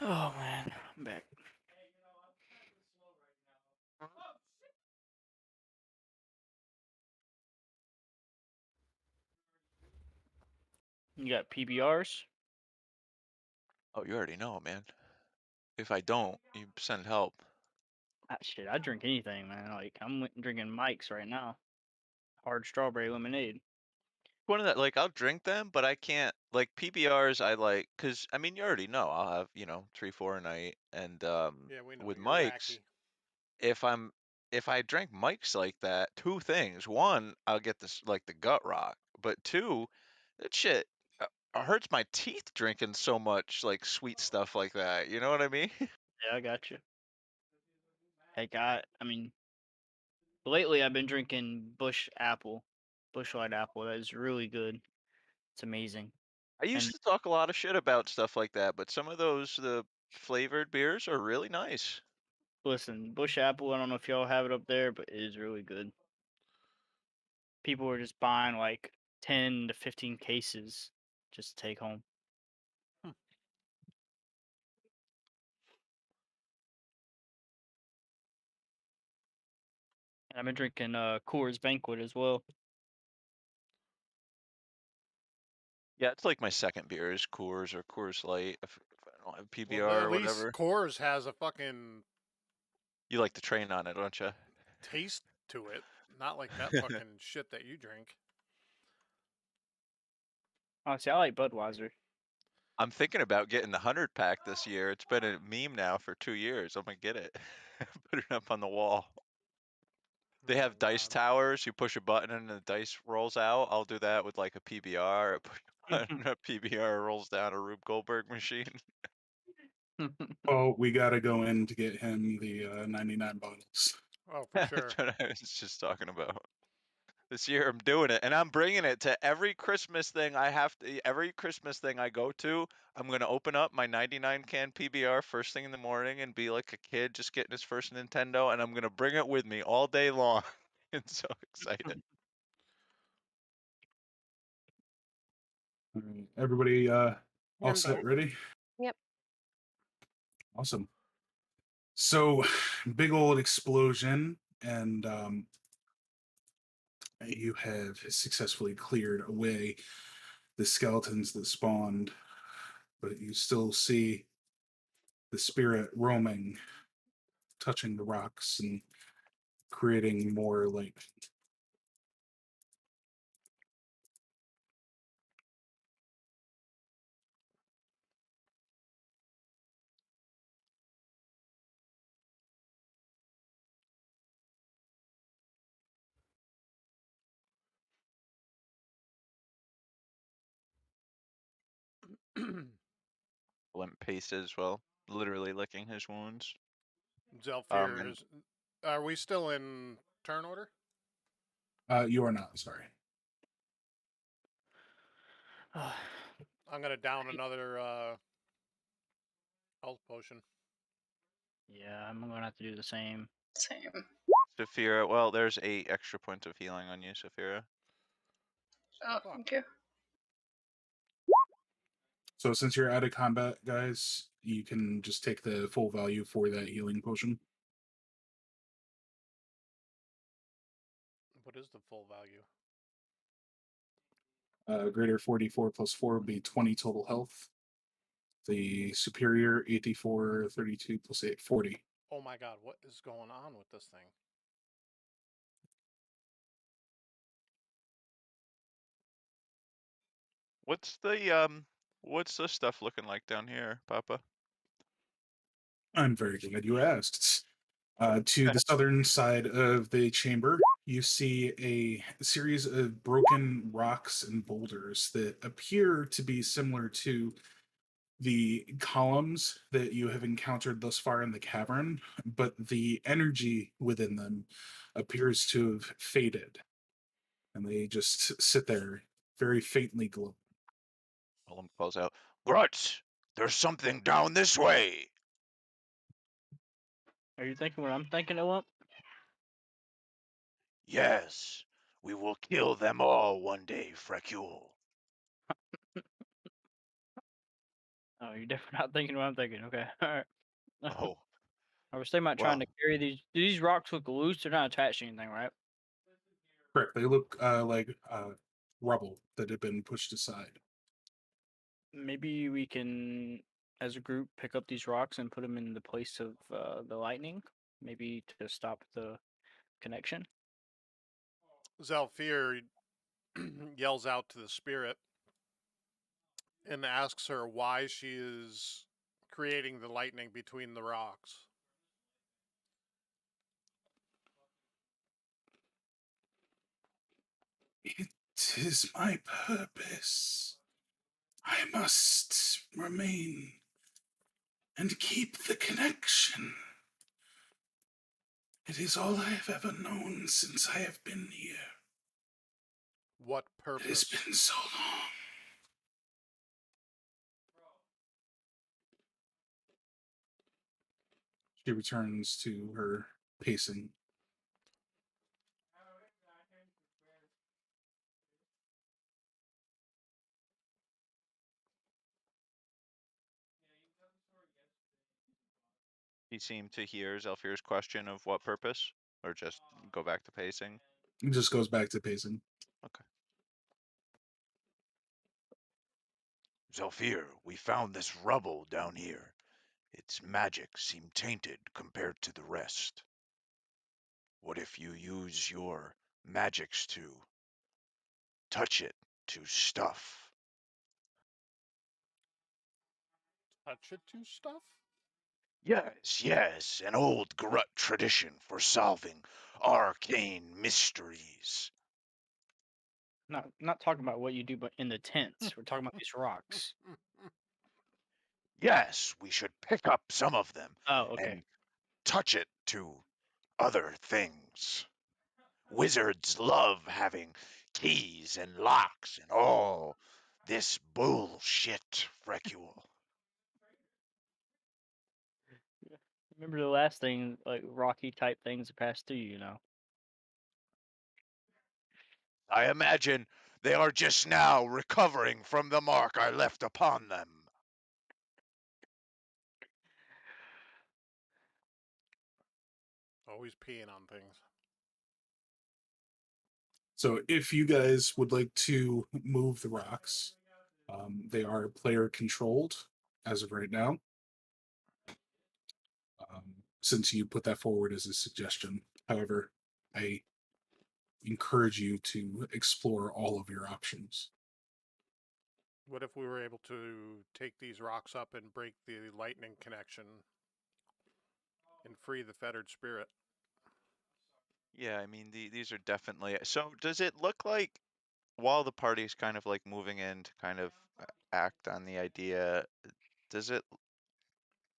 Oh man, I'm back. You got PBRs? Oh, you already know, man. If I don't, you send help. Shit, I drink anything, man. Like I'm drinking Mike's right now. Hard strawberry lemonade. One of that, like, I'll drink them, but I can't, like, PBRs I like, cause I mean, you already know, I'll have, 3, 4 a night, and Yeah, we know with you're Mike's, wacky. if I drink Mike's like that, two things. One, I'll get this like the gut rot, but two, that shit hurts my teeth drinking so much like sweet stuff like that. You know what I mean? Yeah, I got you. Heck, I mean, lately I've been drinking Bush Light Apple. That is really good. It's amazing. I used And to talk a lot of shit about stuff like that, but some of the flavored beers are really nice. listen, Bush Apple. I don't know if y'all have it up there, but it is really good. People were just buying like 10 to 15 cases just to take home. And I've been drinking Coors Banquet as well. Yeah, it's like my second beer is Coors or Coors Light if I don't have PBR Well, or at least whatever. Coors has a fucking You like to train on it, don't you? taste to it, not like that fucking shit that you drink. Honestly, I like Budweiser. I'm thinking about getting the 100 pack this year. It's been a meme now for 2 years. I'm gonna get it, put it up on the wall. They have dice God. towers. You push a button and the dice rolls out. I'll do that with like a PBR. I push a button, a PBR rolls down a Rube Goldberg machine. Oh, we got to go in to get him the 99 bottles. Oh, for sure. That's what I was just talking about. This year I'm doing it, and I'm bringing it to every Christmas thing I have to. Every Christmas thing I go to, I'm gonna open up my 99 can PBR first thing in the morning and be like a kid just getting his first Nintendo, and I'm gonna bring it with me all day long. I'm so excited. All right, everybody, all I'm set, back. ready? Yep. Awesome. So, big old explosion, and you have successfully cleared away the skeletons that spawned, but you still see the spirit roaming, touching the rocks and creating more like Limp pace as well, literally licking his wounds. Zelfir And is. Are we still in turn order? you are not, sorry. I'm gonna down another health potion. Yeah, I'm gonna have to do the same. Same. Saphira, well, there's 8 extra points of healing on you, Saphira. Oh, Fuck. thank you. So since you're out of combat, guys, you can just take the full value for that healing potion. What is the full value? Greater 44 plus 4 would be 20 total health. The superior 84 32 plus 8 40. Oh my god, what is going on with this thing? What's the stuff looking like down here, Papa? I'm very glad you asked. To the southern side of the chamber, you see a series of broken rocks and boulders that appear to be similar to the columns that you have encountered thus far in the cavern, but the energy within them appears to have faded. And they just sit there, very faintly glowing. Willem calls out, Gruts, there's something down this way. Are you thinking what I'm thinking of? Yes, we will kill them all one day, Frecule. Oh, you're definitely not thinking what I'm thinking. Okay, all right. Oh, I was thinking about trying to well, carry these. Do these rocks look loose? They're not attached to anything, right? Correct. They look like rubble that had been pushed aside. Maybe we can, as a group, pick up these rocks and put them in the place of the lightning. Maybe to stop the connection. Zalfir yells out to the spirit and asks her why she is creating the lightning between the rocks. It is my purpose. I must remain and keep the connection. It is all I have ever known since I have been here. What It has purpose? been so long. She returns to her pacing. He seemed to hear Zelfir's question of what purpose, or just go back to pacing. It just goes back to pacing. Okay. Zelfir, we found this rubble down here. Its magic seemed tainted compared to the rest. What if you use your magics to touch it to stuff? Touch it to stuff? Yes, an old Grut tradition for solving arcane mysteries. Not talking about what you do, but in the tents. We're talking about these rocks. Yes, we should pick up some of them Oh, okay. and touch it to other things. Wizards love having keys and locks and all this bullshit, Frecule. Remember the last thing, like rocky type things that passed through you, I imagine they are just now recovering from the mark I left upon them. Always peeing on things. So if you guys would like to move the rocks, they are player controlled as of right now. Since you put that forward as a suggestion. However, I encourage you to explore all of your options. What if we were able to take these rocks up and break the lightning connection and free the fettered spirit? Yeah, I mean these are definitely. So does it look like while the party's kind of like moving in to kind of act on the idea, does it?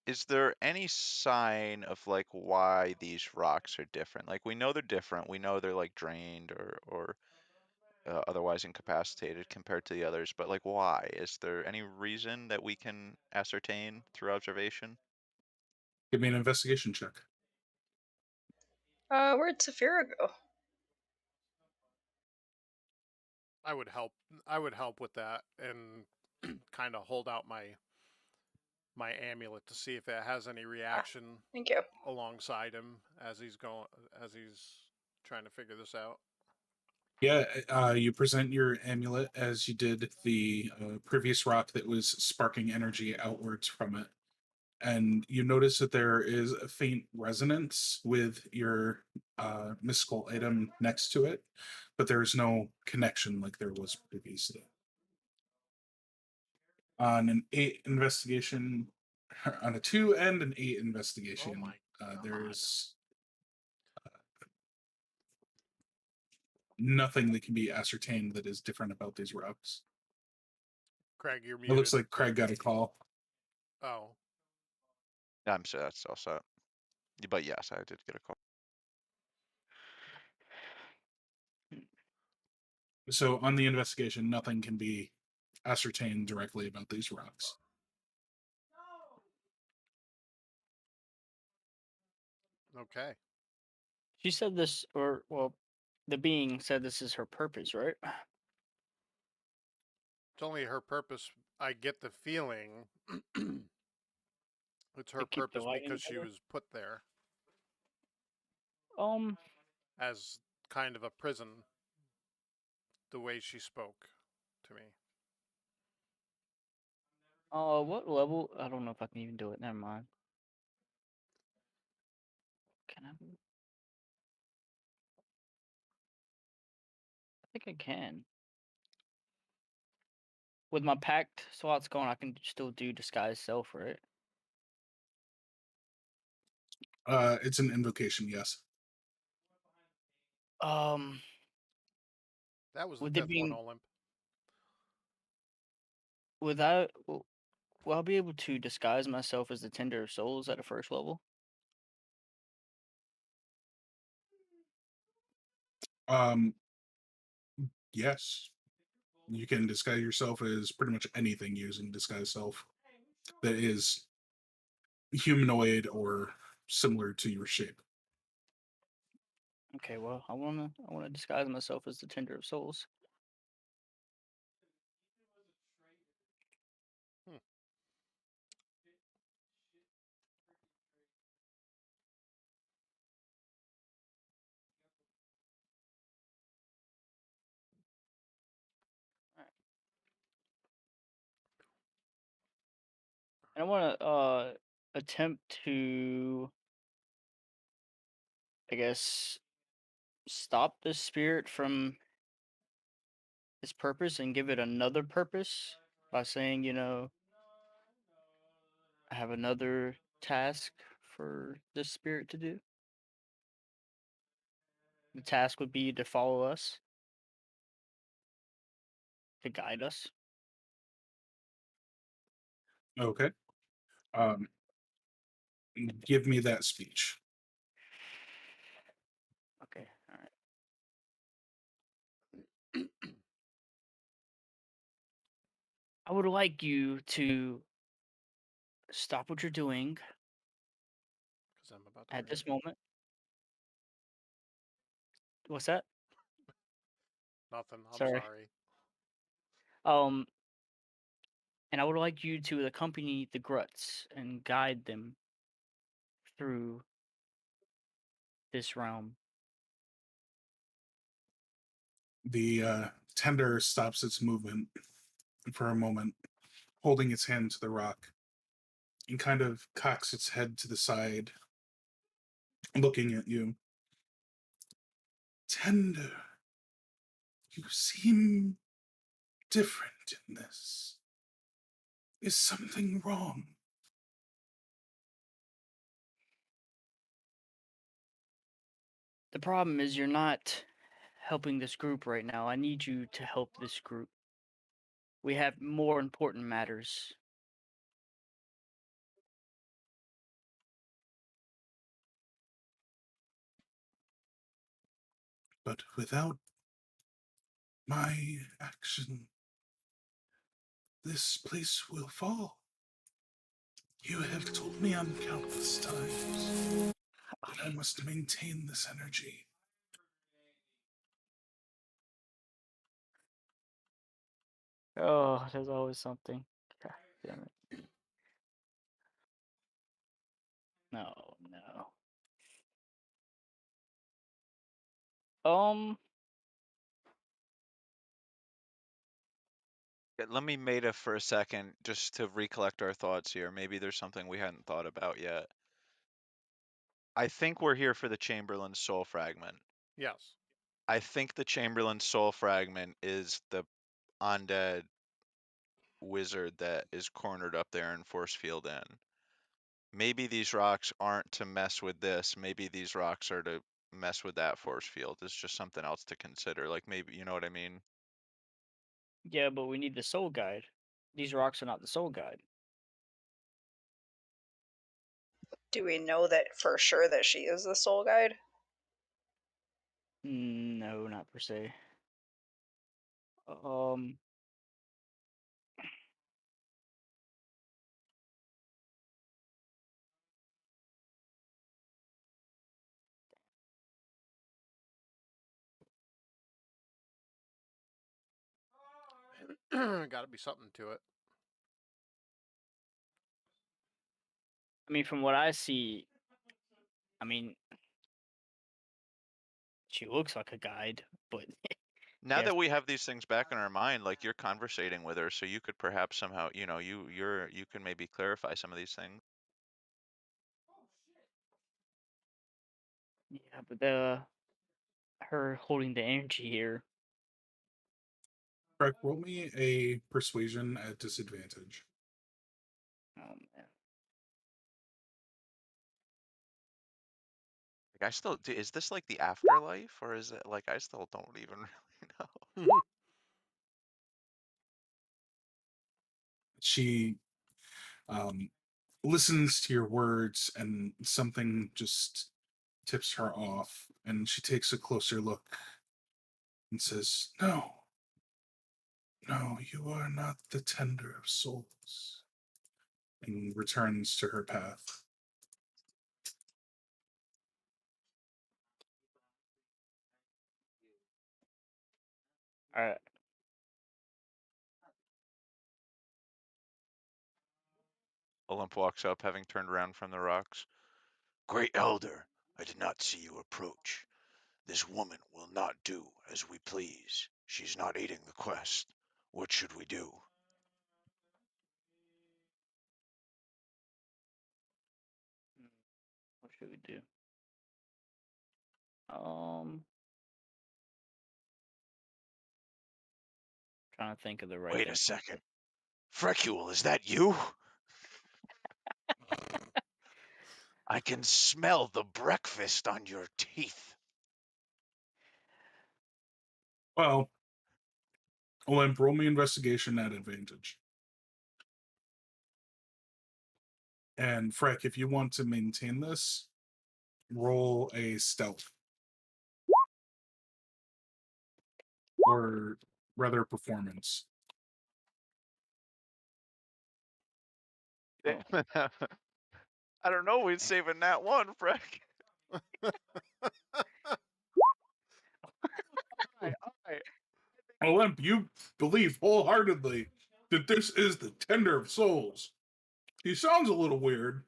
Is there any sign of like why these rocks are different? Like we know they're different. We know they're like drained or otherwise incapacitated compared to the others. But like, why? Is there any reason that we can ascertain through observation? Give me an investigation check. Where'd Saphira go? I would help. I would help with that and kind of hold out my amulet to see if it has any reaction Thank you. alongside him as he's trying to figure this out. Yeah, you present your amulet as you did the previous rock that was sparking energy outwards from it. And you notice that there is a faint resonance with your mystical item next to it, but there is no connection like there was previously. On an 8 investigation, on a 2 and an 8 investigation, my God. there's nothing that can be ascertained that is different about these rocks. Craig, you're It muted. looks like Craig got a call. Oh, I'm sure that's all set. But yes, I did get a call. So on the investigation, nothing can be ascertained directly about these rocks. okay. She said this, or well, the being said this is her purpose, right? It's only her purpose. I get the feeling it's her To keep the purpose lighting because she together? was put there Um, as kind of a prison. The way she spoke to me. what level? I don't know if I can even do it. Never mind. Can I? I think I can. With my packed slots going, I can still do disguise self, right? It's an invocation, yes. That was the With it 5th one, being Olymp. without, will I be able to disguise myself as the Tender of Souls at a first level? Yes. You can disguise yourself as pretty much anything using disguise self that is humanoid or similar to your shape. Okay, well, I wanna disguise myself as the Tender of Souls. Hmm. And I want to attempt to, I guess, stop this spirit from its purpose and give it another purpose by saying, I have another task for this spirit to do. The task would be to follow us, to guide us. Okay. Um, give me that speech. Okay, all right. I would like you to stop what you're doing Because I'm about to at forget. this moment. What's that? Nothing. I'm Sorry. sorry. Um, and I would like you to accompany the Gruts and guide them through this realm. The tender stops its movement for a moment, holding its hand to the rock, and kind of cocks its head to the side, looking at you. Tender, you seem different in this. Is something wrong? The problem is you're not helping this group right now. I need you to help this group. We have more important matters. But without my action, this place will fall. You have told me on countless times that I must maintain this energy. Oh, there's always something. God damn it. No, no. Um, Let me meta for a second just to recollect our thoughts here. Maybe there's something we hadn't thought about yet. I think we're here for the Chamberlain's soul fragment. Yes. I think the Chamberlain's soul fragment is the undead wizard that is cornered up there in Force Field Inn. Maybe these rocks aren't to mess with this. Maybe these rocks are to mess with that force field. It's just something else to consider. Like maybe, you know what I mean? yeah, but we need the soul guide. These rocks are not the soul guide. Do we know that for sure that she is the soul guide? No, not per se. Um, Got to be something to it. I mean, from what I see, I mean, she looks like a guide, but Now Yes. that we have these things back in our mind, like you're conversating with her, so you could perhaps somehow, you know, you can maybe clarify some of these things. yeah, but her holding the energy here. Correct. Roll me a persuasion at disadvantage. Oh man. Like I still, is this like the afterlife, or is it like I still don't even really know? She listens to your words, and something just tips her off, and she takes a closer look and says, "No, no, you are not the tender of souls," and returns to her path. All right. Olymp walks up, having turned around from the rocks. Great Elder, I did not see you approach. This woman will not do as we please. She's not aiding the quest. What should we do? What should we do? Trying to think of the right Wait thing. a second. Frecule, is that you? I can smell the breakfast on your teeth. Well, Olymp, roll me investigation at advantage. And Freck, if you want to maintain this, roll a stealth. Or rather, performance. Oh. I don't know. We'd saving that one, Frank. Olymp, you believe wholeheartedly that this is the tender of souls. He sounds a little weird,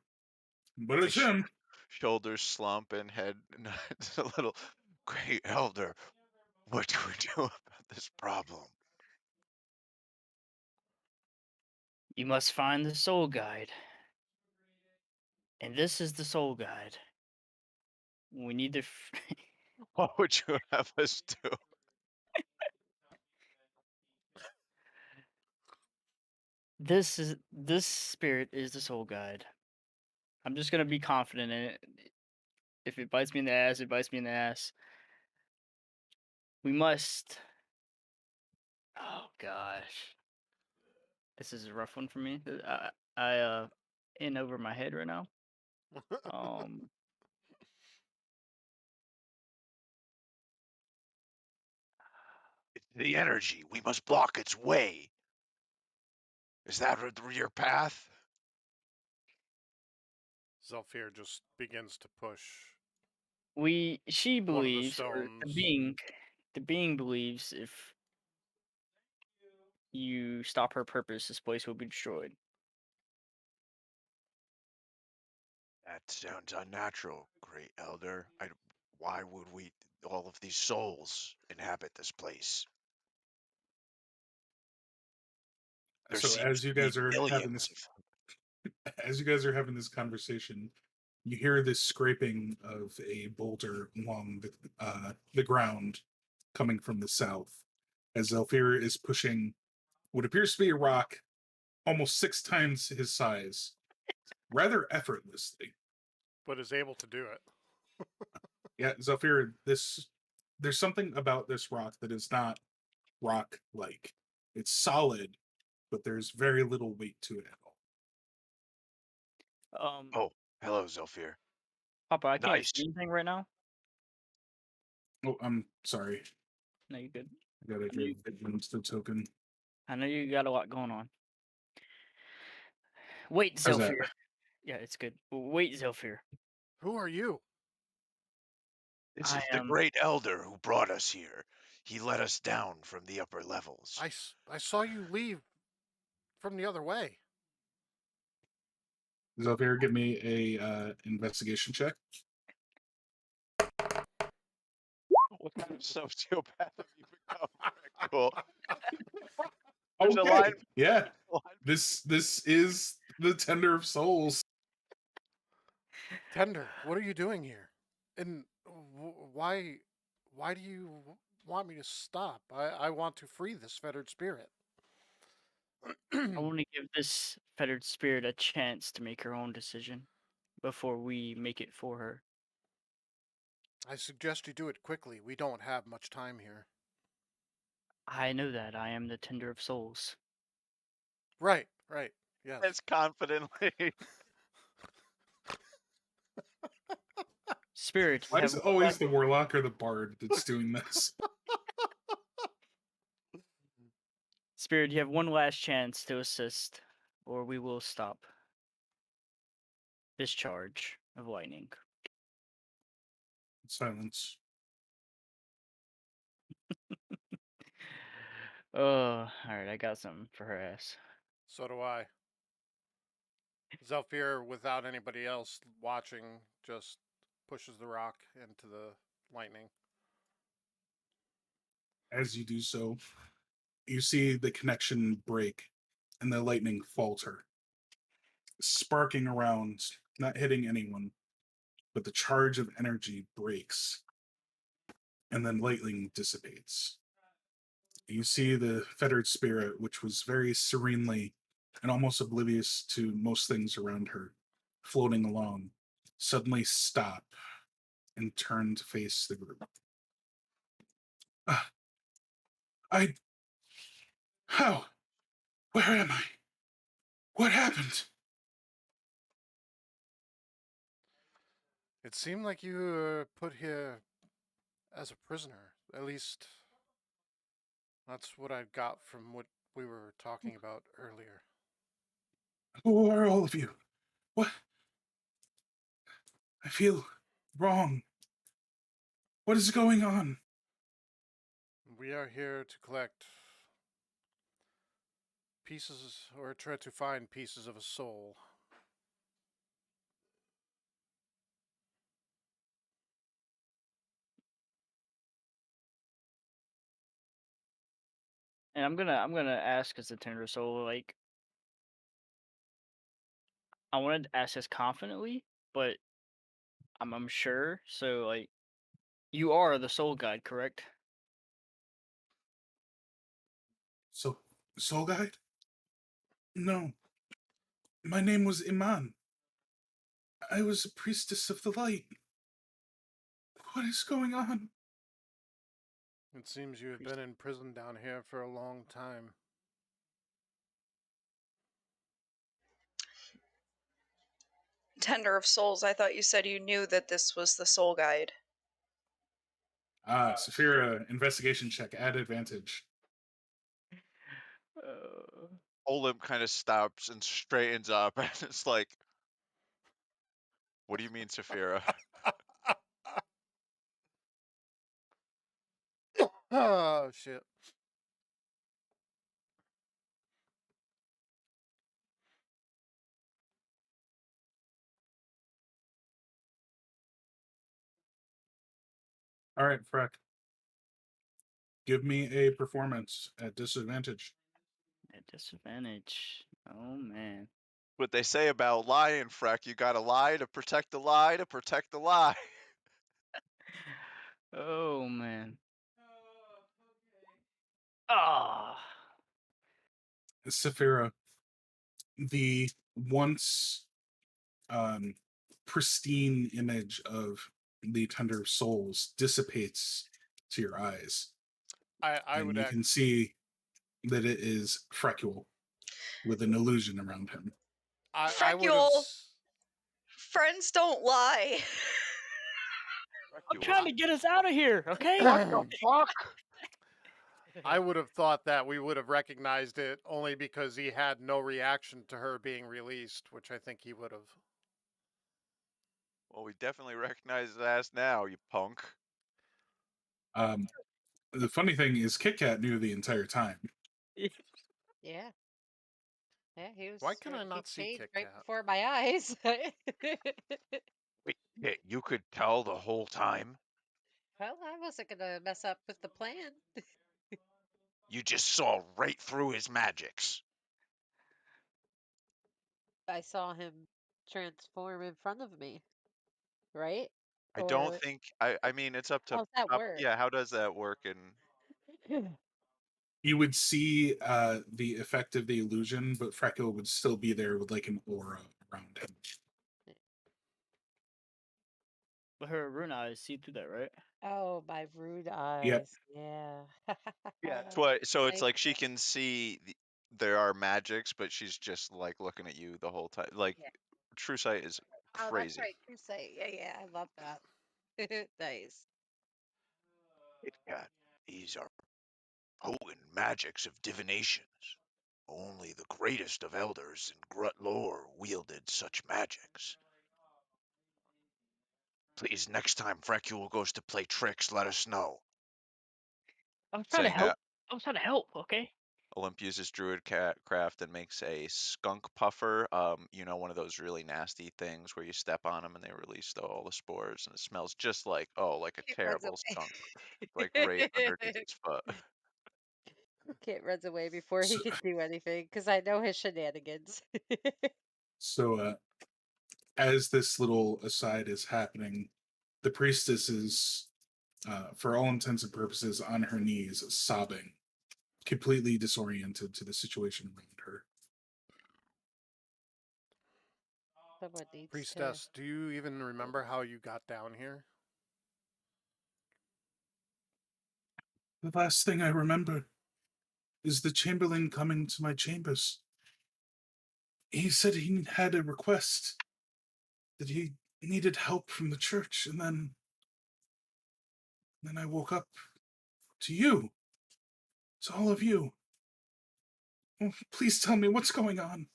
but it's him. Shoulders slump and head nods a little. Great Elder, what do we do about this problem? You must find the soul guide. And this is the soul guide. We need to. What would you have us do? This spirit is the soul guide. I'm just gonna be confident in it. If it bites me in the ass, it bites me in the ass. We must. Oh gosh, this is a rough one for me. I in over my head right now. It's the energy. We must block its way. Is that your path? Zelfir just begins to push. She One of the believes, or stones. the being believes, if you stop her purpose, this place will be destroyed. That sounds unnatural, Great Elder. Why would all of these souls inhabit this place? There So seems as to you be guys are having millions this, conversation, you hear this scraping of a boulder along the ground coming from the south, as Zelfir is pushing what appears to be a rock almost 6 times his size, rather effortlessly. But is able to do it. Yeah, Zelfir, there's something about this rock that is not rock-like. It's solid, but there's very little weight to it at all. Oh, hello, Zelfir. Papa, I can't Nice. see anything right now. Oh, I'm sorry. No, you're good. I gotta give Vigilance the token. I know you got a lot going on. Wait, How's that? Zelfir. Yeah, it's good. Wait, Zelfir. Who are you? This I is the am. Great Elder who brought us here. He let us down from the upper levels. I saw you leave from the other way. Zalfir, give me a investigation check. What kind of sociopath have you become? Cool. There's a Okay. line. Yeah. This is the Tender of Souls. Tender, what are you doing here? And why do you want me to stop? I want to free this fettered spirit. I want to give this fettered spirit a chance to make her own decision before we make it for her. I suggest you do it quickly. We don't have much time here. I know that. I am the Tender of Souls. Right, yes. As confidently. Spirit, Why you is have it one always the warlock or the bard that's doing this? Spirit, you have one last chance to assist, or we will stop this charge of lightning. Silence. Oh, alright, I got something for her ass. So do I. Zalfir, without anybody else watching, just pushes the rock into the lightning. As you do so, you see the connection break and the lightning falter, sparking around, not hitting anyone, but the charge of energy breaks, and then lightning dissipates. You see the fettered spirit, which was very serenely and almost oblivious to most things around her, floating along, suddenly stop and turn to face the group. How? Where am I? What happened? It seemed like you were put here as a prisoner. At least, that's what I got from what we were talking about earlier. Who are all of you? What? I feel wrong. What is going on? We are here to collect pieces, or try to find pieces of a soul. And I'm gonna ask as the Tender Soul, like, I wanted to ask this confidently, but I'm unsure. So, like, you are the Soul Guide, correct? So, Soul Guide? No. My name was Iman. I was a priestess of the light. What is going on? It seems you have been in prison down here for a long time. Tender of Souls, I thought you said you knew that this was the Soul Guide. Saphira, investigation check, add advantage. Olim kind of stops and straightens up, and it's like, what do you mean, Saphira? Oh, shit. All right, Freck. Give me a performance at disadvantage. At disadvantage. Oh man. What they say about lying, Freck, you gotta lie to protect the lie to protect the lie. Oh man. Ah. Saphira, the once pristine image of the Tender of Souls dissipates to your eyes. I and would you can see that it is Frecule with an illusion around him. I would Frecule! have. Friends don't lie. I'm trying to get us out of here, okay? What the fuck? I would have thought that we would have recognized it only because he had no reaction to her being released, which I think he would have. Well, we definitely recognize his ass now, you punk. The funny thing is, Kit Kat knew the entire time. Yeah. Yeah, he was. Why can I he not see changed Kit right Kat? before my eyes. Wait, you could tell the whole time? Well, I wasn't gonna mess up with the plan. You just saw right through his magics. I saw him transform in front of me, right? I don't Or think. I mean, it's up to. how's that work? Yeah, how does that work? And You would see the effect of the illusion, but Freckle would still be there with like an aura around him. But her rune eyes see through that, right? Oh, my rude Yep. eyes. Yeah. yeah, that's what. So it's I- like she can see there are magics, but she's just like looking at you the whole time. Like Yeah. true sight is Oh, that's crazy. right. You say, yeah, I love that. Nice. Yeah, these are potent magics of divinations. Only the greatest of elders in Grut lore wielded such magics. Please, next time Frecule goes to play tricks, let us know. I was trying to Saying help. that, I was trying to help. Okay. Olymp uses druid craft and makes a skunk puffer. You know, one of those really nasty things where you step on them and they release all the spores, and it smells just like like a Kit runs terrible away. skunk, like right underneath his foot. Kit runs away before he So, can do anything because I know his shenanigans. so as this little aside is happening, the priestess is, for all intents and purposes, on her knees, sobbing, completely disoriented to the situation around her. Someone needs to. Priestess, do you even remember how you got down here? The last thing I remember is the Chamberlain coming to my chambers. He said he had a request, that he needed help from the church, and then I woke up to you, to all of you. Oh, please tell me what's going on.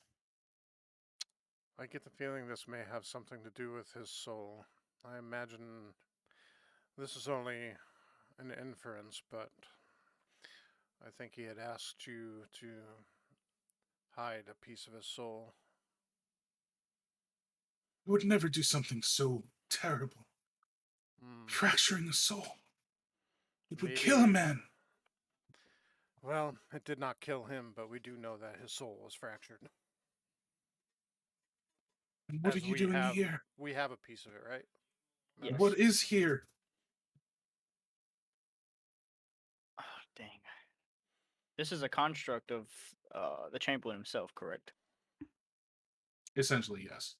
I get the feeling this may have something to do with his soul. I imagine this is only an inference, but I think he had asked you to hide a piece of his soul. I would never do something so terrible. Fracturing a soul. It would kill a man. Well, it did not kill him, but we do know that his soul was fractured. And what are you doing here? We have a piece of it, right? Yes. What is here? Oh, dang. This is a construct of the Chamberlain himself, correct? Essentially, yes.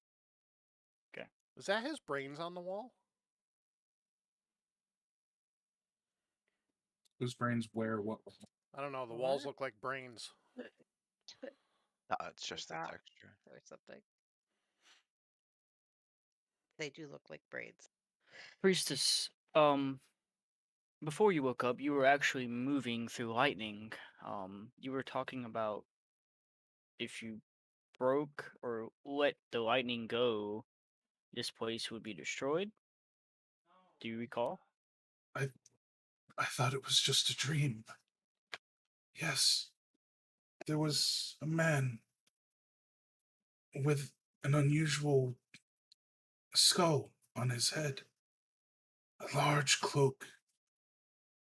Okay. Is that his brains on the wall? Whose brains where what? I don't know. The walls look like brains. It's just the Rock texture. or something. They do look like braids. Priestess, before you woke up, you were actually moving through lightning. You were talking about if you broke or let the lightning go, this place would be destroyed. Do you recall? I thought it was just a dream. Yes. There was a man with an unusual skull on his head, a large cloak.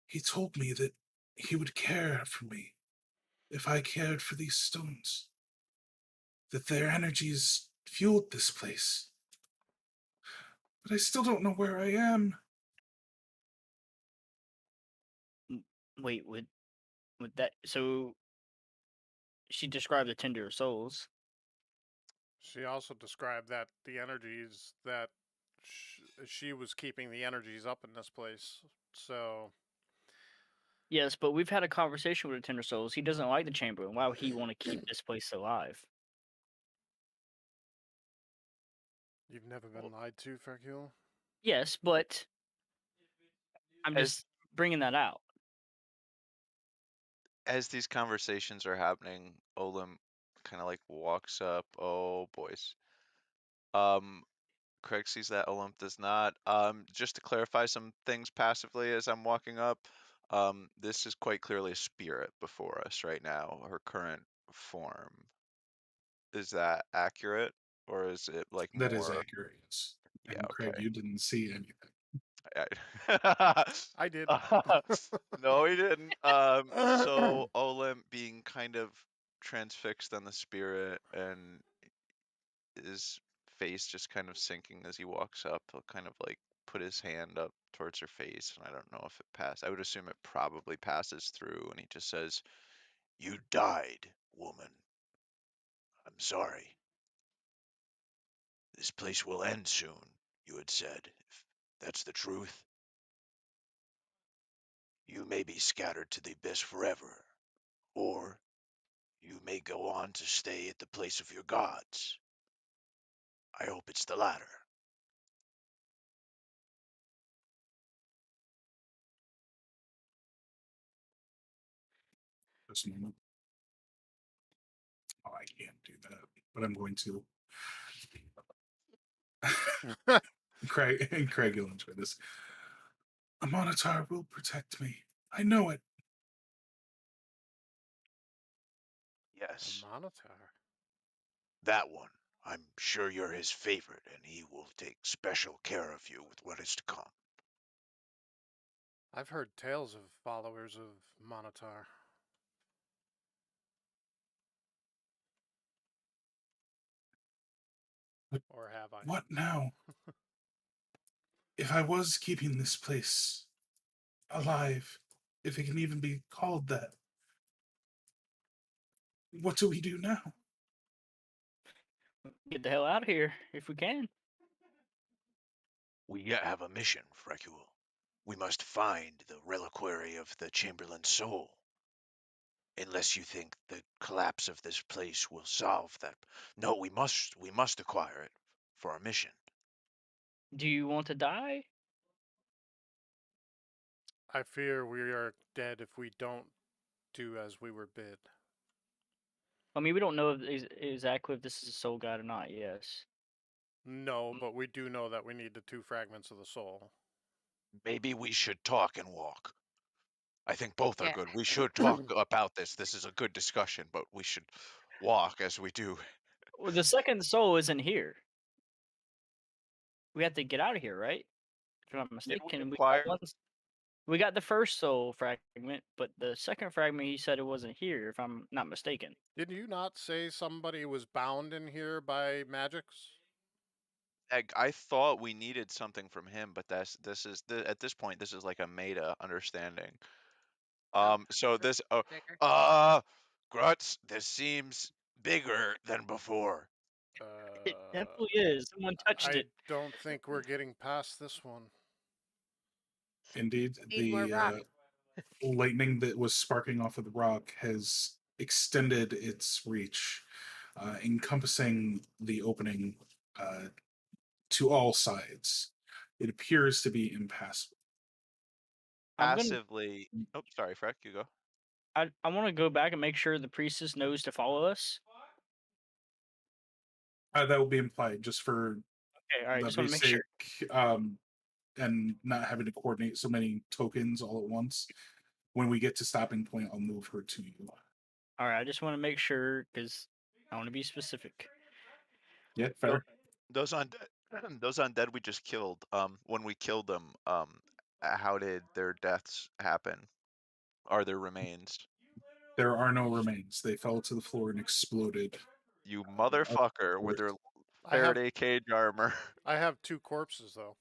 He told me that he would care for me if I cared for these stones, that their energies fueled this place. But I still don't know where I am. Wait, would that so she described the tender souls. She also described that the energies that she was keeping the energies up in this place. So Yes, but we've had a conversation with the tender souls. He doesn't like the Chamberlain. Why would he want to keep this place alive? you've never been lied to, Fercule? Yes, but I'm just bringing that out. As these conversations are happening, Olym kind of like walks up. Oh, boys. Craig sees that Olymp does not. Just to clarify some things passively as I'm walking up, This is quite clearly a spirit before us right now, her current form. Is that accurate? Or is it like That is more? accurate. Yes. Yeah, And Craig, okay. you didn't see anything. I did. No, he didn't. So Olymp being kind of transfixed on the spirit and his face just kind of sinking as he walks up, he'll kind of like put his hand up towards her face, and I don't know if it passed. I would assume it probably passes through, and he just says, You died, woman. I'm sorry. This place will end soon, you had said, if that's the truth. You may be scattered to the abyss forever, or you may go on to stay at the place of your gods. I hope it's the latter. Just a moment. Oh, I can't do that, but I'm going to. Craig, you'll enjoy this. A Monitor will protect me. I know it. Yes, Monitor. that one. I'm sure you're his favorite, and he will take special care of you with what is to come. I've heard tales of followers of Monitor. Or have I? What now? If I was keeping this place alive, if it can even be called that, what do we do now? Get the hell out of here if we can. We have a mission, Frecule. We must find the reliquary of the Chamberlain's soul. Unless you think the collapse of this place will solve that. No, we must acquire it for our mission. Do you want to die? I fear we are dead if we don't do as we were bid. I mean, we don't know exactly if this is a soul god or not. Yes. No, but we do know that we need the 2 fragments of the soul. Maybe we should talk and walk. I think both are Yeah. good. We should talk about this. This is a good discussion, but we should walk as we do. Well, the second soul isn't here. We have to get out of here, right? If I'm not mistaken, acquire- we got the first soul fragment, but the second fragment he said it wasn't here. If I'm not mistaken. Did you not say somebody was bound in here by magics? I thought we needed something from him, but at this point this is like a meta understanding. So this Bigger. Grutz, this seems bigger than before. It definitely is. Someone touched I it. don't think we're getting past this one. Indeed, Need more rock. the lightning that was sparking off of the rock has extended its reach, encompassing the opening to all sides. It appears to be impassable. I'm gonna. passively. Oh, sorry, Freck, you go. I want to go back and make sure the priestess knows to follow us. That will be implied just for Okay, all right. the Just want to make basic, sure. And not having to coordinate so many tokens all at once. When we get to stopping point, I'll move her to you. All right, I just want to make sure because I want to be specific. Yeah, fair. Those undead we just killed. When we killed them, how did their deaths happen? Are there remains? There are no remains. They fell to the floor and exploded. You motherfucker with their Faraday cage armor. I have 2 corpses though.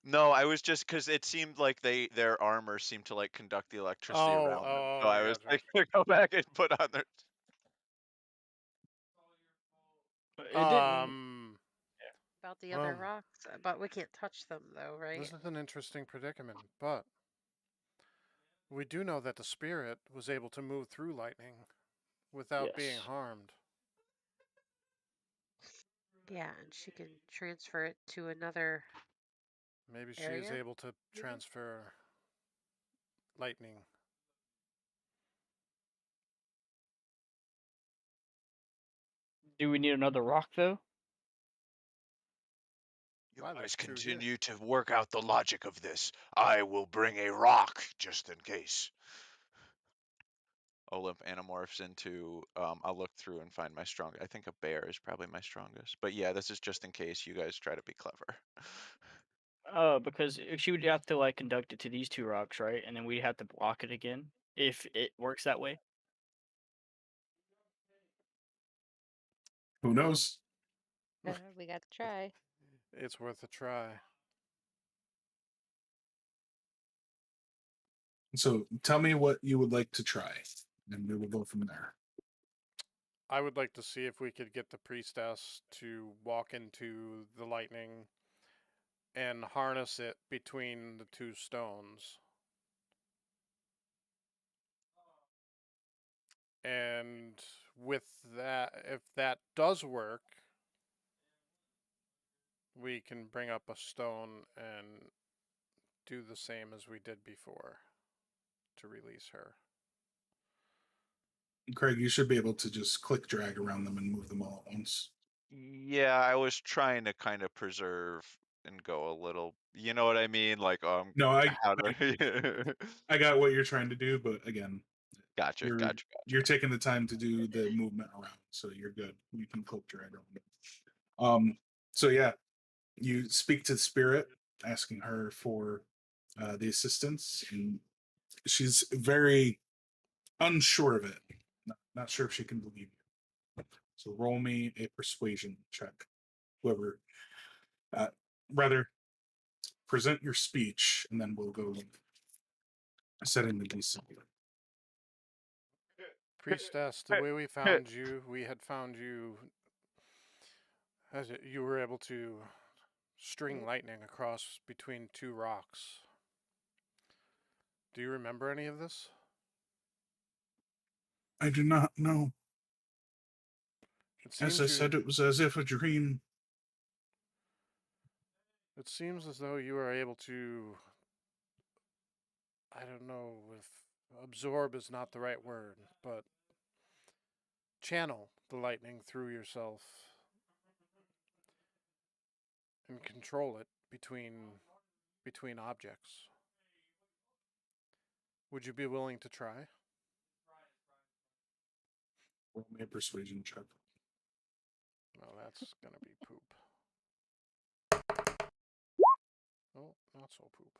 No, I was just because it seemed like their armor seemed to like conduct the electricity around them. So I was gotcha. like, go back and put on their. It didn't. About the other Um, rocks, but we can't touch them though, right? This is an interesting predicament, but we do know that the spirit was able to move through lightning without being Yes. harmed. Yeah, and she can transfer it to another. Maybe she is Area? able to transfer lightning. Do we need another rock though? Why, guys there's two here. continue to work out the logic of this, I will bring a rock just in case. Olymp anamorphs into. I'll look through and find my strong. I think a bear is probably my strongest. But yeah, this is just in case you guys try to be clever. Because if she would have to like conduct it to these two rocks, right? And then we'd have to block it again if it works that way. Who knows? We got to try. It's worth a try. So tell me what you would like to try, and we will go from there. I would like to see if we could get the priestess to walk into the lightning and harness it between the two stones. And with that, if that does work, we can bring up a stone and do the same as we did before to release her. Craig, you should be able to just click drag around them and move them all at once. Yeah, I was trying to kind of preserve and go a little. You know what I mean? Like, No, how to. I got what you're trying to do, but again, Gotcha. you're taking the time to do the movement around, so you're good. You can click drag around. So yeah, you speak to the spirit, asking her for the assistance, and she's very unsure of it. Not sure if she can believe you. So roll me a persuasion check. Whoever, rather, present your speech, and then we'll go setting the DC. Priestess, the way we found you, we had found you as you were able to string lightning across between two rocks. Do you remember any of this? I do not know. It seems As I said, it was as if a dream. It seems as though you are able to, I don't know if absorb is not the right word, but channel the lightning through yourself and control it between objects. Would you be willing to try? Roll me a persuasion check. Well, that's gonna be poop. Oh, not so poop.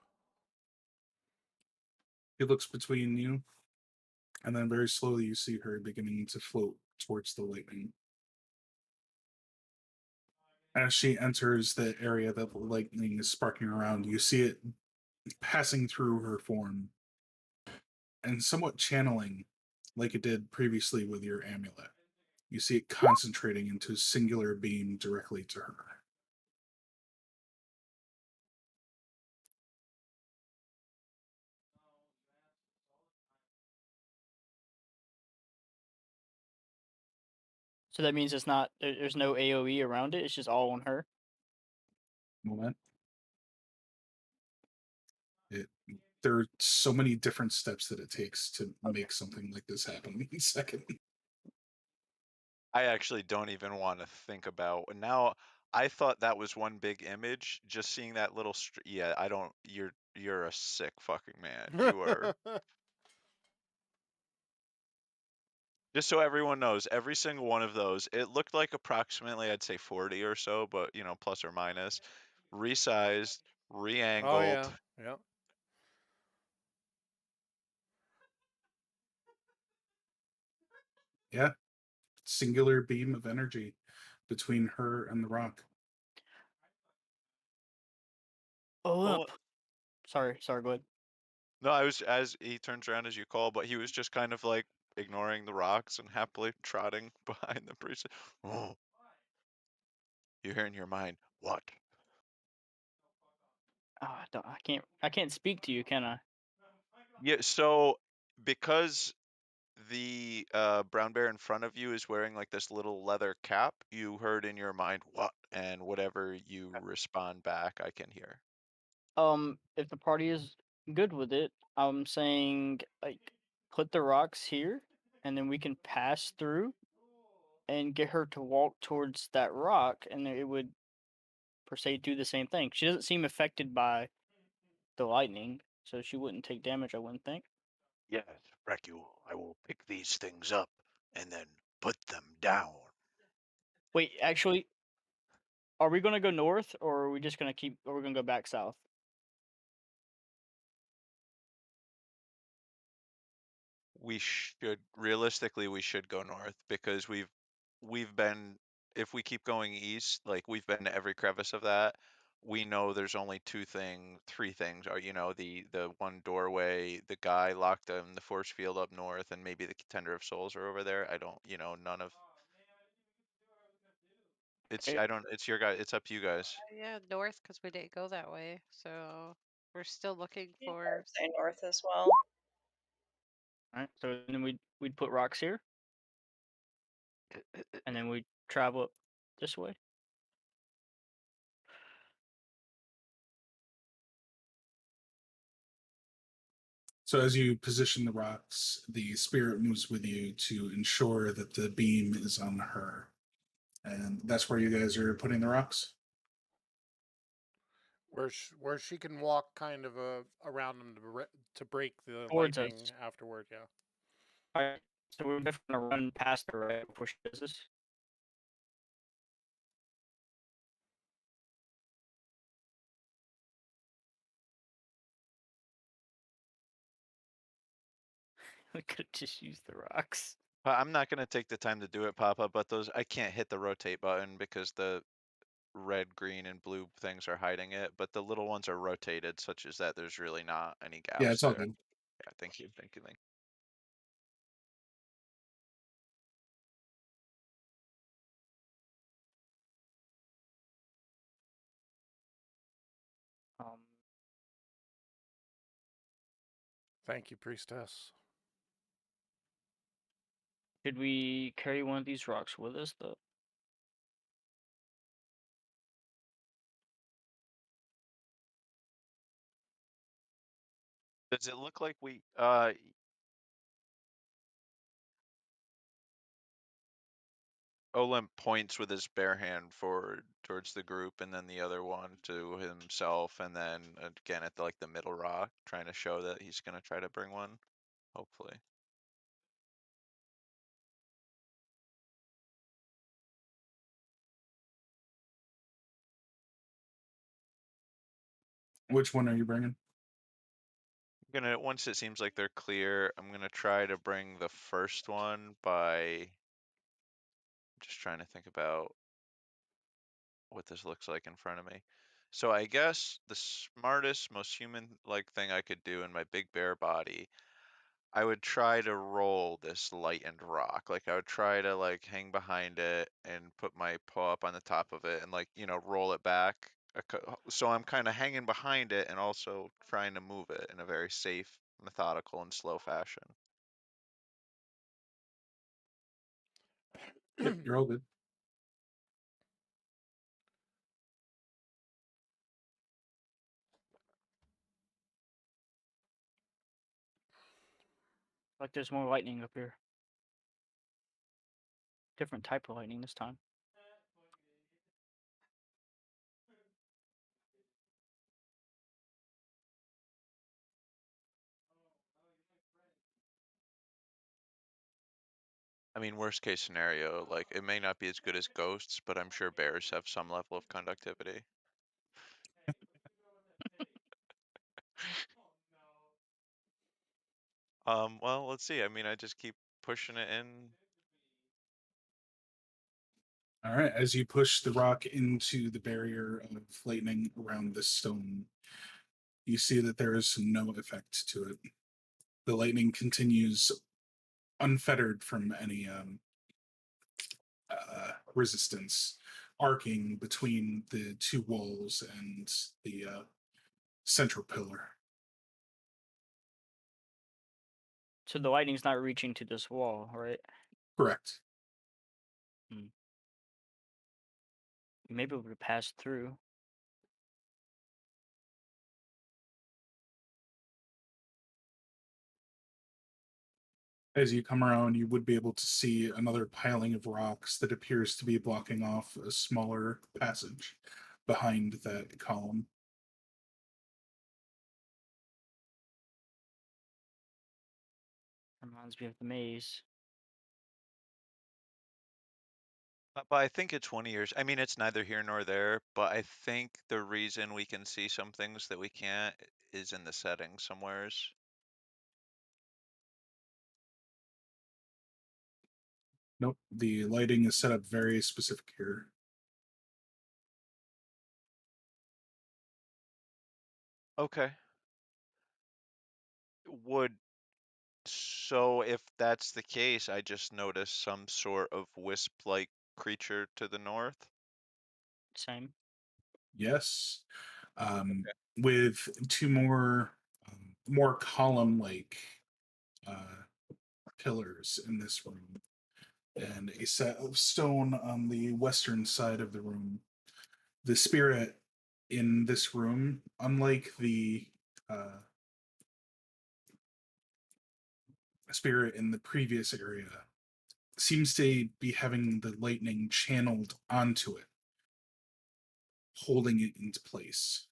He looks between you, and then very slowly you see her beginning to float towards the lightning. As she enters the area that the lightning is sparking around, you see it passing through her form and somewhat channeling like it did previously with your amulet. You see it concentrating into a singular beam directly to her. So that means it's not there's no AoE around it. It's just all on her. Moment. There are so many different steps that it takes to make something like this happen in a second. I actually don't even want to think about now. I thought that was one big image. Just seeing that little, yeah. I don't. You're a sick fucking man. You are. Just so everyone knows, every single one of those, it looked like approximately, I'd say 40 or so, but plus or minus, resized, Oh yeah, re-angled. yeah. Yeah. Singular beam of energy between her and the rock. Olymp. Sorry, go ahead. No, I was as he turns around as you call, but he was just kind of like ignoring the rocks and happily trotting behind the priest. Oh, you hear in your mind what? I can't speak to you, can I? Yeah, so because the brown bear in front of you is wearing like this little leather cap, you heard in your mind what, and whatever you respond back, I can hear. If the party is good with it, I'm saying like put the rocks here, and then we can pass through and get her to walk towards that rock, and it would per se do the same thing. She doesn't seem affected by the lightning, so she wouldn't take damage, I wouldn't think. Yes, Recule, I will pick these things up and then put them down. Wait, actually, are we gonna go north, or are we just gonna keep? Or are we gonna go back south? We should realistically we should go north because we've been, if we keep going east, like we've been to every crevice of that. We know there's only three things are, the one doorway, the guy locked in the force field up north, and maybe the Contender of Souls are over there. I don't, none of it's Okay. I don't it's your guys, it's up to you guys. Yeah, north because we didn't go that way, so we're still looking I for. would say north as well. All right. So then we'd put rocks here, and then we'd travel up this way. So as you position the rocks, the spirit moves with you to ensure that the beam is on her. And that's where you guys are putting the rocks? Where she can walk kind of around them to break the Towards lightning us. afterward. Yeah. All right. So we're definitely gonna run past her right before she does this. We could just use the rocks. But I'm not gonna take the time to do it, Papa, but those, I can't hit the rotate button because the red, green, and blue things are hiding it, but the little ones are rotated such as that there's really not any gaps Yeah, it's all there. good. Yeah, thank you. Um, Thank you, priestess. should we carry one of these rocks with us, though? Does it look like we Olymp points with his bare hand forward towards the group, and then the other one to himself, and then again at the middle rock, trying to show that he's gonna try to bring one, hopefully. Which one are you bringing? Once it seems like they're clear, I'm gonna try to bring the first one by just trying to think about what this looks like in front of me. So I guess the smartest, most human-like thing I could do in my big bear body, I would try to roll this lightened rock. Like I would try to hang behind it and put my paw up on the top of it and roll it back. So I'm kind of hanging behind it and also trying to move it in a very safe, methodical, and slow fashion. Yep, you're all good. Like there's more lightning up here. Different type of lightning this time. I mean, worst case scenario, it may not be as good as ghosts, but I'm sure bears have some level of conductivity. Well, let's see. I mean, I just keep pushing it in. All right, as you push the rock into the barrier of lightning around the stone, you see that there is no effect to it. The lightning continues unfettered from any resistance, arcing between the two walls and the central pillar. So the lightning's not reaching to this wall, right? Correct. Maybe we would pass through. As you come around, you would be able to see another piling of rocks that appears to be blocking off a smaller passage. behind that column. Reminds me of the maze. But I think it's 20 years. I mean, it's neither here nor there, but I think the reason we can see some things that we can't is in the setting somewheres. Nope, the lighting is set up very specific here. Okay. So if that's the case, I just noticed some sort of wisp-like creature to the north. Same. Yes. With two more column-like pillars in this room, and a set of stone on the western side of the room. The spirit in this room, unlike the spirit in the previous area, seems to be having the lightning channeled onto it, holding it into place.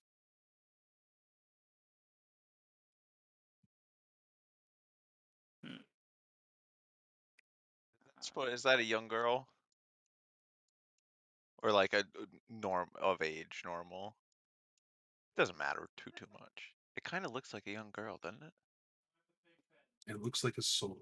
Is that a young girl? Or like a of age normal? Doesn't matter too much. It kind of looks like a young girl, doesn't it? It looks like a soul.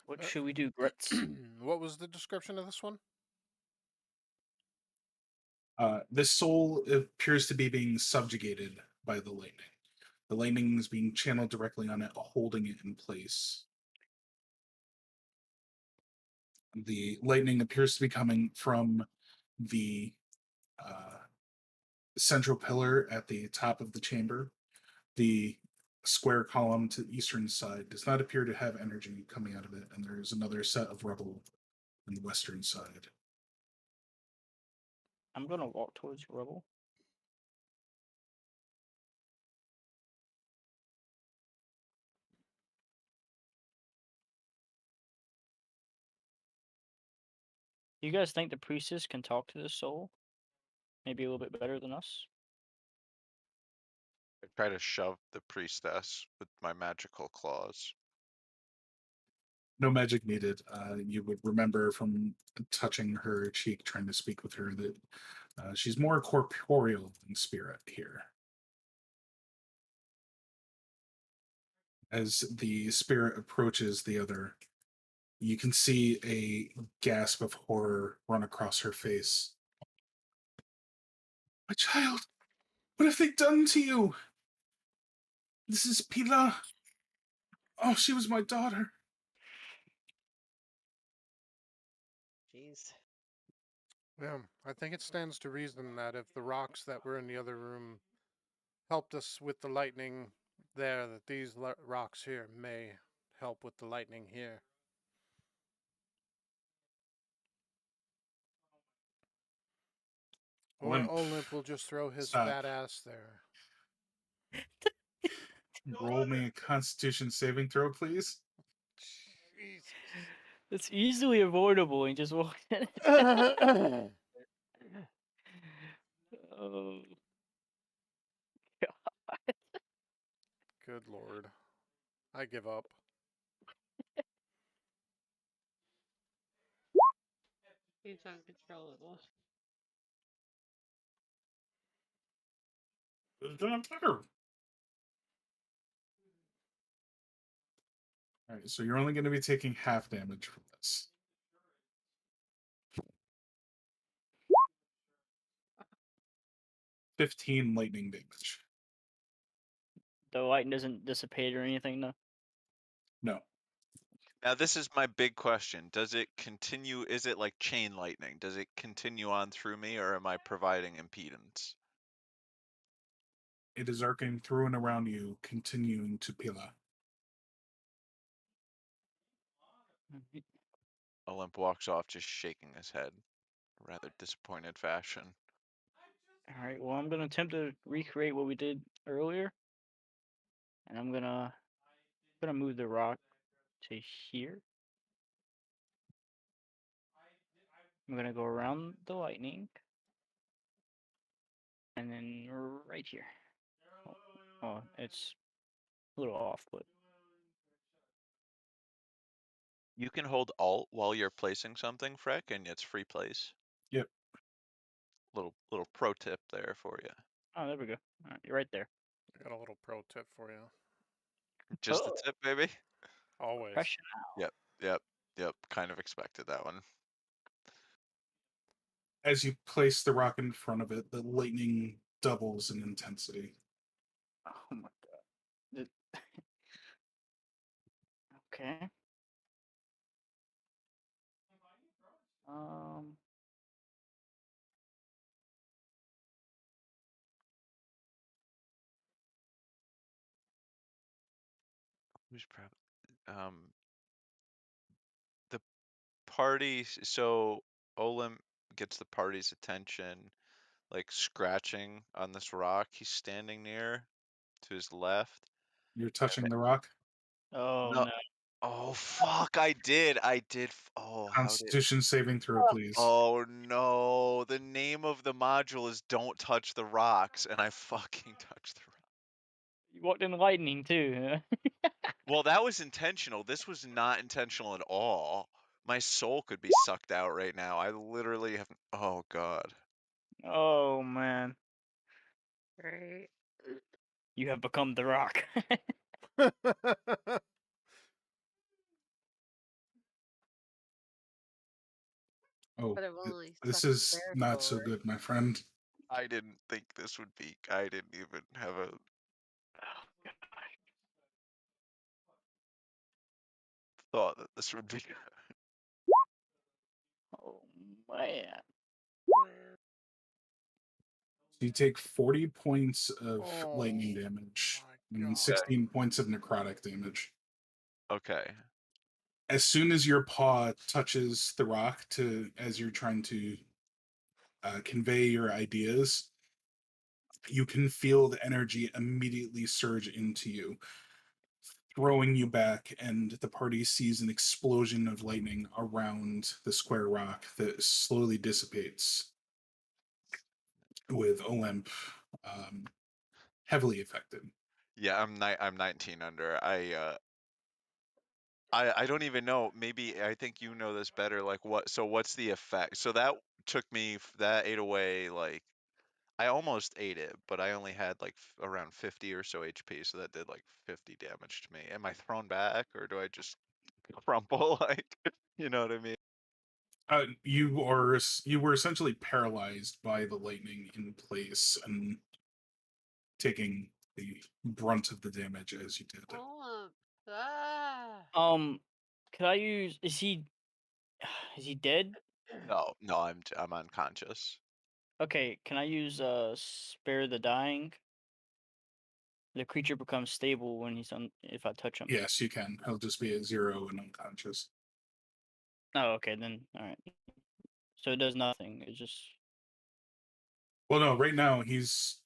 What should we do, Grits? What was the description of this one? This soul appears to be being subjugated by the lightning. The lightning is being channeled directly on it, holding it in place. The lightning appears to be coming from the central pillar at the top of the chamber. The square column to the eastern side does not appear to have energy coming out of it, and there is another set of rubble on the western side. I'm gonna walk towards rubble. You guys think the priestess can talk to this soul? Maybe a little bit better than us? I try to shove the priestess with my magical claws. No magic needed. You would remember from touching her cheek, trying to speak with her, that she's more corporeal than spirit here. As the spirit approaches the other, you can see a gasp of horror run across her face. My child, what have they done to you? This is Pila. Oh, she was my daughter. Jeez. Yeah, I think it stands to reason that if the rocks that were in the other room helped us with the lightning there, that these rocks here may help with the lightning here. Or Olymp. Olymp will just throw his Stop. fat ass there. Roll me a Constitution saving throw, please. Jesus. It's easily avoidable and just walk in. Oh. Good Lord. I give up. He's uncontrollable. It's done better. All right, so you're only going to be taking half damage from this. 15 lightning damage. The light doesn't dissipate or anything, though. No. Now this is my big question. Does it continue, is it like chain lightning? Does it continue on through me, or am I providing impedance? It is arcing through and around you, continuing to Pila. Olymp walks off, just shaking his head, rather disappointed fashion. All right. Well, I'm gonna attempt to recreate what we did earlier, and I'm gonna move the rock to here. I'm gonna go around the lightning, and then right here. Oh, it's a little off, but You can hold Alt while you're placing something, Freck, and it's free place. Yep. Little pro tip there for you. oh, there we go. All right, you're right there. I got a little pro tip for you. Just the Oh. tip, baby. Always. Professional. Yep. Kind of expected that one. As you place the rock in front of it, the lightning doubles in intensity. Oh my god. Okay. Who's proud? The party. So Olim gets the party's attention, like scratching on this rock he's standing near to his left. You're touching the rock. Oh No. no. Oh fuck! I did. Oh, how did? Constitution saving throw, please. Oh no! The name of the module is "Don't touch the rocks," and I fucking touched the rock. You walked in the lightning too. Huh? Well, that was intentional. This was not intentional at all. My soul could be sucked out right now. I literally have. Oh god. Oh man. Right. You have become the rock. Oh, But it will only this suck is their not soul, so right? good, my friend. I didn't think this would be. I didn't even have a thought that this would be. Oh man. You take 40 points of lightning Oh, damage my and God. 16 points of necrotic damage. Okay. As soon as your paw touches the rock, as you're trying to convey your ideas, you can feel the energy immediately surge into you, throwing you back, and the party sees an explosion of lightning around the square rock that slowly dissipates, with Olymp heavily affected. Yeah, I'm 19 under. I don't even know. Maybe I think you know this better. Like what? So what's the effect? So that took me. That ate away. Like I almost ate it, but I only had like around 50 or so HP. So that did like 50 damage to me. Am I thrown back, or do I just crumple? Like, you know what I mean? You were essentially paralyzed by the lightning in place and taking the brunt of the damage as you did it. Oh, ah. Could I use? Is he dead? No, I'm unconscious. Okay. Can I use spare the dying? The creature becomes stable when he's if I touch him. Yes, you can. He'll just be at 0 and unconscious. Oh, okay then. All right. So it does nothing. It just. Well, no, right now he's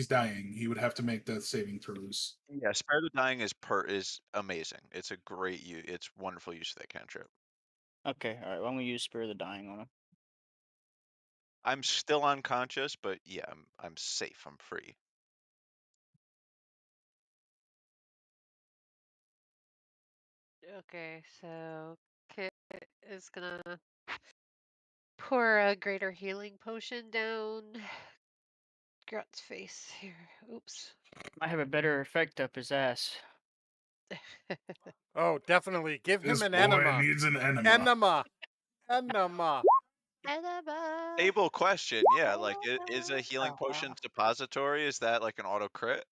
dying. He would have to make death saving throws. Yeah, spare the dying is amazing. It's a great it's wonderful use of that cantrip. Okay. All right. Well, I'm gonna use spare the dying on him. I'm still unconscious, but yeah, I'm safe. I'm free. Okay, so Kit is gonna pour a greater healing potion down Grut's face here. Oops. I have a better effect up his ass. Oh, definitely. Give This him boy an enema. needs an enema. Enema. Enema. Enema. Able question, yeah. Like, is a healing potion depository? Is that like an auto crit?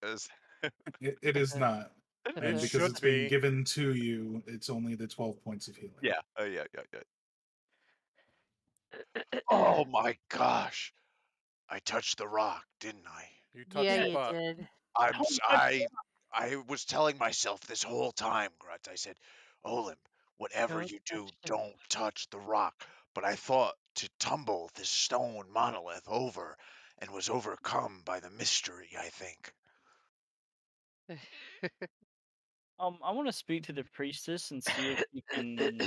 It is not. It And because should it's being be. given to you, it's only the 12 points of healing. Yeah. Yeah. Oh my gosh! I touched the rock, didn't I? You touched Yeah, the you butt. did. I was telling myself this whole time, Grut. I said, Olymp, whatever Don't you touch do, the don't touch the rock. But I thought to tumble this stone monolith over and was overcome by the mystery, I think. I want to speak to the priestess and see if you can.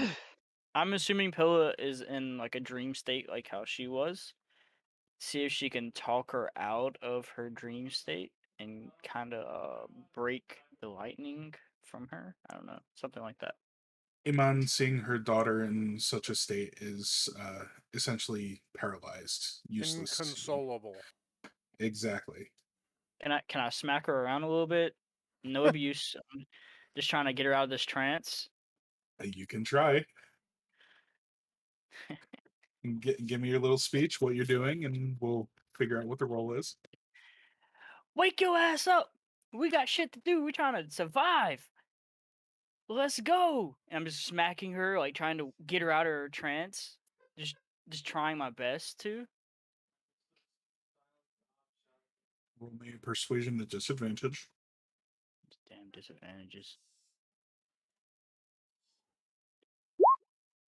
I'm assuming Pilla is in like a dream state, like how she was. See if she can talk her out of her dream state and kind of break the lightning from her. I don't know, something like that. Iman, seeing her daughter in such a state, is essentially paralyzed, useless. Inconsolable. Exactly. Can I smack her around a little bit? No abuse. I'm just trying to get her out of this trance. You can try. Give me your little speech, what you're doing, and we'll figure out what the role is. Wake your ass up! We got shit to do. We're trying to survive. Let's go! And I'm just smacking her, like trying to get her out of her trance. Just trying my best to. Roll me a persuasion at disadvantage. Damn disadvantages.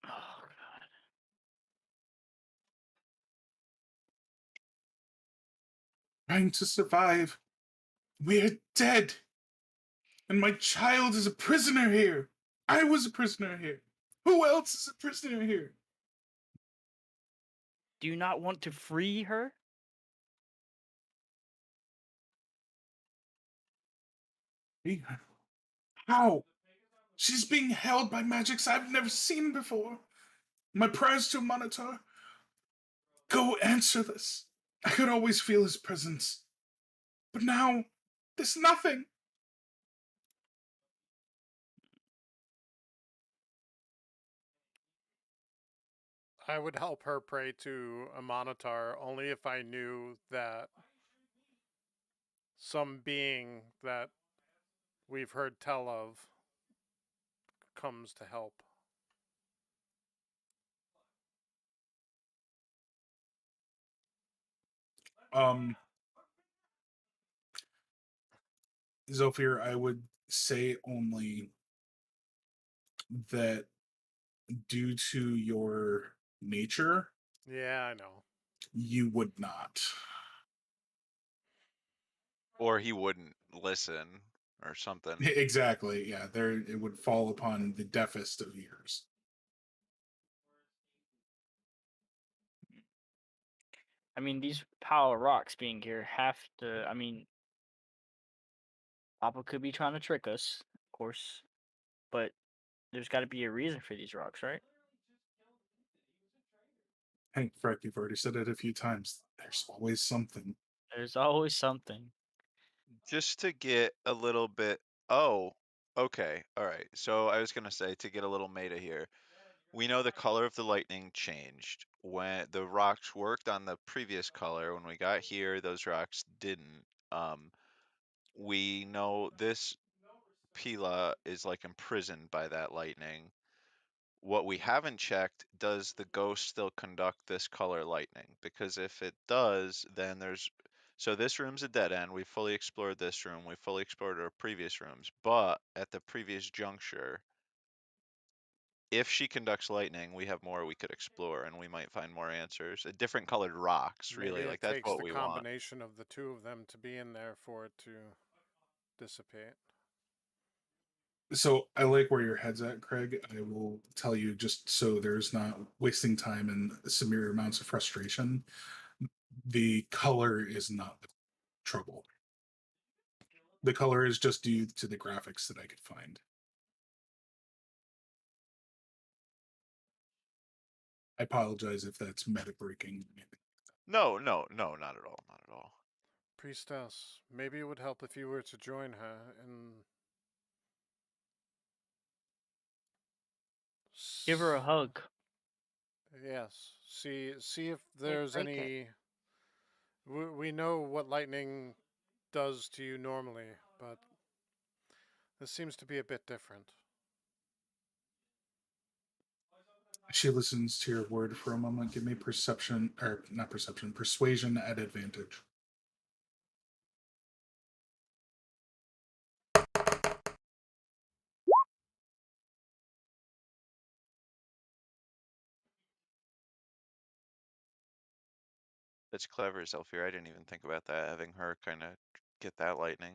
Oh god. Trying to survive. We're dead. And my child is a prisoner here. I was a prisoner here. Who else is a prisoner here? Do you not want to free her? How? She's being held by magics I've never seen before. My prayers to Monitor. Go answer this. I could always feel his presence. But now, there's nothing. I would help her pray to a Monitor only if I knew that some being that we've heard tell of comes to help. Zofir, I would say only that due to your nature, Yeah, I know. you would not. Or he wouldn't listen or something. Exactly, yeah. There, it would fall upon the deafest of ears. I mean, these pile of rocks being here have to. I mean, Papa could be trying to trick us, of course, but there's got to be a reason for these rocks, right? Hey, Freck, you've already said it a few times. There's always something. There's always something. Just to get a little bit. Oh, okay. All right. So I was going to say, to get a little meta here, we know the color of the lightning changed. When the rocks worked on the previous color, when we got here, those rocks didn't. We know this Pila is like imprisoned by that lightning. What we haven't checked, does the ghost still conduct this color lightning? Because if it does, then there's... So this room's a dead end. We fully explored this room. We fully explored our previous rooms. But at the previous juncture, if she conducts lightning, we have more we could explore, and we might find more answers. Different colored rocks, Maybe really. it Like, that's takes what the we want. combination of the two of them to be in there for it to dissipate. So I like where your head's at, Craig. I will tell you, just so there's not wasting time and severe amounts of frustration, the color is not the trouble. The color is just due to the graphics that I could find. I apologize if that's meta breaking. No, no, no, not at all. Not at all. Priestess, maybe it would help if you were to join her and Give her a hug. Yes. See if Hey, there's break it. any. We know what lightning does to you normally, but this seems to be a bit different. She listens to your word for a moment. Give me perception, or not perception, persuasion at advantage. That's clever, Zephyr. I didn't even think about that, having her kind of get that lightning.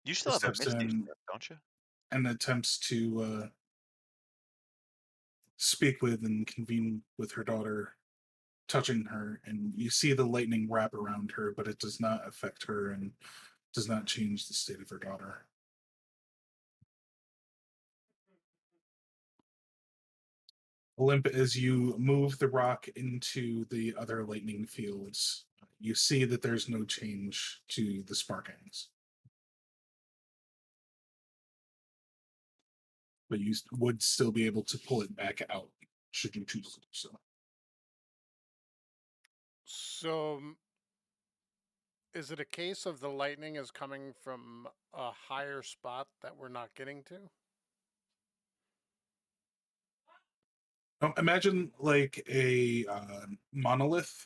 You still have a Steps Misty in Step, don't you? and attempts to speak with and convene with her daughter, touching her, and you see the lightning wrap around her, but it does not affect her and does not change the state of her daughter. Olymp, as you move the rock into the other lightning fields, you see that there's no change to the sparkings. But you would still be able to pull it back out should you choose to do so. So, is it a case of the lightning is coming from a higher spot that we're not getting to? Imagine like a monolith,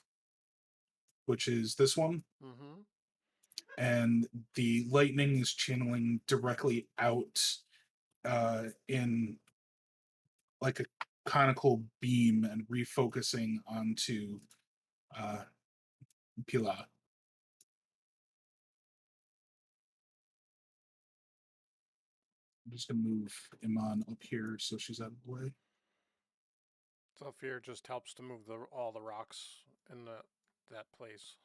which is this one, Mm-hmm. and the lightning is channeling directly out in like a conical beam and refocusing onto Pila. I'm just gonna move Iman up here so she's out of the way. Zephyr just helps to move all the rocks in that place,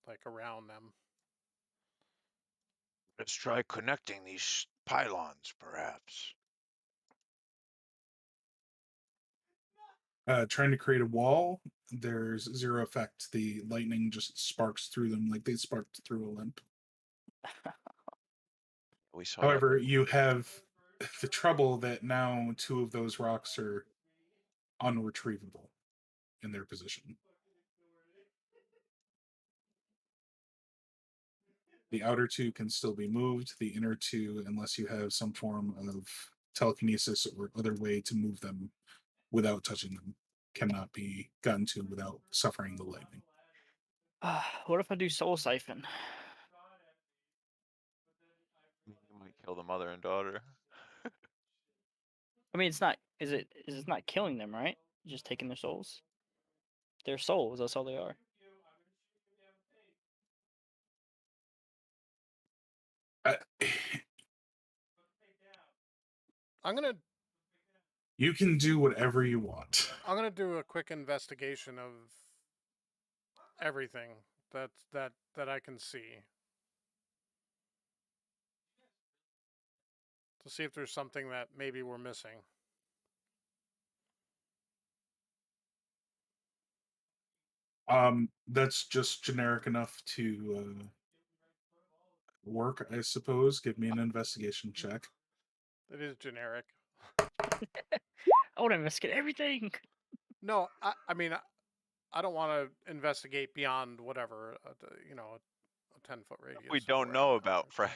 like around them. Let's try connecting these pylons, perhaps. Trying to create a wall, there's zero effect. The lightning just sparks through them like they sparked through a limp. We saw However, you have the trouble that now two of those rocks are unretrievable in their position. The outer two can still be moved. The inner two, unless you have some form of telekinesis or other way to move them without touching them, cannot be gotten to without suffering the lightning. What if I do Soul Siphon? You might kill the mother and daughter. I mean, it's not. Is it? Is it not killing them? Right? Just taking their souls. Their souls. That's all they are. I'm gonna You can do whatever you want. I'm gonna do a quick investigation of everything that I can see to see if there's something that maybe we're missing. That's just generic enough to work, I suppose. Give me an investigation check. It is generic. I want to investigate everything. No, I mean, I don't want to investigate beyond whatever, a 10-foot radius. We of don't where know I'm about, coming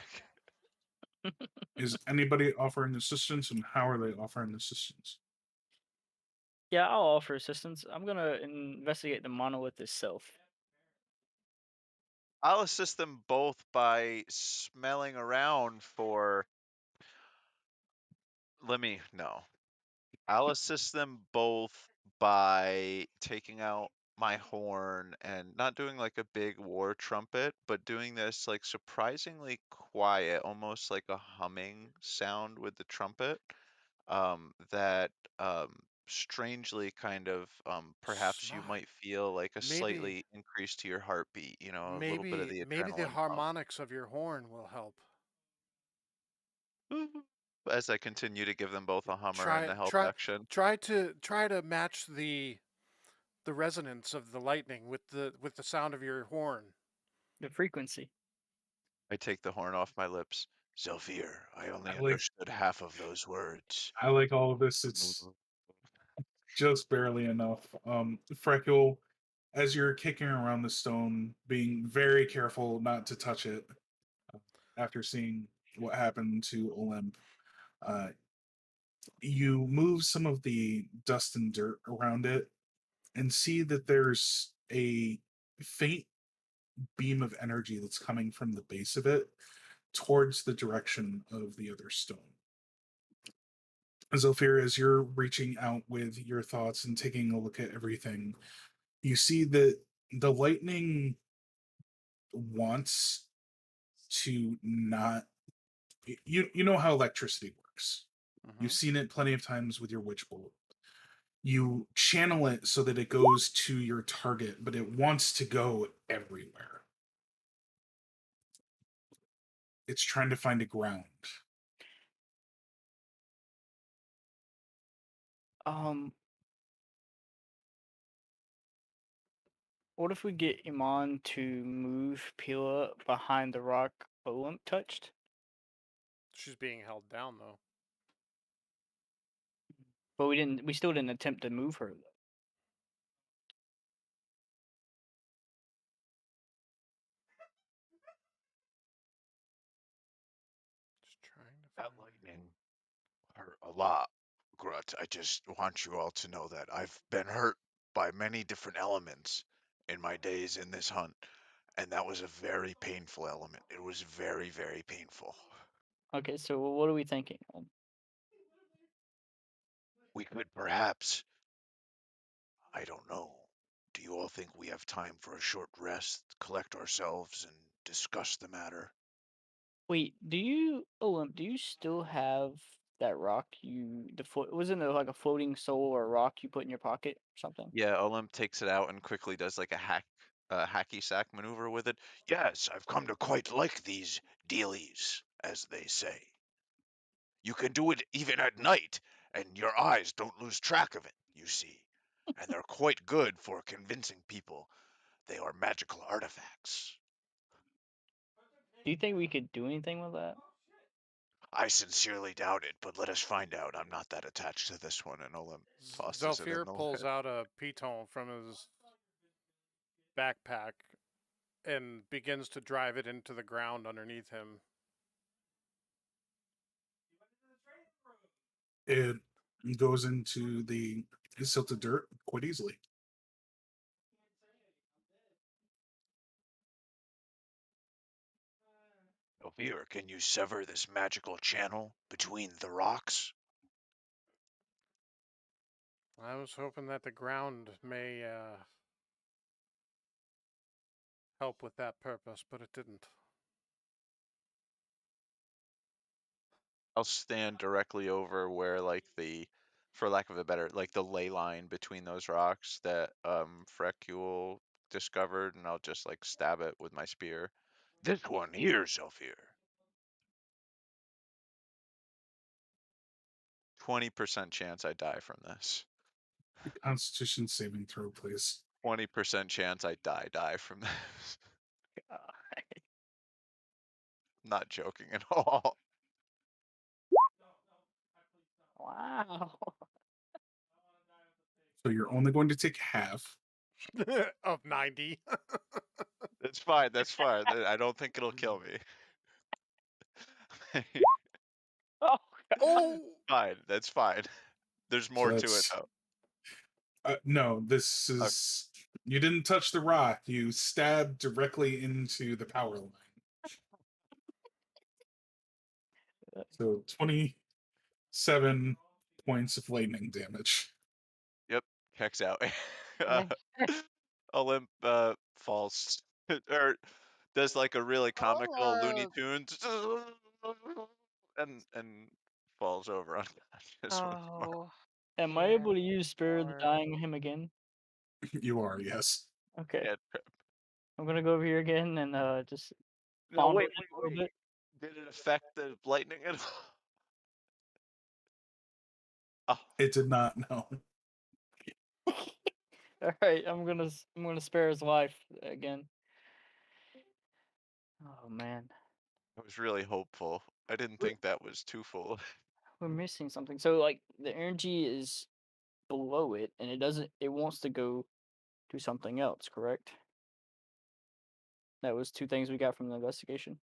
Frank. Is anybody offering assistance, and how are they offering assistance? Yeah, I'll offer assistance. I'm gonna investigate the monolith itself. I'll assist them both by smelling around for. No. I'll assist them both by taking out my horn and not doing like a big war trumpet, but doing this like surprisingly quiet, almost like a humming sound with the trumpet. That strangely kind of perhaps you Smart. might feel like a Maybe- slightly increase to your heartbeat, you know, a little bit of the Maybe the adrenaline pump. harmonics of your horn will help. As I continue to give them both a hummer and a help action. Try to match the resonance of the lightning with the sound of your horn. The frequency. I take the horn off my lips. Zephyr, I only I like- understood half of those words. I like all of this. It's just barely enough. Freckle, as you're kicking around the stone, being very careful not to touch it, after seeing what happened to Olymp, you move some of the dust and dirt around it and see that there's a faint beam of energy that's coming from the base of it towards the direction of the other stone. Zolfir, as you're reaching out with your thoughts and taking a look at everything, you see that the lightning wants to not. You know how electricity works. Mm-hmm. You've seen it plenty of times with your witch bolt. You channel it so that it goes to your target, but it wants to go everywhere. It's trying to find a ground. What if we get Iman to move Pila behind the rock Olymp touched? She's being held down though. But we still didn't attempt to move her. Just trying to That find. lightning hurt a lot, Grut. I just want you all to know that I've been hurt by many different elements in my days in this hunt, and that was a very painful element. It was very, very painful. Okay, so what are we thinking? We could perhaps, I don't know. Do you all think we have time for a short rest, collect ourselves, and discuss the matter? Wait, do you still have that rock wasn't it like a floating soul or a rock you put in your pocket or something? Yeah, Olymp takes it out and quickly does like a hacky sack maneuver with it. Yes, I've come to quite like these dealies, as they say. You can do it even at night, and your eyes don't lose track of it, you see. And they're quite good for convincing people they are magical artifacts. Do you think we could do anything with that? I sincerely doubt it, but let us find out. I'm not that attached to this one, and Olymp tosses it in Zolfir the pulls way. out a piton from his backpack and begins to drive it into the ground underneath him. It goes into the silted dirt quite easily. Ophir, can you sever this magical channel between the rocks? I was hoping that the ground may help with that purpose, but it didn't. I'll stand directly over where like for lack of a better, like the ley line between those rocks that Frecule discovered, and I'll just like stab it with my spear. This one here, Zolfir. 20% chance I die from this. Constitution saving throw, please. 20% chance I die from this. Not joking at all. Wow. So you're only going to take half. Of 90. That's fine. That's fine. I don't think it'll kill me. Oh, Oh! Fine. That's fine. There's more to it that's- though. No, this is. You didn't touch the rock. You stabbed directly into the power line. So 27 points of lightning damage. Yep. Checks out. Olymp falls or does like a really comical Looney Olymp. Tunes and falls over unconscious once more. Oh. Am I able to use Spare the Lord. Dying on him again? You are, yes. Okay. Yeah. I'm gonna go over here again and just No, fondle wait. it a little bit. Did it affect the lightning at all? Oh, It did not, no. All right, I'm gonna spare his life again. Oh man, I was really hopeful. I didn't think that was too full. we're missing something. So like the energy is below it, and it wants to go do something else. Correct? That was two things we got from the investigation.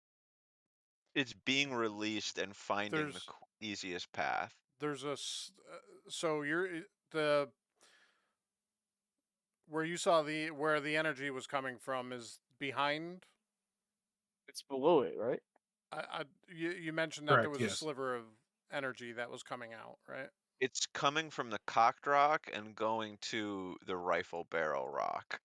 It's being released and finding the There's- easiest path. There's a. So you're. The. Where you saw where the energy was coming from is behind. It's below it, right? You mentioned that there Correct, was yes. a sliver of energy that was coming out, right? It's coming from the cocked rock and going to the rifle barrel rock.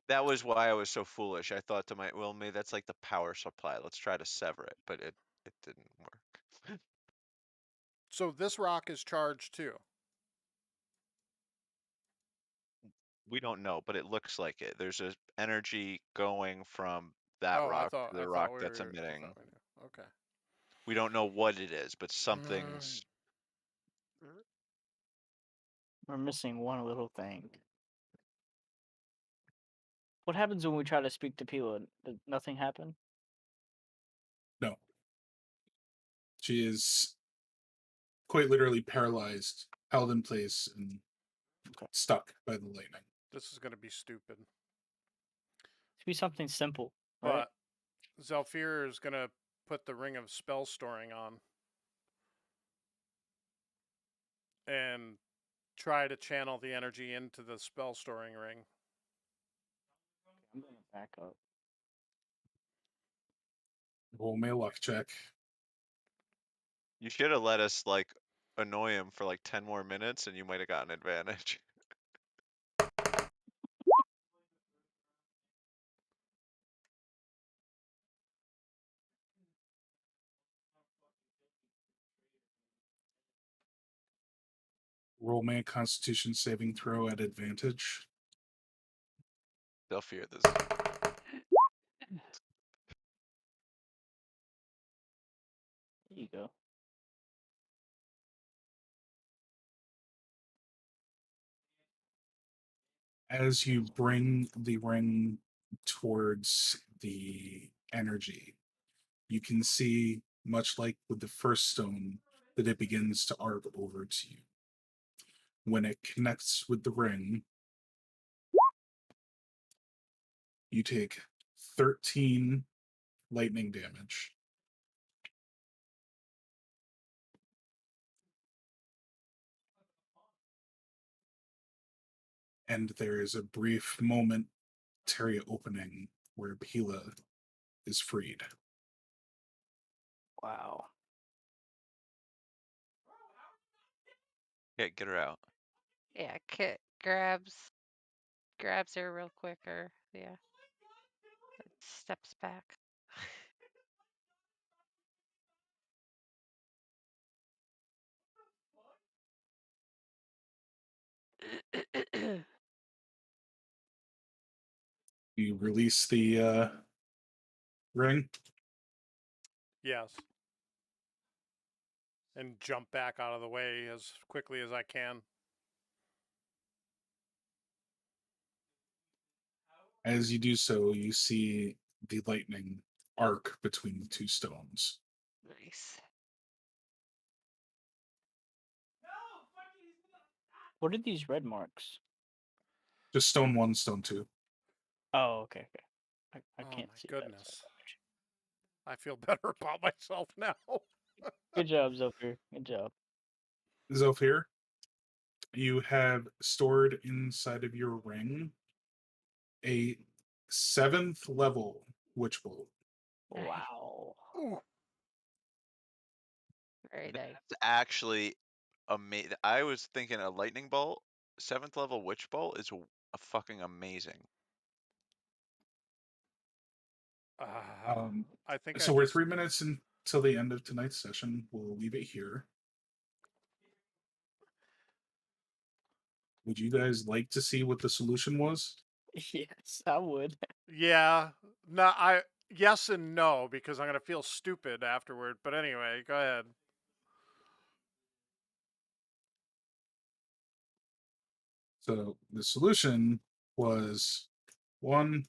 That was why I was so foolish. I thought to well, maybe that's like the power supply. Let's try to sever it, but it didn't work. So this rock is charged too. We don't know, but it looks like it. There's a energy going from that Oh, rock to the rock that's I emitting. thought we knew. Okay. We don't know what it is, but something's. We're missing one little thing. What happens when we try to speak to Pila? Did nothing happen? No. She is quite literally paralyzed, held in place, and stuck by the lightning. This is going to be stupid. Should be something simple, right? But Zhalfir is going to put the Ring of Spell Storing on and try to channel the energy into the spell storing ring. I'm gonna back up. Roll me a luck check. You should have let us like annoy him for like 10 more minutes, and you might have gotten advantage. Roll me a Constitution saving throw at advantage. They'll fear this. There you go. As you bring the ring towards the energy, you can see, much like with the first stone, that it begins to arc over to you. When it connects with the ring, you take 13 lightning damage. And there is a brief momentary opening where Pila is freed. Wow. Yeah, get her out. Yeah, Kit grabs her real quick, or yeah, steps back. You release the ring. Yes. And jump back out of the way as quickly as I can. As you do so, you see the lightning arc between the two stones. Nice. What are these red marks? Just stone 1, stone 2. Oh, okay. I Oh can't my see goodness. I feel better about myself now. Good job, Zhalfir. Good job. Zhalfir, you have stored inside of your ring a 7th level witch bolt. Wow. Ooh. Very nice. That's actually amazing. I was thinking a lightning bolt, 7th level witch bolt is a fucking amazing. I think So we're 3 minutes until the end of tonight's session. We'll leave it here. Would you guys like to see what the solution was? Yes, I would. Yeah. No, yes and no, because I'm gonna feel stupid afterward. But anyway, go ahead. So the solution was 1,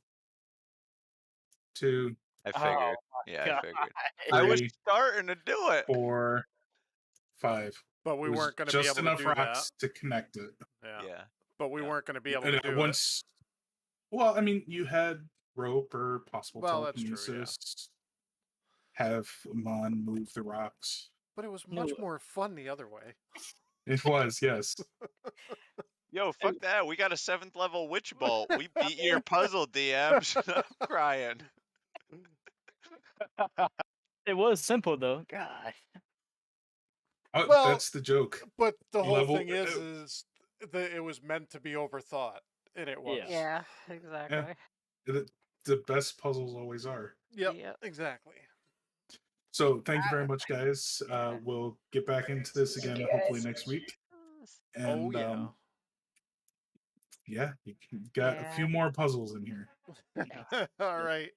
2, I figured. Oh, Yeah, God. I figured. I was 3, starting to do it. 4, 5. But we It was weren't gonna be just able to enough do that. rocks to connect it. Yeah. Yeah. But we Yeah. weren't gonna be able And to do once, well, I mean, you had rope or possible Well, that's true, telekinesis. Have Mon move the rocks. But it was No. much more fun the other way. It was, yes. Yo, fuck that. We got a 7th level witch bolt. We beat your puzzle, DMs. I'm crying. It was simple though. God. Oh, Well, that's the joke. But the whole Level- thing is that it was meant to be overthought, and it was. Yeah. Yeah, exactly. The best puzzles always are. Yep, Yep. exactly. So thank you very much, guys. Yeah. We'll get back into this Thank again you, hopefully guys. next week. Oh And yeah. yeah, you got a few more puzzles in here. All right.